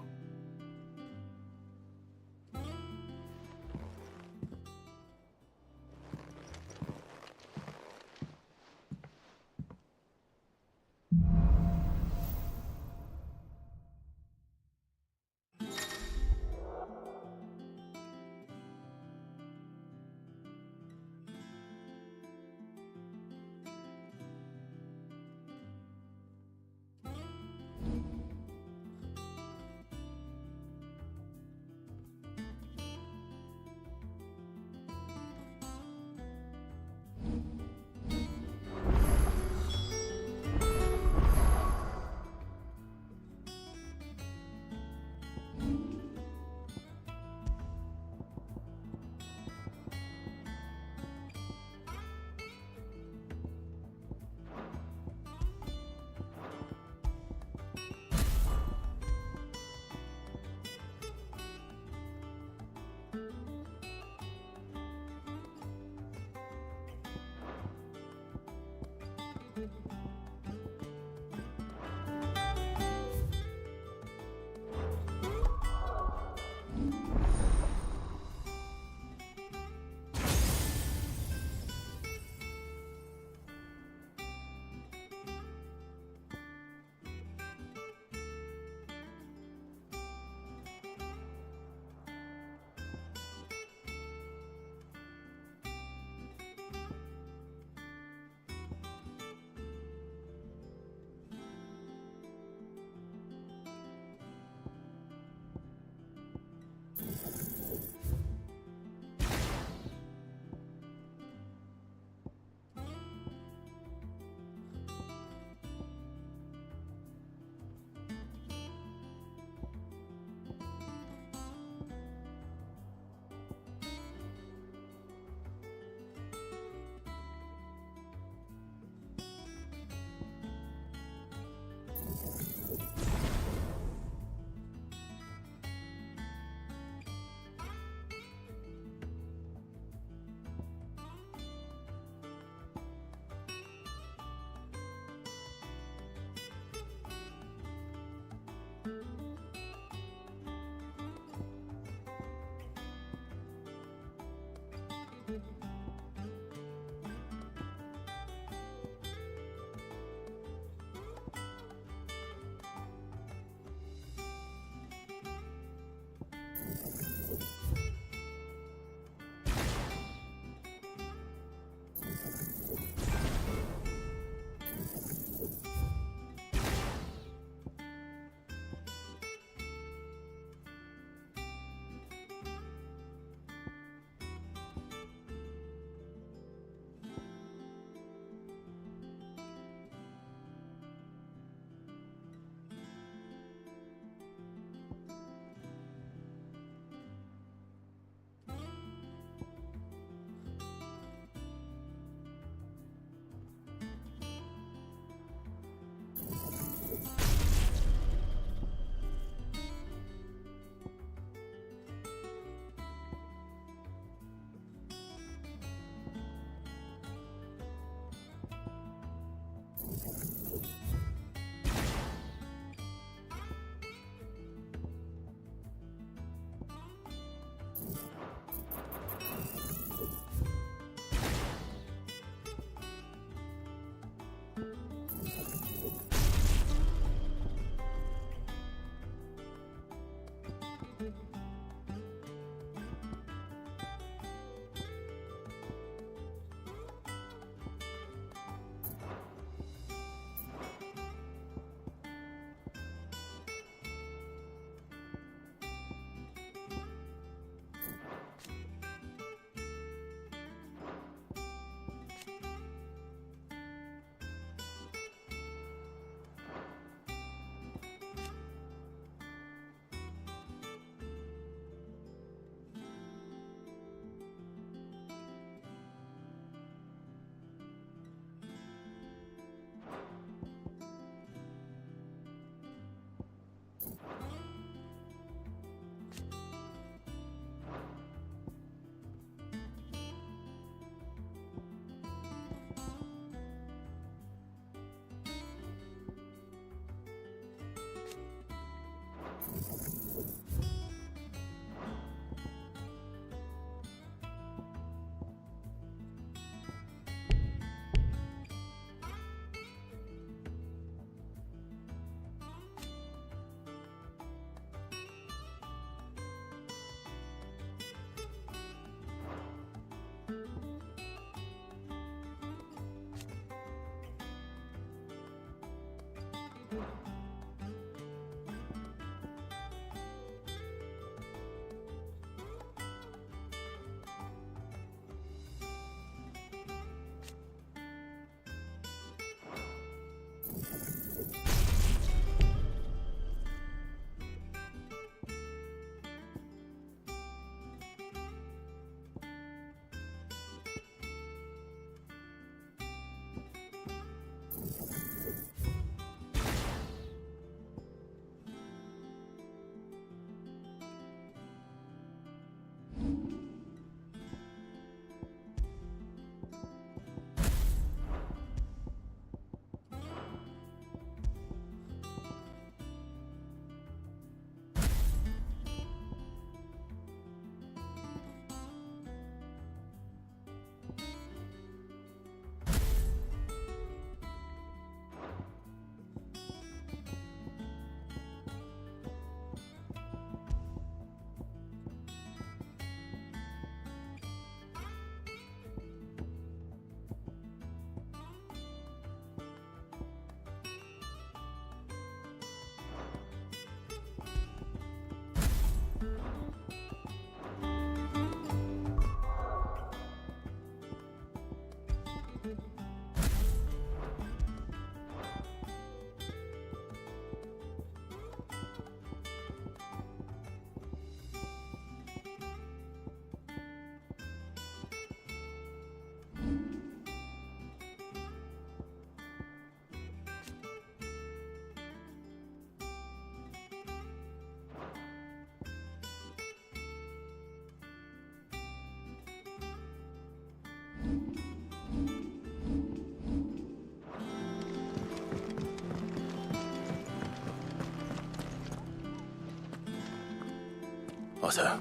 Otto,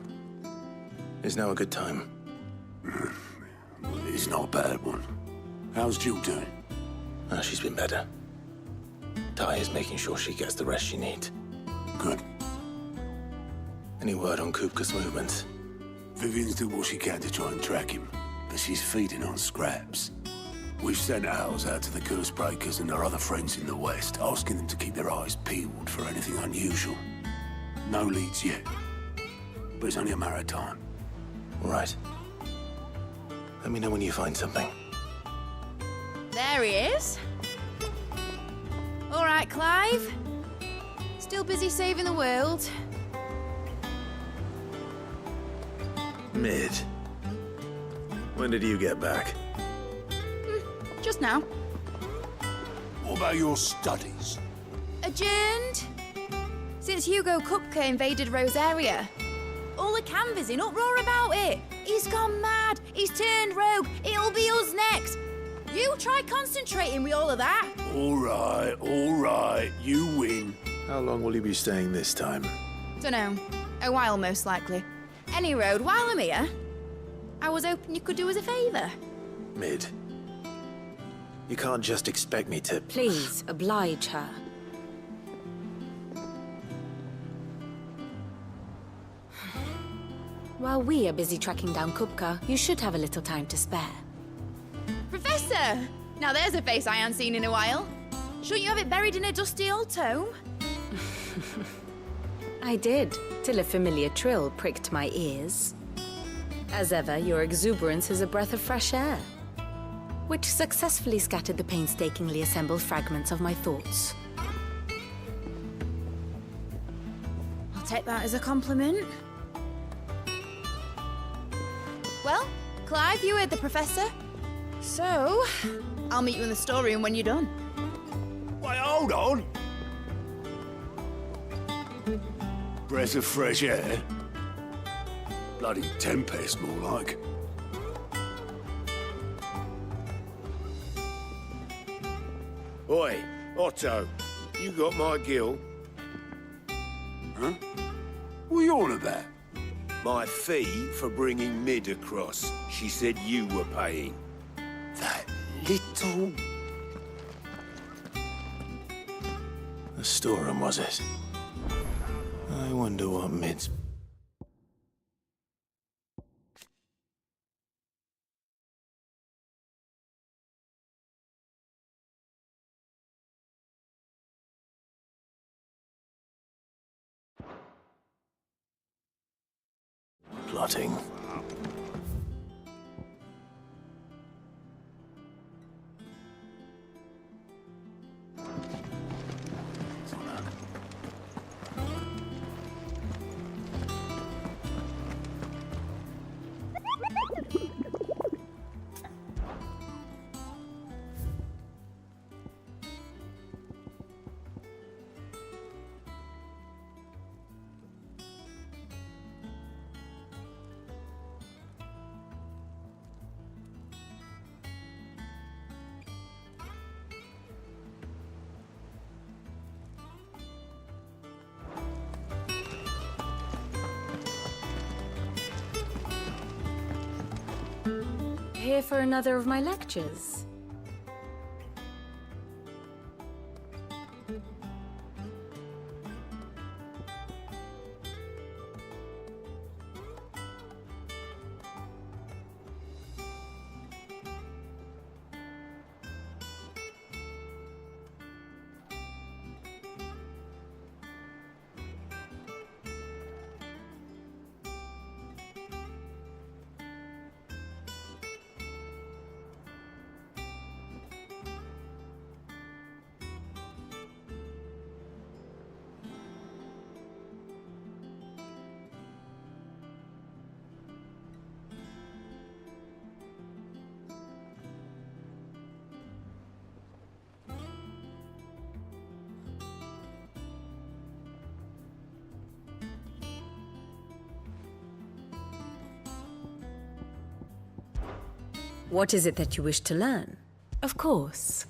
is now a good time? It's not a bad one. How's Jill doing? She's been better. Ty is making sure she gets the rest she needs. Good. Any word on Kupka's movements? Vivian's doing what she can to try and track him, but she's feeding on scraps. We've sent ours out to the Curse Breakers and our other friends in the West, asking them to keep their eyes peeled for anything unusual. No leads yet, but it's only a matter of time. Right. Let me know when you find something. There he is. All right, Clive. Still busy saving the world. Mid. When did you get back? Just now. What about your studies? Adjourned. Since Hugo Kupka invaded Rosaria. All the canvas in uproar about it. He's gone mad. He's turned rogue. It'll be us next. You try concentrating with all of that. All right. You win. How long will you be staying this time? Dunno. A while, most likely. Any road, while I'm here, I was hoping you could do us a favour. Mid. You can't just expect me to... Please, oblige her. While we are busy tracking down Kupka, you should have a little time to spare. Professor! Now there's a face I haven't seen in a while. Shouldn't you have it buried in a dusty old tome? I did, till a familiar trill pricked my ears. As ever, your exuberance is a breath of fresh air, which successfully scattered the painstakingly assembled fragments of my thoughts. I'll take that as a compliment. Well, Clive, you heard the Professor. So, I'll meet you in the storeroom when you're done. Wait, hold on! Breath of fresh air? Bloody tempest, more like. Oi, Otto, you got my gill? Huh? What are you on about? My fee for bringing Mid across. She said you were paying. That little... The storeroom, was it? I wonder what Mid's... rotting. Here for another of my lectures? What is it that you wish to learn? Of course.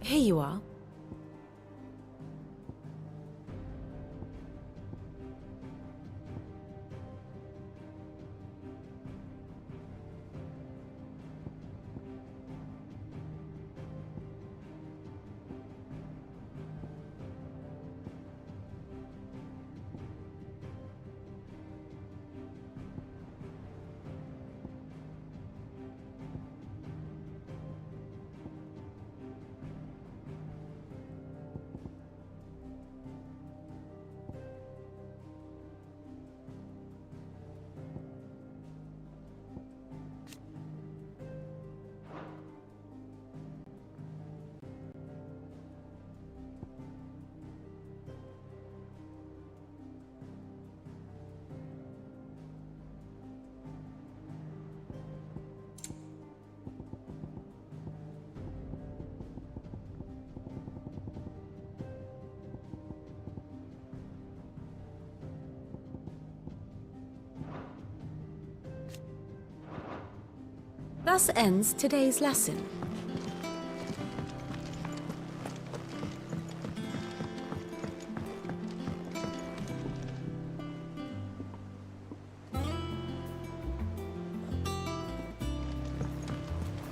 Here you are. Thus ends today's lesson.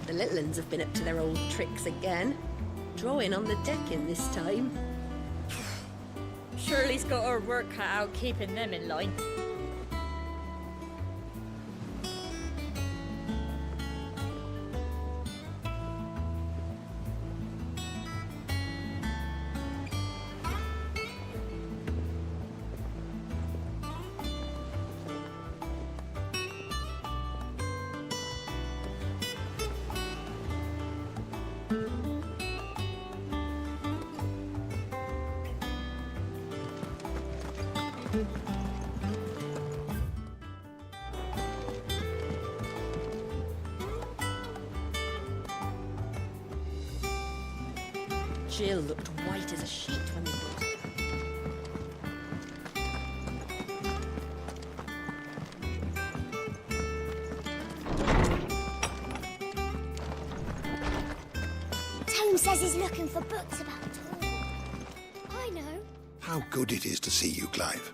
The little uns have been up to their old tricks again. Drawing on the decking this time. Shirley's got her work cut out keeping them in line. Jill looked white as a sheet when they brought her. Tome says he's looking for books about Tor. I know. How good it is to see you, Clive.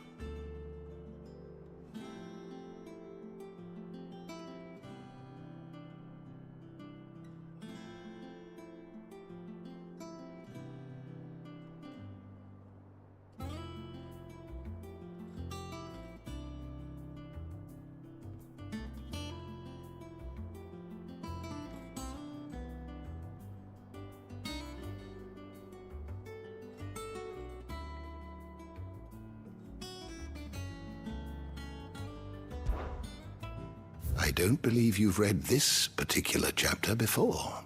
I don't believe you've read this particular chapter before.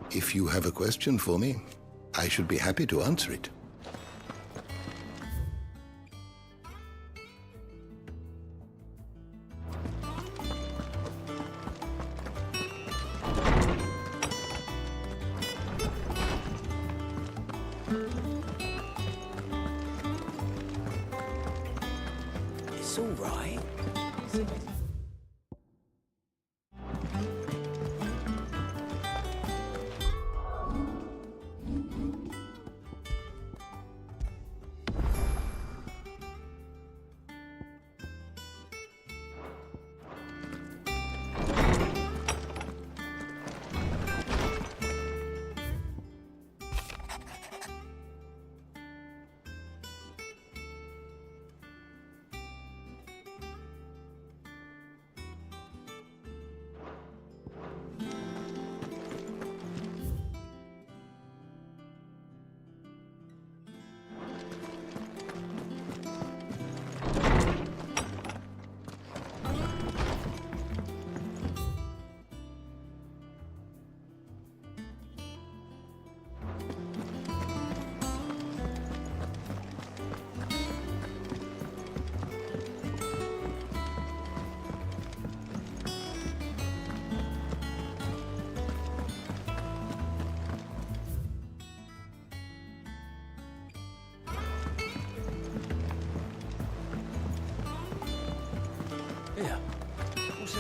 If you have a question for me, I should be happy to answer it. It's all right.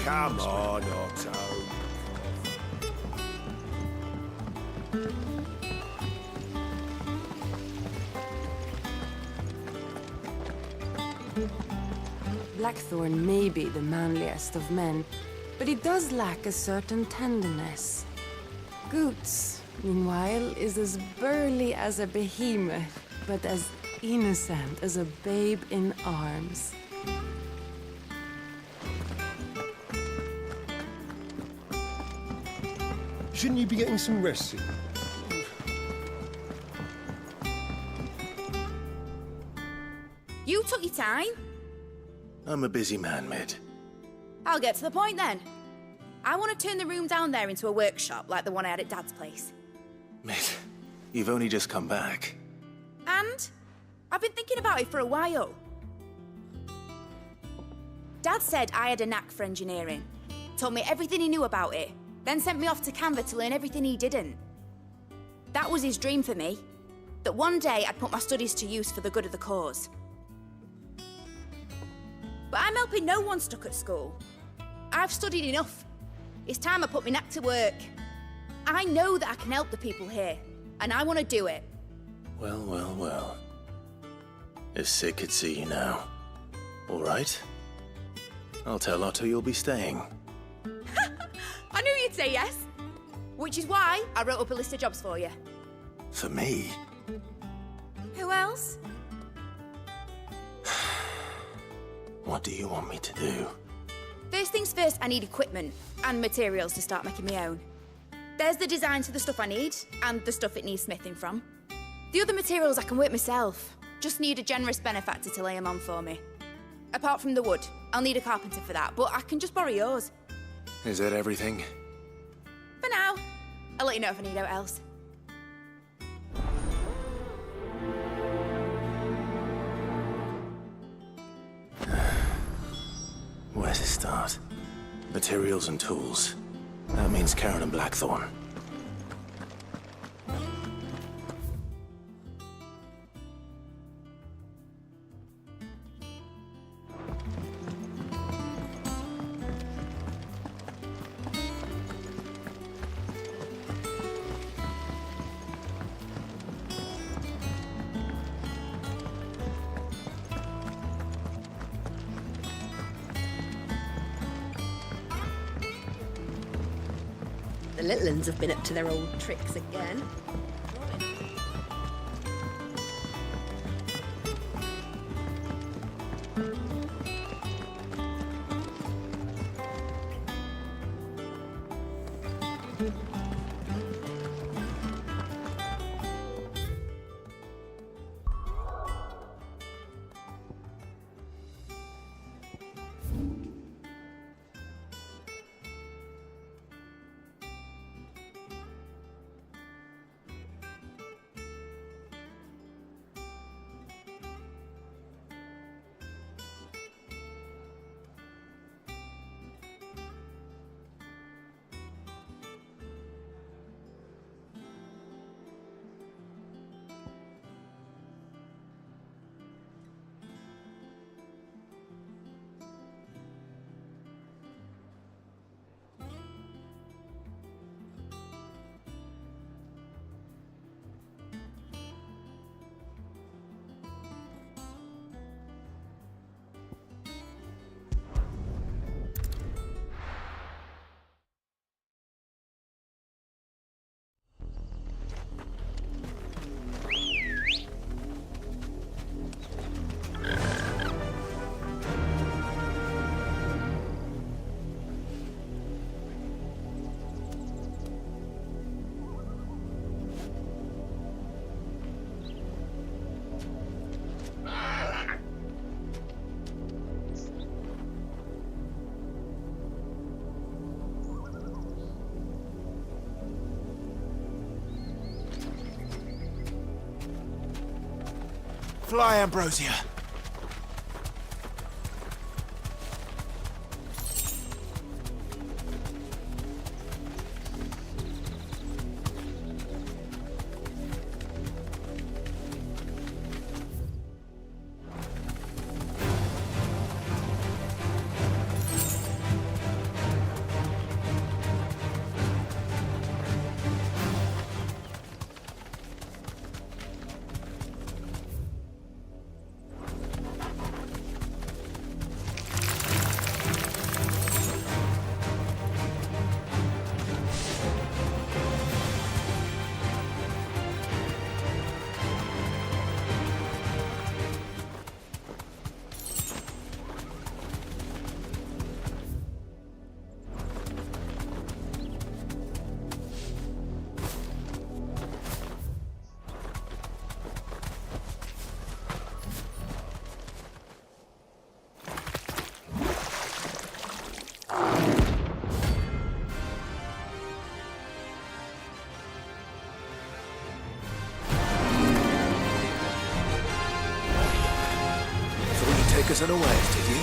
Come on, Otto. Blackthorn may be the manliest of men, but he does lack a certain tenderness. Goots, meanwhile, is as burly as a behemoth, but as innocent as a babe in arms. Shouldn't you be getting some rest soon? You took your time. I'm a busy man, mate. I'll get to the point then. I want to turn the room down there into a workshop like the one I had at Dad's place. Mate, you've only just come back. And I've been thinking about it for a while. Dad said I had a knack for engineering. Told me everything he knew about it. Then sent me off to Canva to learn everything he didn't. That was his dream for me. That one day I'd put my studies to use for the good of the cause. but I'm helping no one stuck at school. I've studied enough. It's time I put my neck to work. I know that I can help the people here, and I want to do it. Well, well, well. If Sid could see you now. All right. I'll tell Otto you'll be staying. I knew you'd say yes. Which is why I wrote up a list of jobs for you. For me? Who else? What do you want me to do? First things first, I need equipment and materials to start making my own. There's the designs for the stuff I need, and the stuff it needs smithing from. The other materials I can work myself. Just need a generous benefactor to lay them on for me. Apart from the wood, I'll need a carpenter for that, but I can just borrow yours. Is that everything? For now. I'll let you know if I need out else. Where to start? Materials and tools. That means Karen and Blackthorn. The little uns have been up to their old tricks again. Fly, Ambrosia. Take us unawares, did you?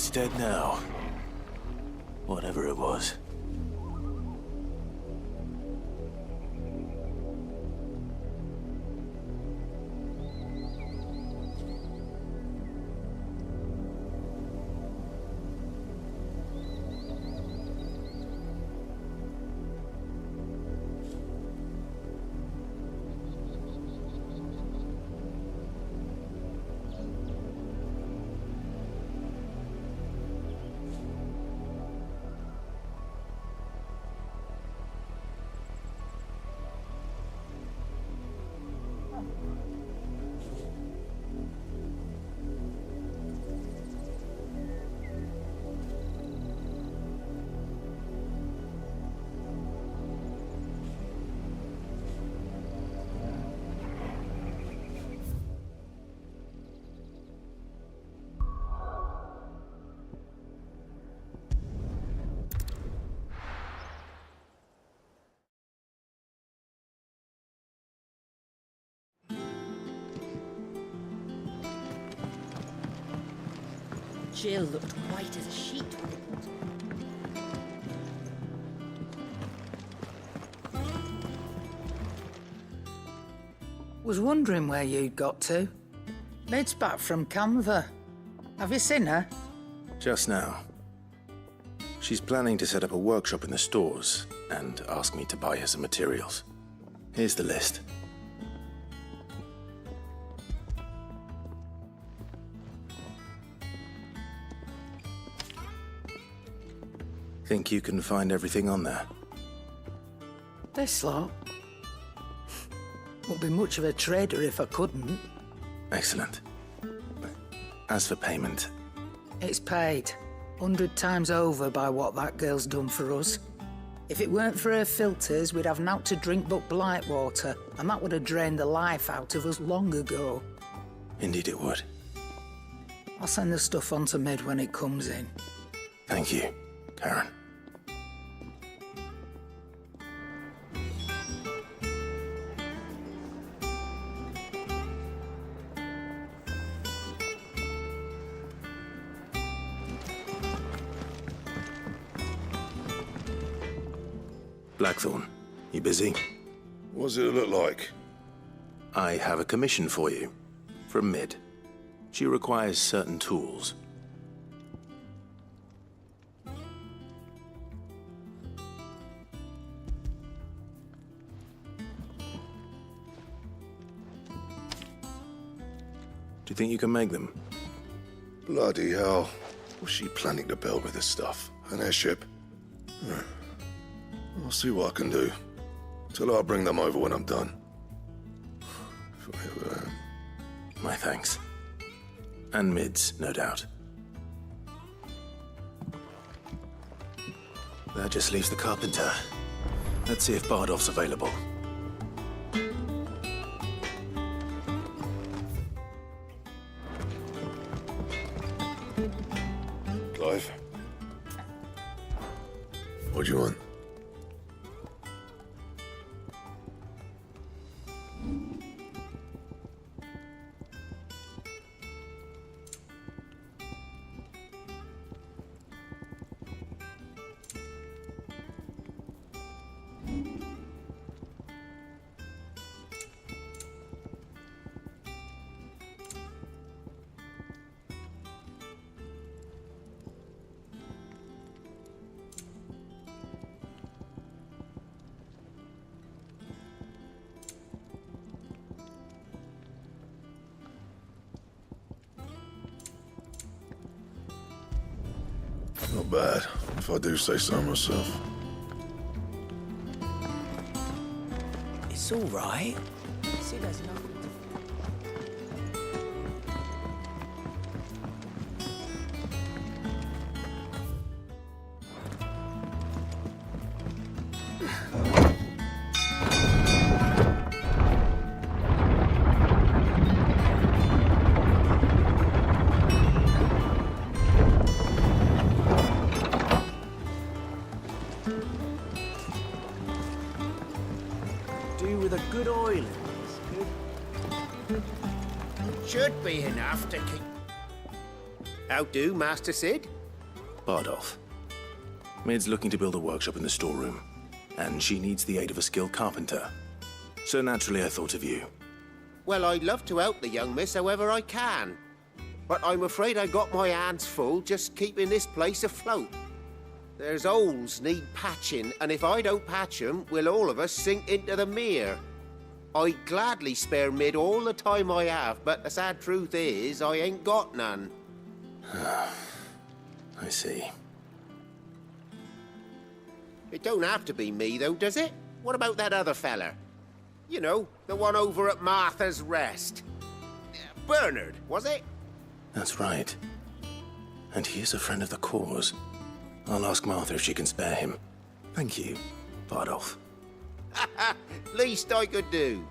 It's dead now. Whatever it was. Jill looked white as a sheet. Was wondering where you'd got to. Ned's back from Canva. Have you seen her? Just now. She's planning to set up a workshop in the stores and ask me to buy her some materials. Here's the list. Think you can find everything on there? This lot? Wouldn't be much of a trader if I couldn't. Excellent. As for payment... It's paid. 100 times over by what that girl's done for us. If it weren't for her filters, we'd have naught to drink but blight water, and that would have drained the life out of us long ago. Indeed it would. I'll send the stuff on to Mid when it comes in. Thank you, Karen. Blackthorn, you busy? What does it look like? I have a commission for you. From Mid. She requires certain tools. Do you think you can make them? Bloody hell. What's she planning to build with this stuff? An airship? I'll see what I can do. Till I'll bring them over when I'm done. My thanks. And Mid's, no doubt. That just leaves the carpenter. Let's see if Bardolph's available. Clive? What do you want? Not bad, if I do say so myself. It's all right. See, there's nothing. With a good oil in this. Should be enough to keep. How do, Master Sid? Bardolph. Mid's looking to build a workshop in the storeroom, and she needs the aid of a skilled carpenter. So naturally I thought of you. Well, I'd love to help the young miss however I can. But I'm afraid I got my hands full just keeping this place afloat. There's holes need patching, and if I don't patch them, we'll all of us sink into the mere. I'd gladly spare Mid all the time I have, but the sad truth is, I ain't got none. I see. It don't have to be me, though, does it? What about that other fella? You know, the one over at Martha's Rest. Bernard, was it? That's right. And he is a friend of the cause. I'll ask Martha if she can spare him. Thank you, Bardolph. Least I could do.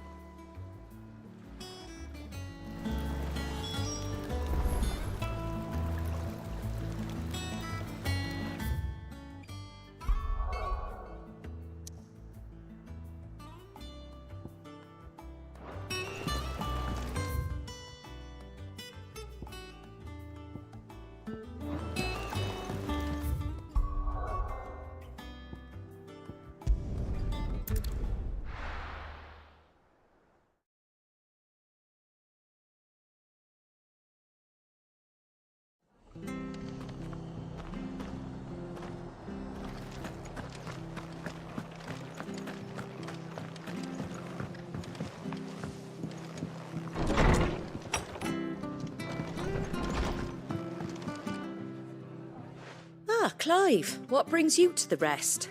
Ah, Clive, what brings you to the rest?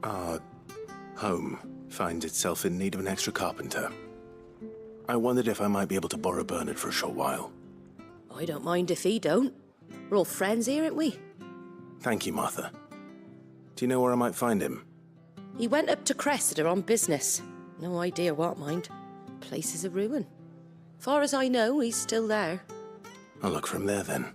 Our home finds itself in need of an extra carpenter. I wondered if I might be able to borrow Bernard for a short while. I don't mind if he don't. We're all friends here, aren't we? Thank you, Martha. Do you know where I might find him? He went up to Cressida on business. No idea what, mind. Place is a ruin. Far as I know, he's still there. I'll look for him there, then.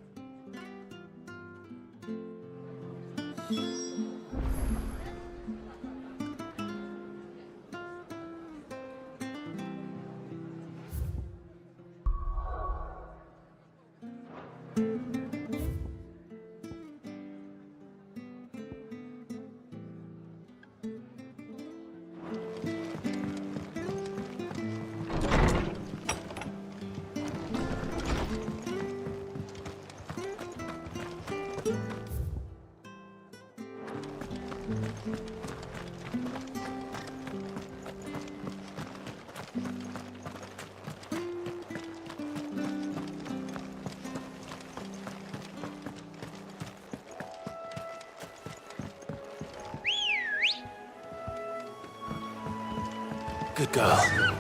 Good girl.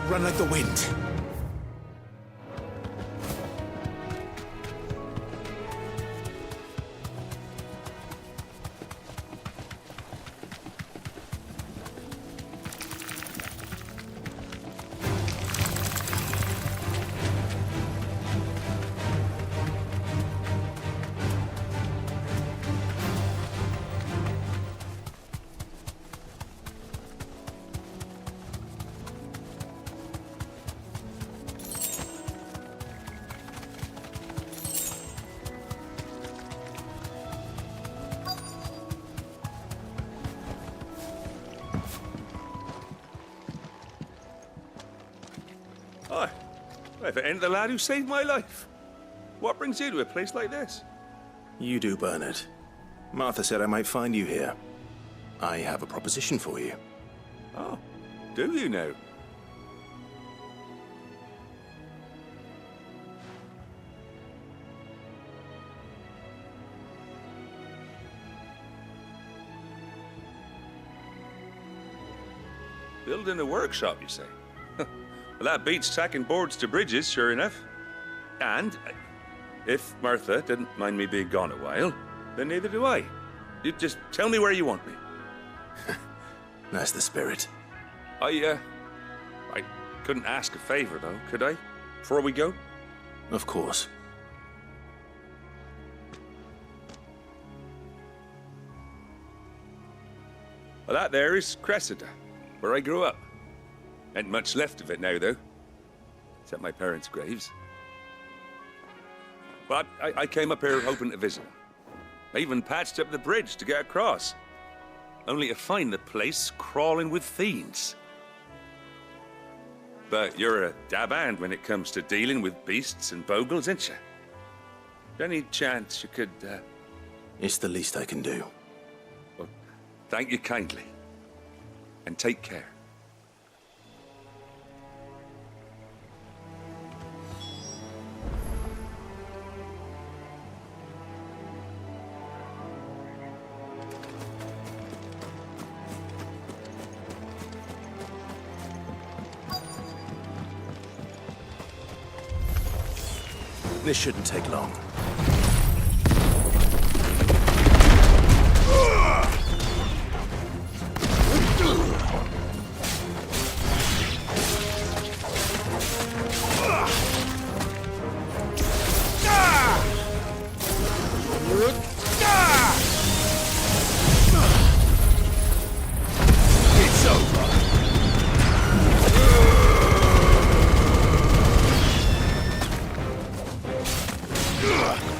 Run like the wind. Hi. If it ain't the lad who saved my life. What brings you to a place like this? You do, Bernard. Martha said I might find you here. I have a proposition for you. Oh, do you now? Building a workshop, you say? Well, that beats tacking boards to bridges, sure enough. And if Martha didn't mind me being gone a while, then neither do I. You just tell me where you want me. That's the spirit. I couldn't ask a favor, though, could I? Before we go? Of course. Well, that there is Cressida, where I grew up. Ain't much left of it now, though. Except my parents' graves. But I came up here hoping to visit them. I even patched up the bridge to get across. Only to find the place crawling with fiends. But you're a dab hand when it comes to dealing with beasts and bogles, ain't you? Any chance you could, It's the least I can do. Well, thank you kindly. And take care. This shouldn't take long. It's over. Ugh.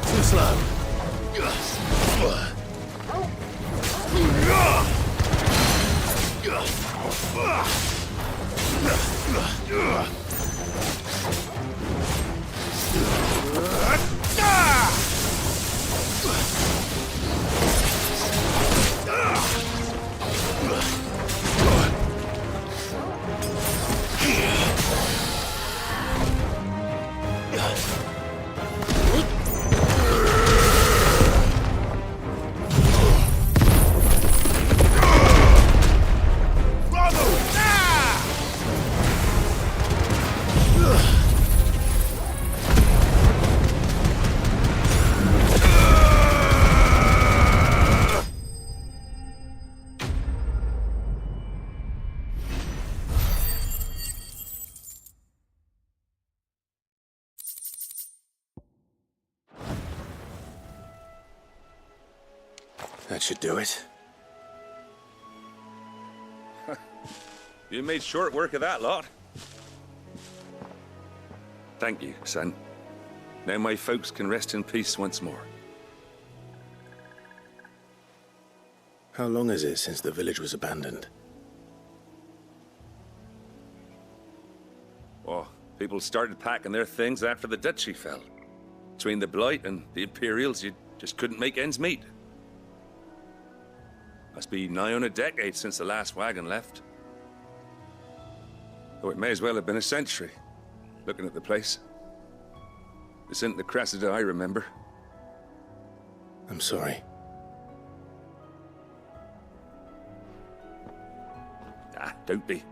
Too slow. That should do it. You made short work of that lot. Thank you, son. Now my folks can rest in peace once more. How long is it since the village was abandoned? Oh, people started packing their things after the duchy fell. Between the Blight and the Imperials, you just couldn't make ends meet. Must be nigh on a decade since the last wagon left. Oh, it may as well have been a century, looking at the place. This isn't the Cressida I remember. I'm sorry. Ah, don't be.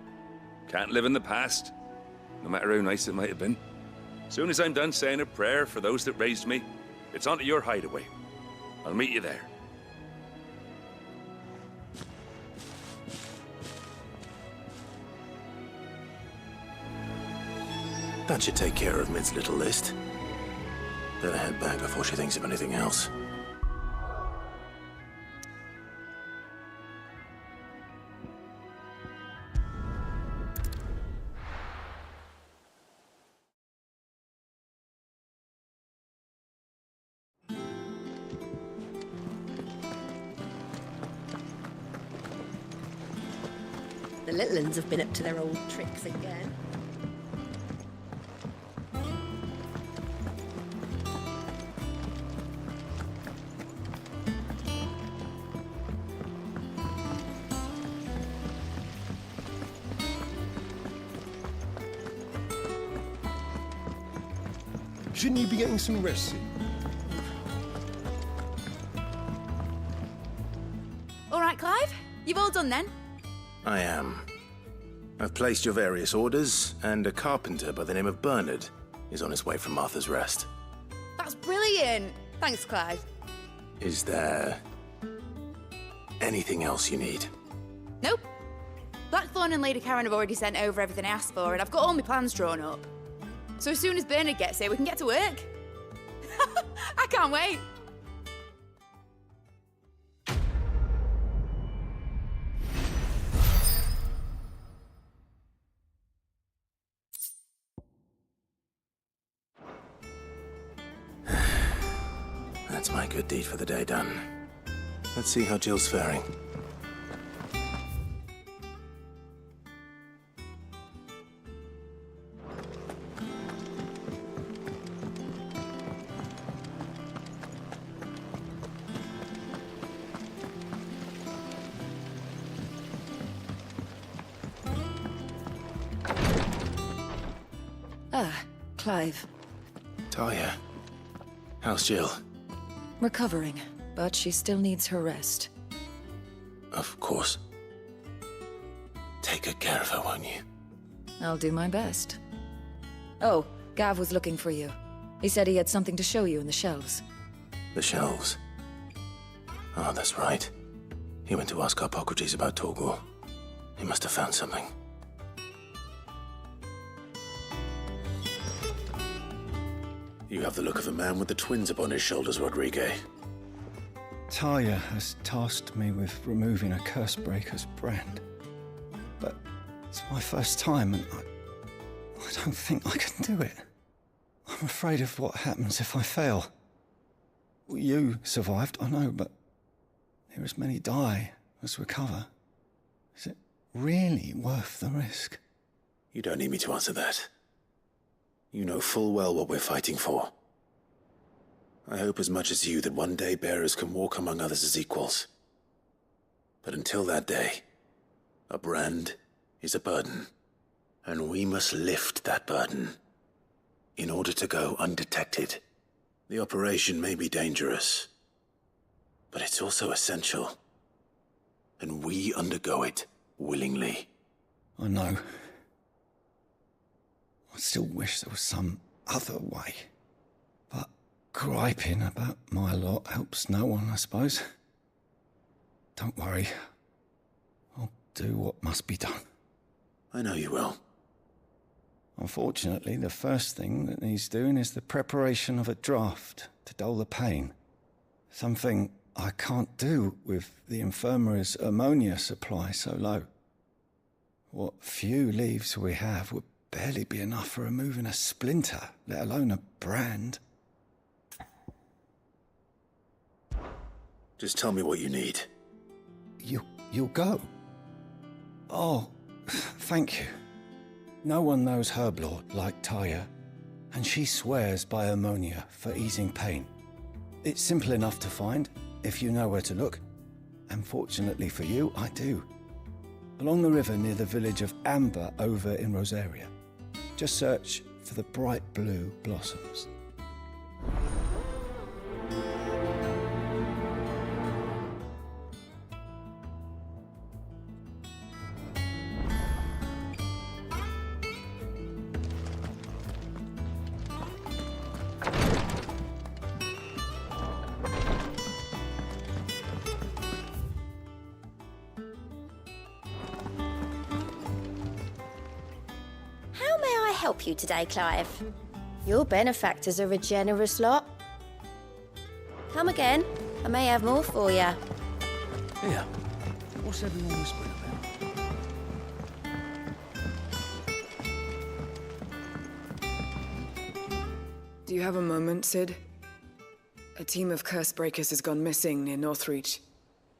Can't live in the past, no matter how nice it might have been. Soon as I'm done saying a prayer for those that raised me, it's onto your hideaway. I'll meet you there. That should take care of Mid's little list. Better head back before she thinks of anything else. The little uns have been up to their old tricks again. Shouldn't you be getting some rest? All right, Clive. You've all done then? I am. I've placed your various orders, and a carpenter by the name of Bernard is on his way from Martha's Rest. That's brilliant. Thanks, Clive. Is there anything else you need? Nope. Blackthorn and Lady Karen have already sent over everything I asked for, and I've got all my plans drawn up. So as soon as Bernard gets here, we can get to work. I can't wait. That's my good deed for the day done. Let's see how Jill's faring. Ah, Clive. Talia, how's Jill? Recovering, but she still needs her rest. Of course. Take good care of her, won't you? I'll do my best. Oh, Gav was looking for you. He said he had something to show you in the shelves. The shelves? Oh, that's right. He went to ask Hippocrates about Torgor. He must have found something. You have the look of a man with the twins upon his shoulders, Rodrigue. Talia has tasked me with removing a Cursebreaker's brand. But it's my first time, and I don't think I can do it. I'm afraid of what happens if I fail. You survived, I know, but near as many die as recover. Is it really worth the risk? You don't need me to answer that. You know full well what we're fighting for. I hope as much as you that one day bearers can walk among others as equals. But until that day, a brand is a burden, and we must lift that burden in order to go undetected. The operation may be dangerous, but it's also essential, and we undergo it willingly. I know. I still wish there was some other way. But griping about my lot helps no one, I suppose. Don't worry. I'll do what must be done. I know you will. Unfortunately, the first thing that needs doing is the preparation of a draft to dull the pain. Something I can't do with the infirmary's ammonia supply so low. What few leaves we have would barely be enough for removing a splinter, let alone a brand. Just tell me what you need. You'll go? Oh, thank you. No one knows Herblord like Taya, and she swears by ammonia for easing pain. It's simple enough to find, if you know where to look. And fortunately for you, I do. Along the river near the village of Amber over in Rosaria. Just search for the bright blue blossoms. Help you today, Clive. Your benefactors are a generous lot. Come again. I may have more for you. Here, what's everyone whispering about? Do you have a moment, Sid? A team of Cursebreakers has gone missing near Northreach.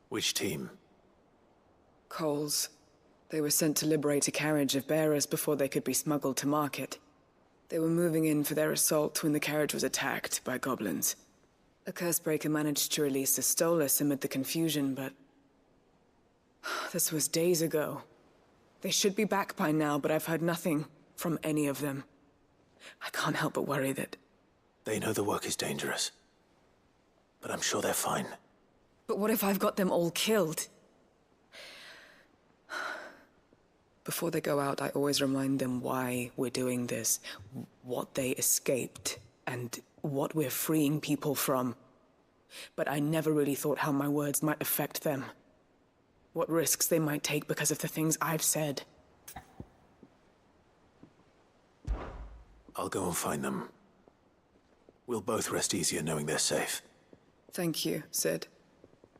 Which team? Coles. They were sent to liberate a carriage of bearers before they could be smuggled to market. They were moving in for their assault when the carriage was attacked by goblins. A Cursebreaker managed to release a Stolas amid the confusion, but... this was days ago. They should be back by now, but I've heard nothing from any of them. I can't help but worry that... They know the work is dangerous, but I'm sure they're fine. But what if I've got them all killed? Before they go out, I always remind them why we're doing this, what they escaped, and what we're freeing people from. But I never really thought how my words might affect them. What risks they might take because of the things I've said. I'll go and find them. We'll both rest easier knowing they're safe. Thank you, Sid.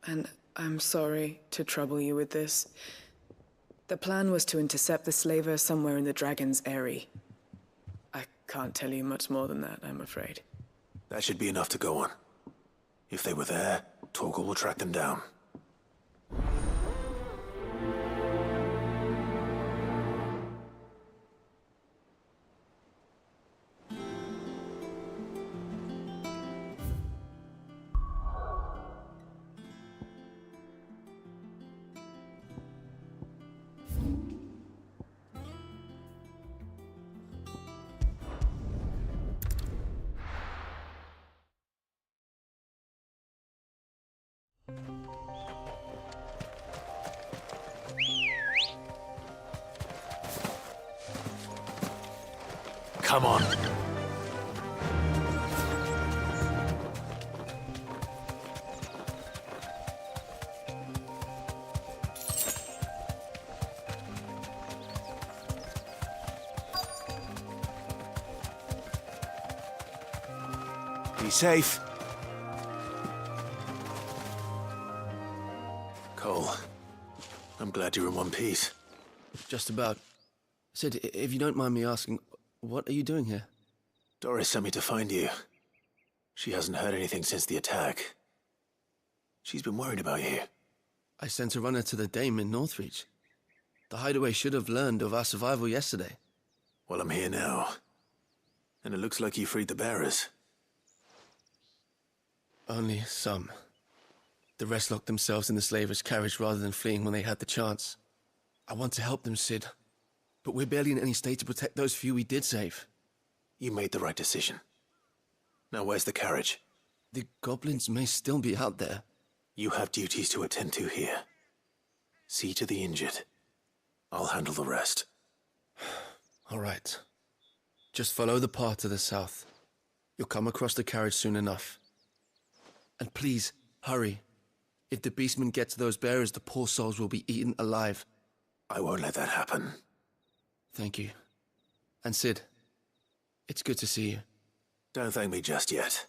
And I'm sorry to trouble you with this. The plan was to intercept the slaver somewhere in the Dragon's Eyrie. I can't tell you much more than that, I'm afraid. That should be enough to go on. If they were there, Torgal will track them down. Come on. Be safe. Cole, I'm glad you're in one piece. Just about. Sid, if you don't mind me asking, What are you doing here? Doris sent me to find you. She hasn't heard anything since the attack. She's been worried about you. I sent a runner to the Dame in Northreach. The hideaway should have learned of our survival yesterday. Well, I'm here now. And it looks like you freed the bearers. Only some. The rest locked themselves in the slaver's carriage rather than fleeing when they had the chance. I want to help them, Cid. But we're barely in any state to protect those few we did save. You made the right decision. Now where's the carriage? The goblins may still be out there. You have duties to attend to here. See to the injured. I'll handle the rest. All right. Just follow the path to the south. You'll come across the carriage soon enough. And please, hurry. If the beastmen get to those bearers, the poor souls will be eaten alive. I won't let that happen. Thank you. And Cid, it's good to see you. Don't thank me just yet.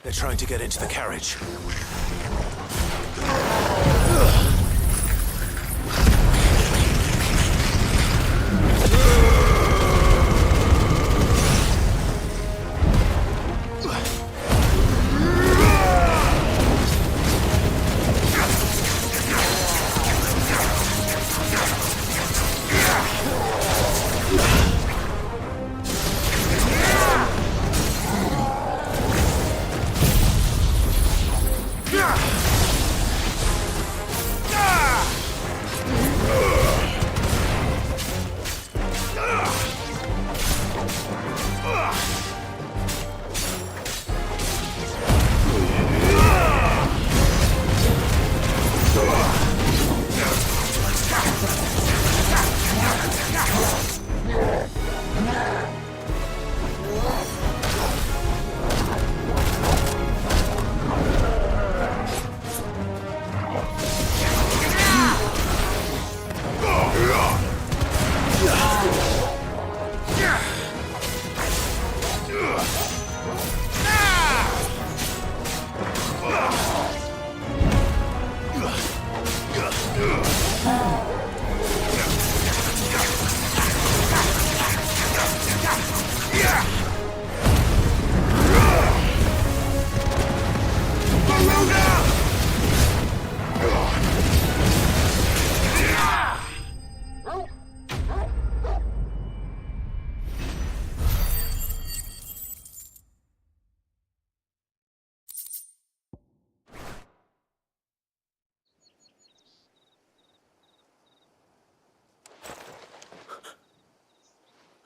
They're trying to get into the carriage. Yeah!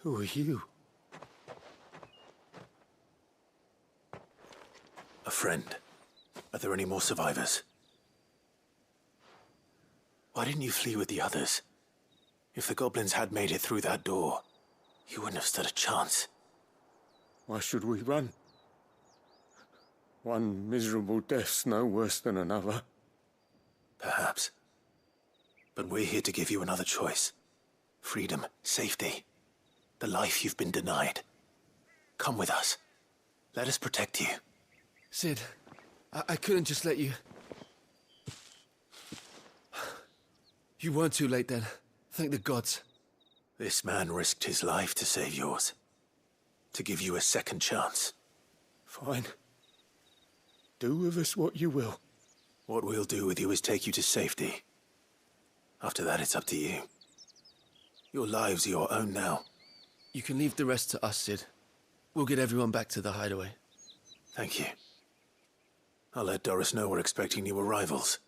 Who are you? A friend. Are there any more survivors? Why didn't you flee with the others? If the goblins had made it through that door, you wouldn't have stood a chance. Why should we run? One miserable death's no worse than another. Perhaps. But we're here to give you another choice. Freedom, safety, the life you've been denied. Come with us. Let us protect you. Sid, I couldn't just let you... You weren't too late then. Thank the gods. This man risked his life to save yours. To give you a second chance. Fine. Do with us what you will. What we'll do with you is take you to safety. After that, it's up to you. Your lives are your own now. You can leave the rest to us, Sid. We'll get everyone back to the hideaway. Thank you. I'll let Doris know we're expecting new arrivals.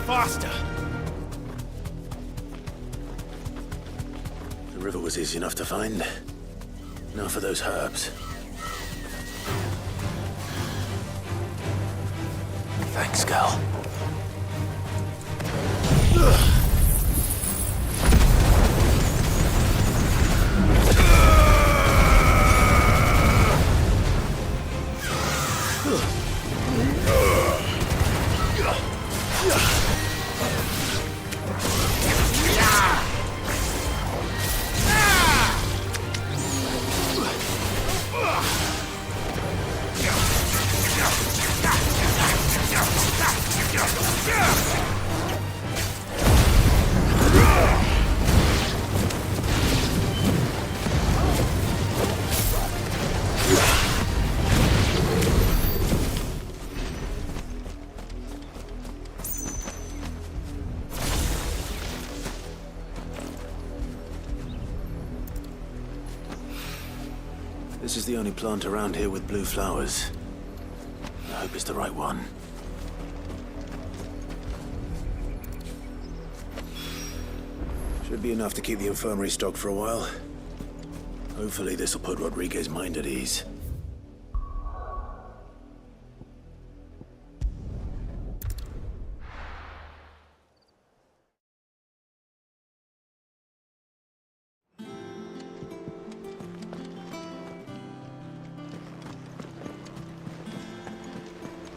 Faster! The river was easy enough to find. Now for those herbs. Thanks, girl. This is the only plant around here with blue flowers. I hope it's the right one. Should be enough to keep the infirmary stocked for a while. Hopefully this will put Rodriguez's mind at ease.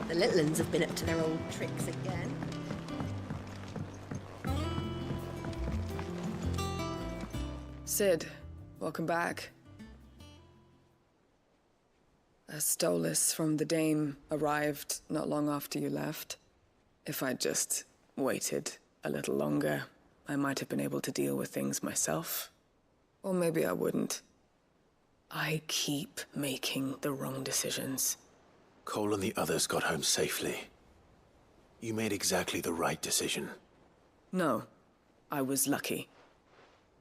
The little uns have been up to their old tricks again. Sid, welcome back. A Stolas from the Dame arrived not long after you left. If I'd just waited a little longer, I might have been able to deal with things myself. Or maybe I wouldn't. I keep making the wrong decisions. Cole and the others got home safely. You made exactly the right decision. No, I was lucky.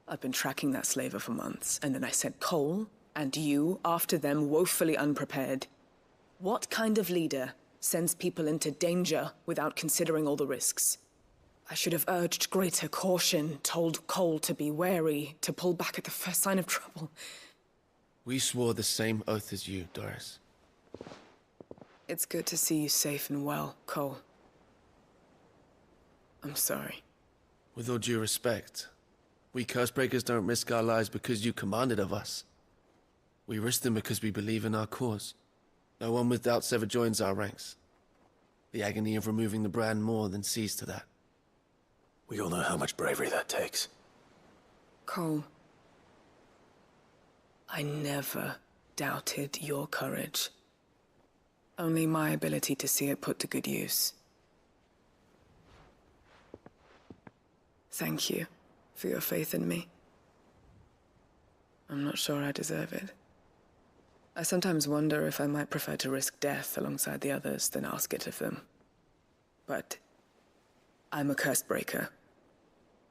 I've been tracking that slaver for months, and then I sent Cole and you after them woefully unprepared. What kind of leader sends people into danger without considering all the risks? I should have urged greater caution, told Cole to be wary, to pull back at the first sign of trouble. We swore the same oath as you, Doris. It's good to see you safe and well, Cole. I'm sorry. With all due respect, we Cursebreakers don't risk our lives because you commanded of us. We risk them because we believe in our cause. No one with doubts ever joins our ranks. The agony of removing the brand more than sees to that. We all know how much bravery that takes. Cole, I never doubted your courage. Only my ability to see it put to good use. Thank you for your faith in me. I'm not sure I deserve it. I sometimes wonder if I might prefer to risk death alongside the others than ask it of them. But I'm a Cursebreaker.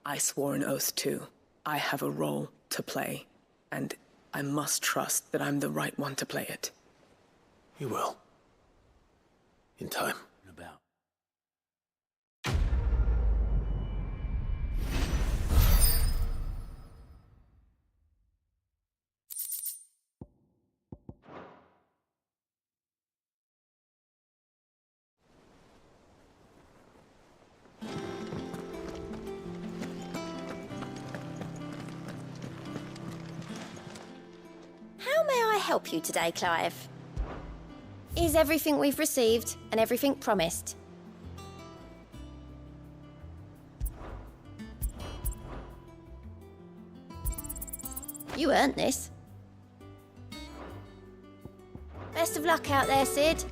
I swore an oath too. I have a role to play, and I must trust that I'm the right one to play it. You will. In time. About. How may I help you today, Clive? Is everything we've received and everything promised? You earned this. Best of luck out there, Sid.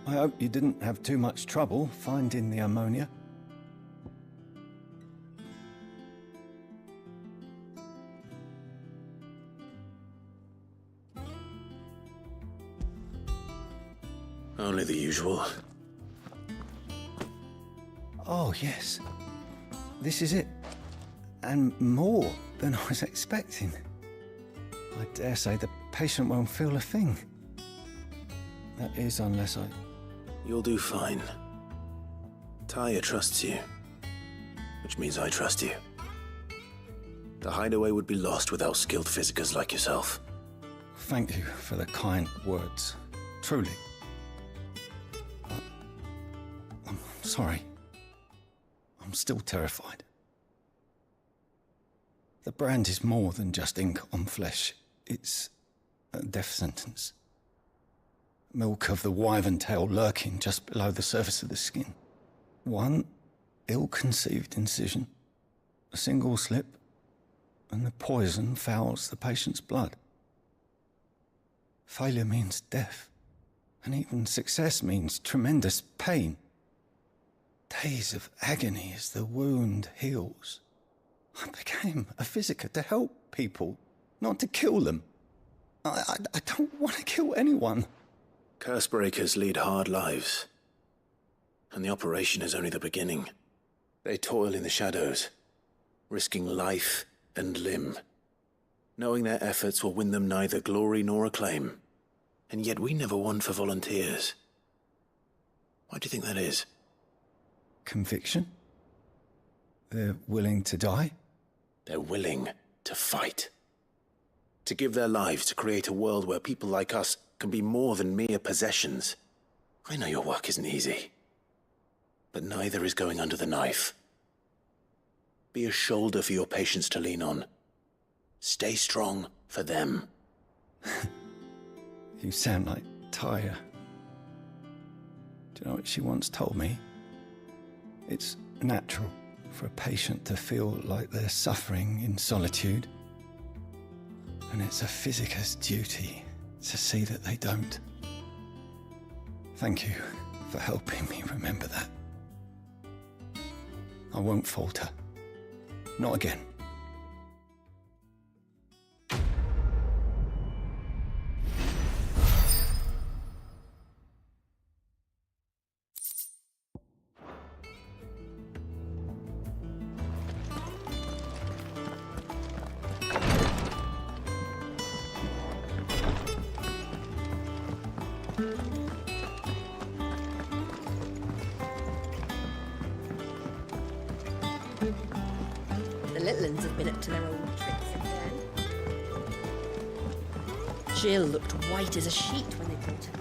I hope you didn't have too much trouble finding the ammonia. Only the usual. Oh, yes. This is it. And more than I was expecting. I dare say the patient won't feel a thing. That is, unless I... You'll do fine. Tyre trusts you, which means I trust you. The hideaway would be lost without skilled physicers like yourself. Thank you for the kind words. Truly. But I'm sorry. I'm still terrified. The brand is more than just ink on flesh. It's a death sentence. Milk of the wyvern tail lurking just below the surface of the skin. One ill-conceived incision, a single slip, and the poison fouls the patient's blood. Failure means death, and even success means tremendous pain. Days of agony as the wound heals. I became a physiker to help people, not to kill them. I don't want to kill anyone. Cursebreakers lead hard lives, and the operation is only the beginning. They toil in the shadows, risking life and limb, knowing their efforts will win them neither glory nor acclaim. And yet we never won for volunteers. Why do you think that is? Conviction? They're willing to die? They're willing to fight. To give their lives to create a world where people like us can be more than mere possessions. I know your work isn't easy, but neither is going under the knife. Be a shoulder for your patients to lean on. Stay strong for them. You sound like Tyre. Do you know what she once told me? It's natural for a patient to feel like they're suffering in solitude. And it's a physicist's duty to see that they don't. Thank you for helping me remember that. I won't falter. Not again. The little uns have been up to their old tricks again. Jill looked white as a sheet when they brought her.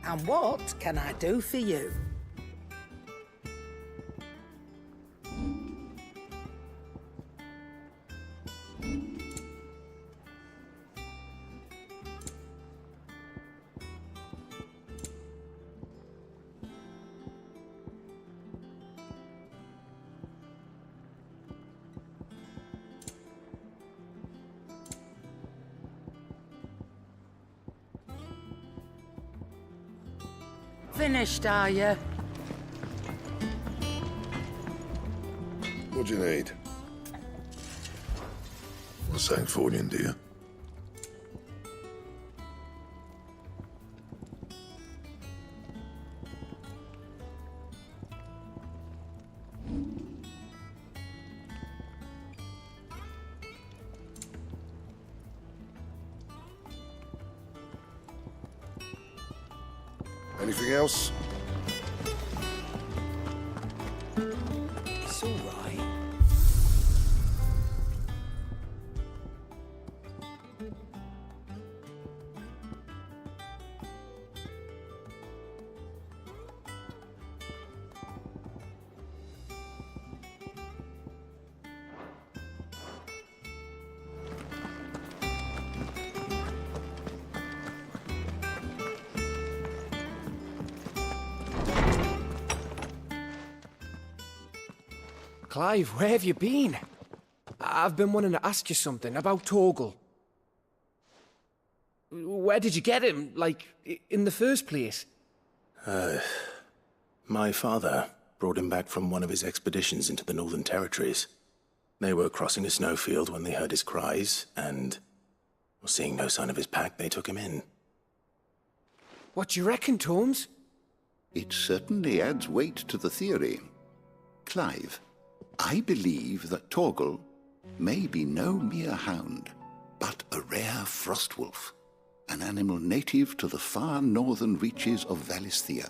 And what can I do for you? Finished, are you? What do you need? What's something for you, dear? Anything else? It's all right. Clive, where have you been? I've been wanting to ask you something about Torgal. Where did you get him, like, in the first place? My father brought him back from one of his expeditions into the Northern Territories. They were crossing a snowfield when they heard his cries, and, seeing no sign of his pack, they took him in. What do you reckon, Torms? It certainly adds weight to the theory. Clive, I believe that Torgal may be no mere hound, but a rare frostwolf, an animal native to the far northern reaches of Valisthea.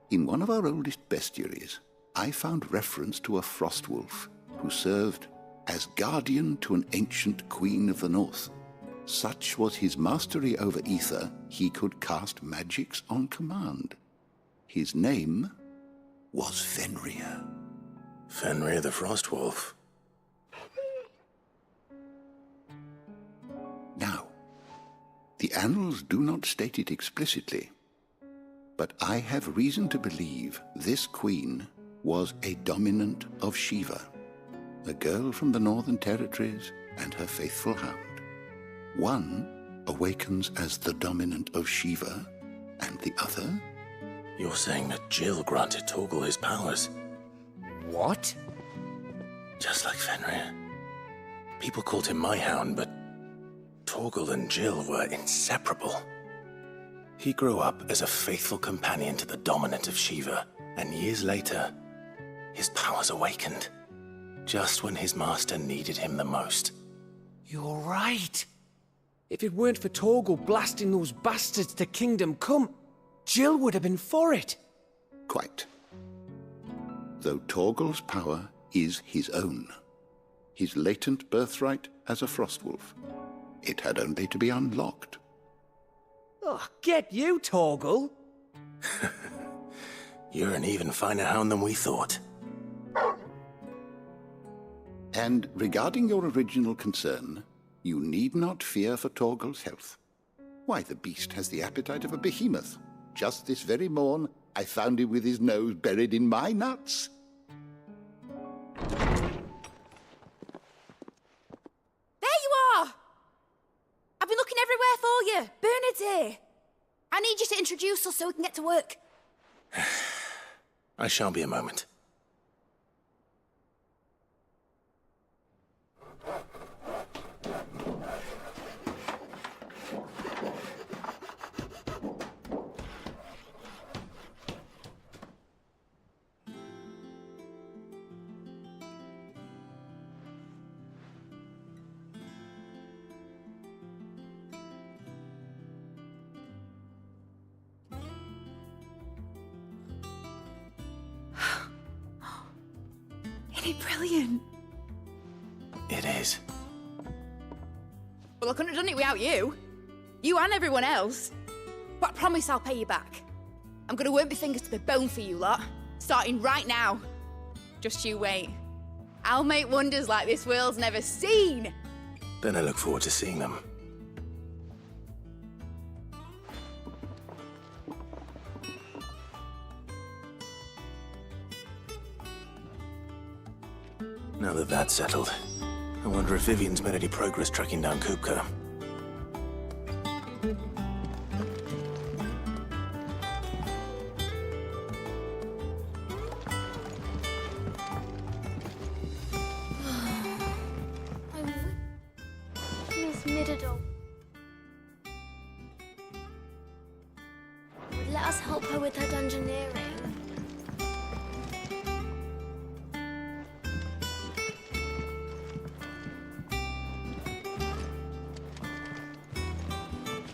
In one of our oldest bestiaries, I found reference to a frostwolf who served as guardian to an ancient queen of the north. Such was his mastery over ether, he could cast magics on command. His name was Fenrir. Fenrir the Frostwolf. Now, the annals do not state it explicitly, but I have reason to believe this queen was a dominant of Shiva, a girl from the Northern Territories and her faithful hound. One awakens as the dominant of Shiva, and the other? You're saying that Jill granted Torgal his powers? What? Just like Fenrir. People called him my hound, but Torgal and Jill were inseparable. He grew up as a faithful companion to the dominant of Shiva, and years later, his powers awakened, just when his master needed him the most. You're right. If it weren't for Torgal blasting those bastards to Kingdom Come, Jill would have been for it. Quite. Though Torgal's power is his own, his latent birthright as a Frostwolf. It had only to be unlocked. Oh, get you, Torgal! You're an even finer hound than we thought. And regarding your original concern, you need not fear for Torgal's health. Why, the beast has the appetite of a behemoth, just this very morn, I found him with his nose buried in my nuts. There you are! I've been looking everywhere for you. Bernard's here. I need you to introduce us so we can get to work. I shall be a moment. Isn't it brilliant? It is. Well, I couldn't have done it without you. You and everyone else. But I promise I'll pay you back. I'm gonna work my fingers to the bone for you lot, starting right now. Just you wait. I'll make wonders like this world's never seen. Then I look forward to seeing them. Now that that's settled, I wonder if Vivian's made any progress tracking down Kupka. Miss Middledore. Would let us help her with her dungeoneering.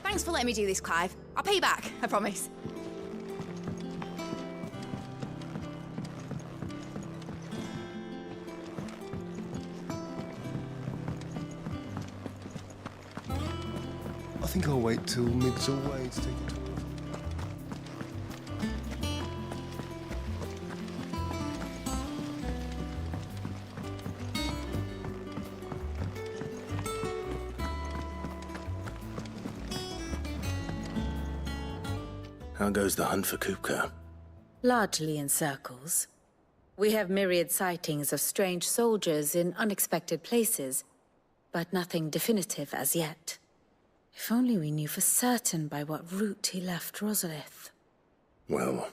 Thanks for letting me do this, Clive. I'll pay you back, I promise. I think I'll wait till Mig's away to take it to How goes the hunt for Kupka? Largely in circles. We have myriad sightings of strange soldiers in unexpected places, but nothing definitive as yet. If only we knew for certain by what route he left Rosalith. Well,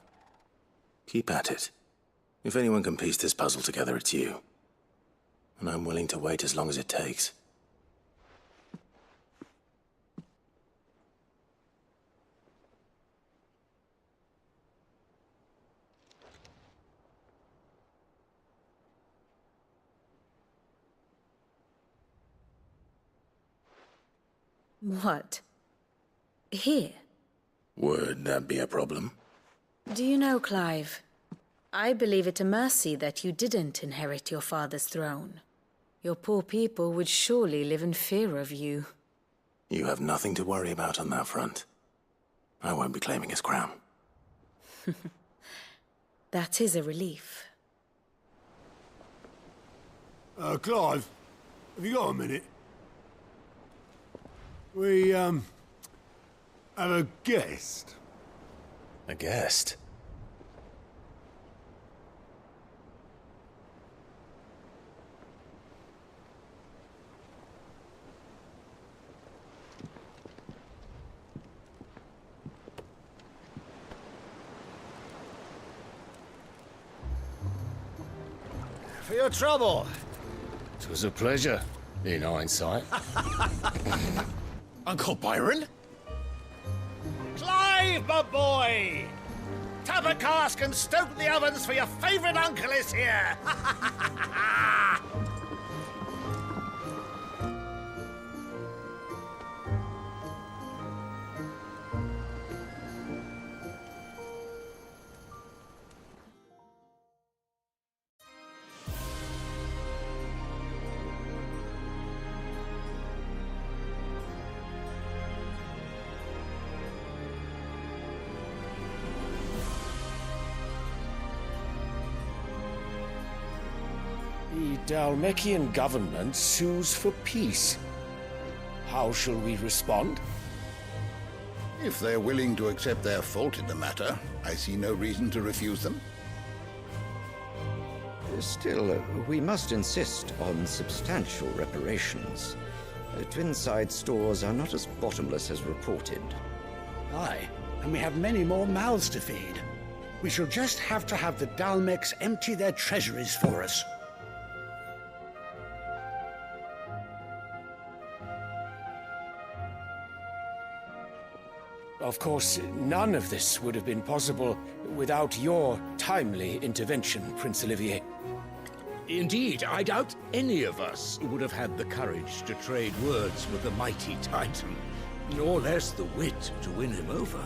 keep at it. If anyone can piece this puzzle together, it's you. And I'm willing to wait as long as it takes. What? Here? Would that be a problem? Do you know, Clive? I believe it a mercy that you didn't inherit your father's throne. Your poor people would surely live in fear of you. You have nothing to worry about on that front. I won't be claiming his crown. That is a relief. Clive, have you got a minute? We, have a guest. A guest? For your trouble. It was a pleasure, in hindsight. Uncle Byron? Clive, my boy! Tap a cask and stoke the ovens for your favourite uncle is here! The Dalmekian government sues for peace. How shall we respond? If they're willing to accept their fault in the matter, I see no reason to refuse them. Still, we must insist on substantial reparations. Twinside stores are not as bottomless as reported. Aye, and we have many more mouths to feed. We shall just have to have the Dalmex empty their treasuries for us. Of course, none of this would have been possible without your timely intervention, Prince Olivier. Indeed, I doubt any of us would have had the courage to trade words with the mighty Titan, nor less the wit to win him over.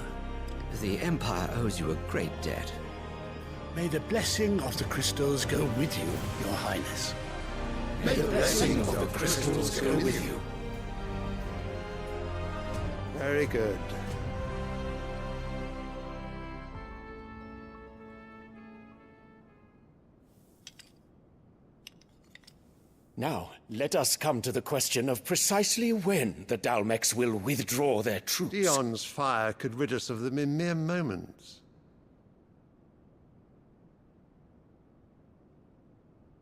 The Empire owes you a great debt. May the blessing of the crystals go with you, Your Highness. May the blessing of the crystals go with you. Very good. Now, let us come to the question of precisely when the Dalmex will withdraw their troops. Dion's fire could rid us of them in mere moments.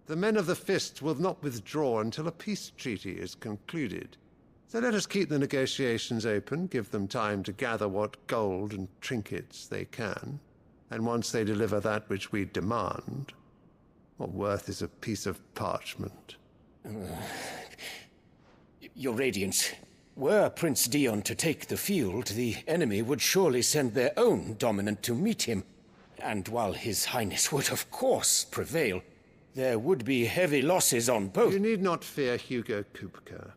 The men of the Fist will not withdraw until a peace treaty is concluded. So let us keep the negotiations open, give them time to gather what gold and trinkets they can, and once they deliver that which we demand, what worth is a piece of parchment? Your Radiance, were Prince Dion to take the field, the enemy would surely send their own dominant to meet him. And while His Highness would of course prevail, there would be heavy losses on both. You need not fear Hugo Kupka.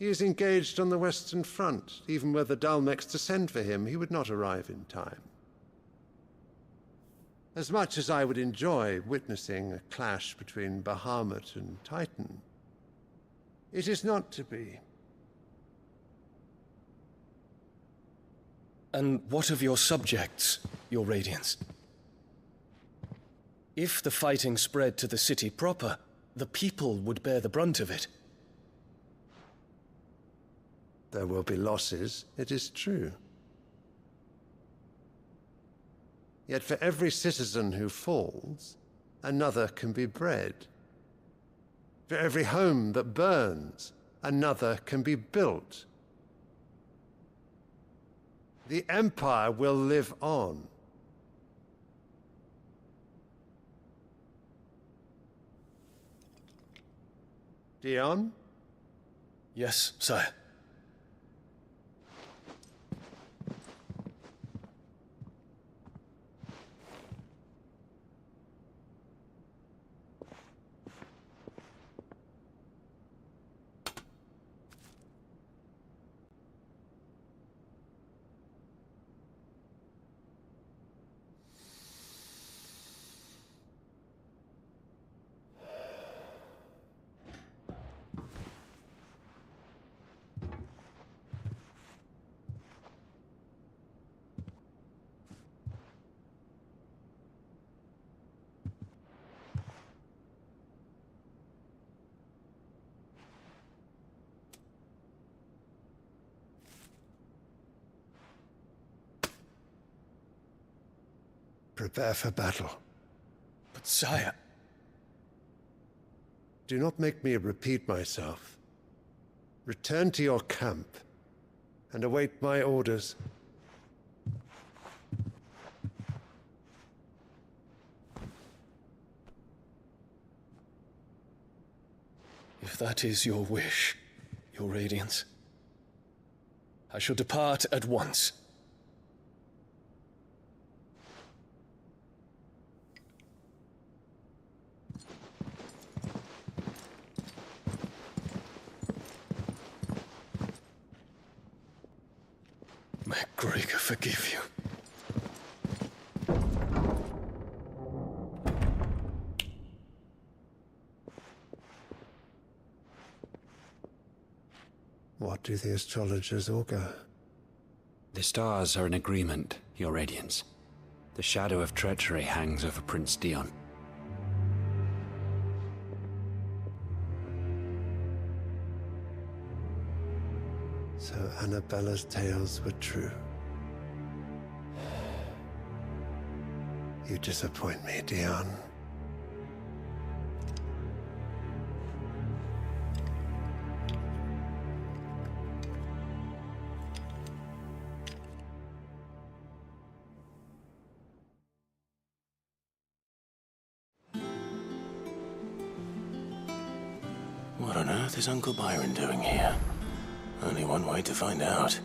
He is engaged on the Western Front. Even were the Dalmex to send for him, he would not arrive in time. As much as I would enjoy witnessing a clash between Bahamut and Titan, it is not to be. And what of your subjects, Your Radiance? If the fighting spread to the city proper, the people would bear the brunt of it. There will be losses, it is true. Yet for every citizen who falls, another can be bred. For every home that burns, another can be built. The Empire will live on. Dion? Yes, sire. Prepare for battle. But sire... Do not make me repeat myself. Return to your camp and await my orders. If that is your wish, Your Radiance, I shall depart at once. May Gregor forgive you. What do the astrologers augur? The stars are in agreement, Your Radiance. The shadow of treachery hangs over Prince Dion. So Annabella's tales were true. You disappoint me, Dion. What on earth is Uncle Byron doing here? Only one way to find out.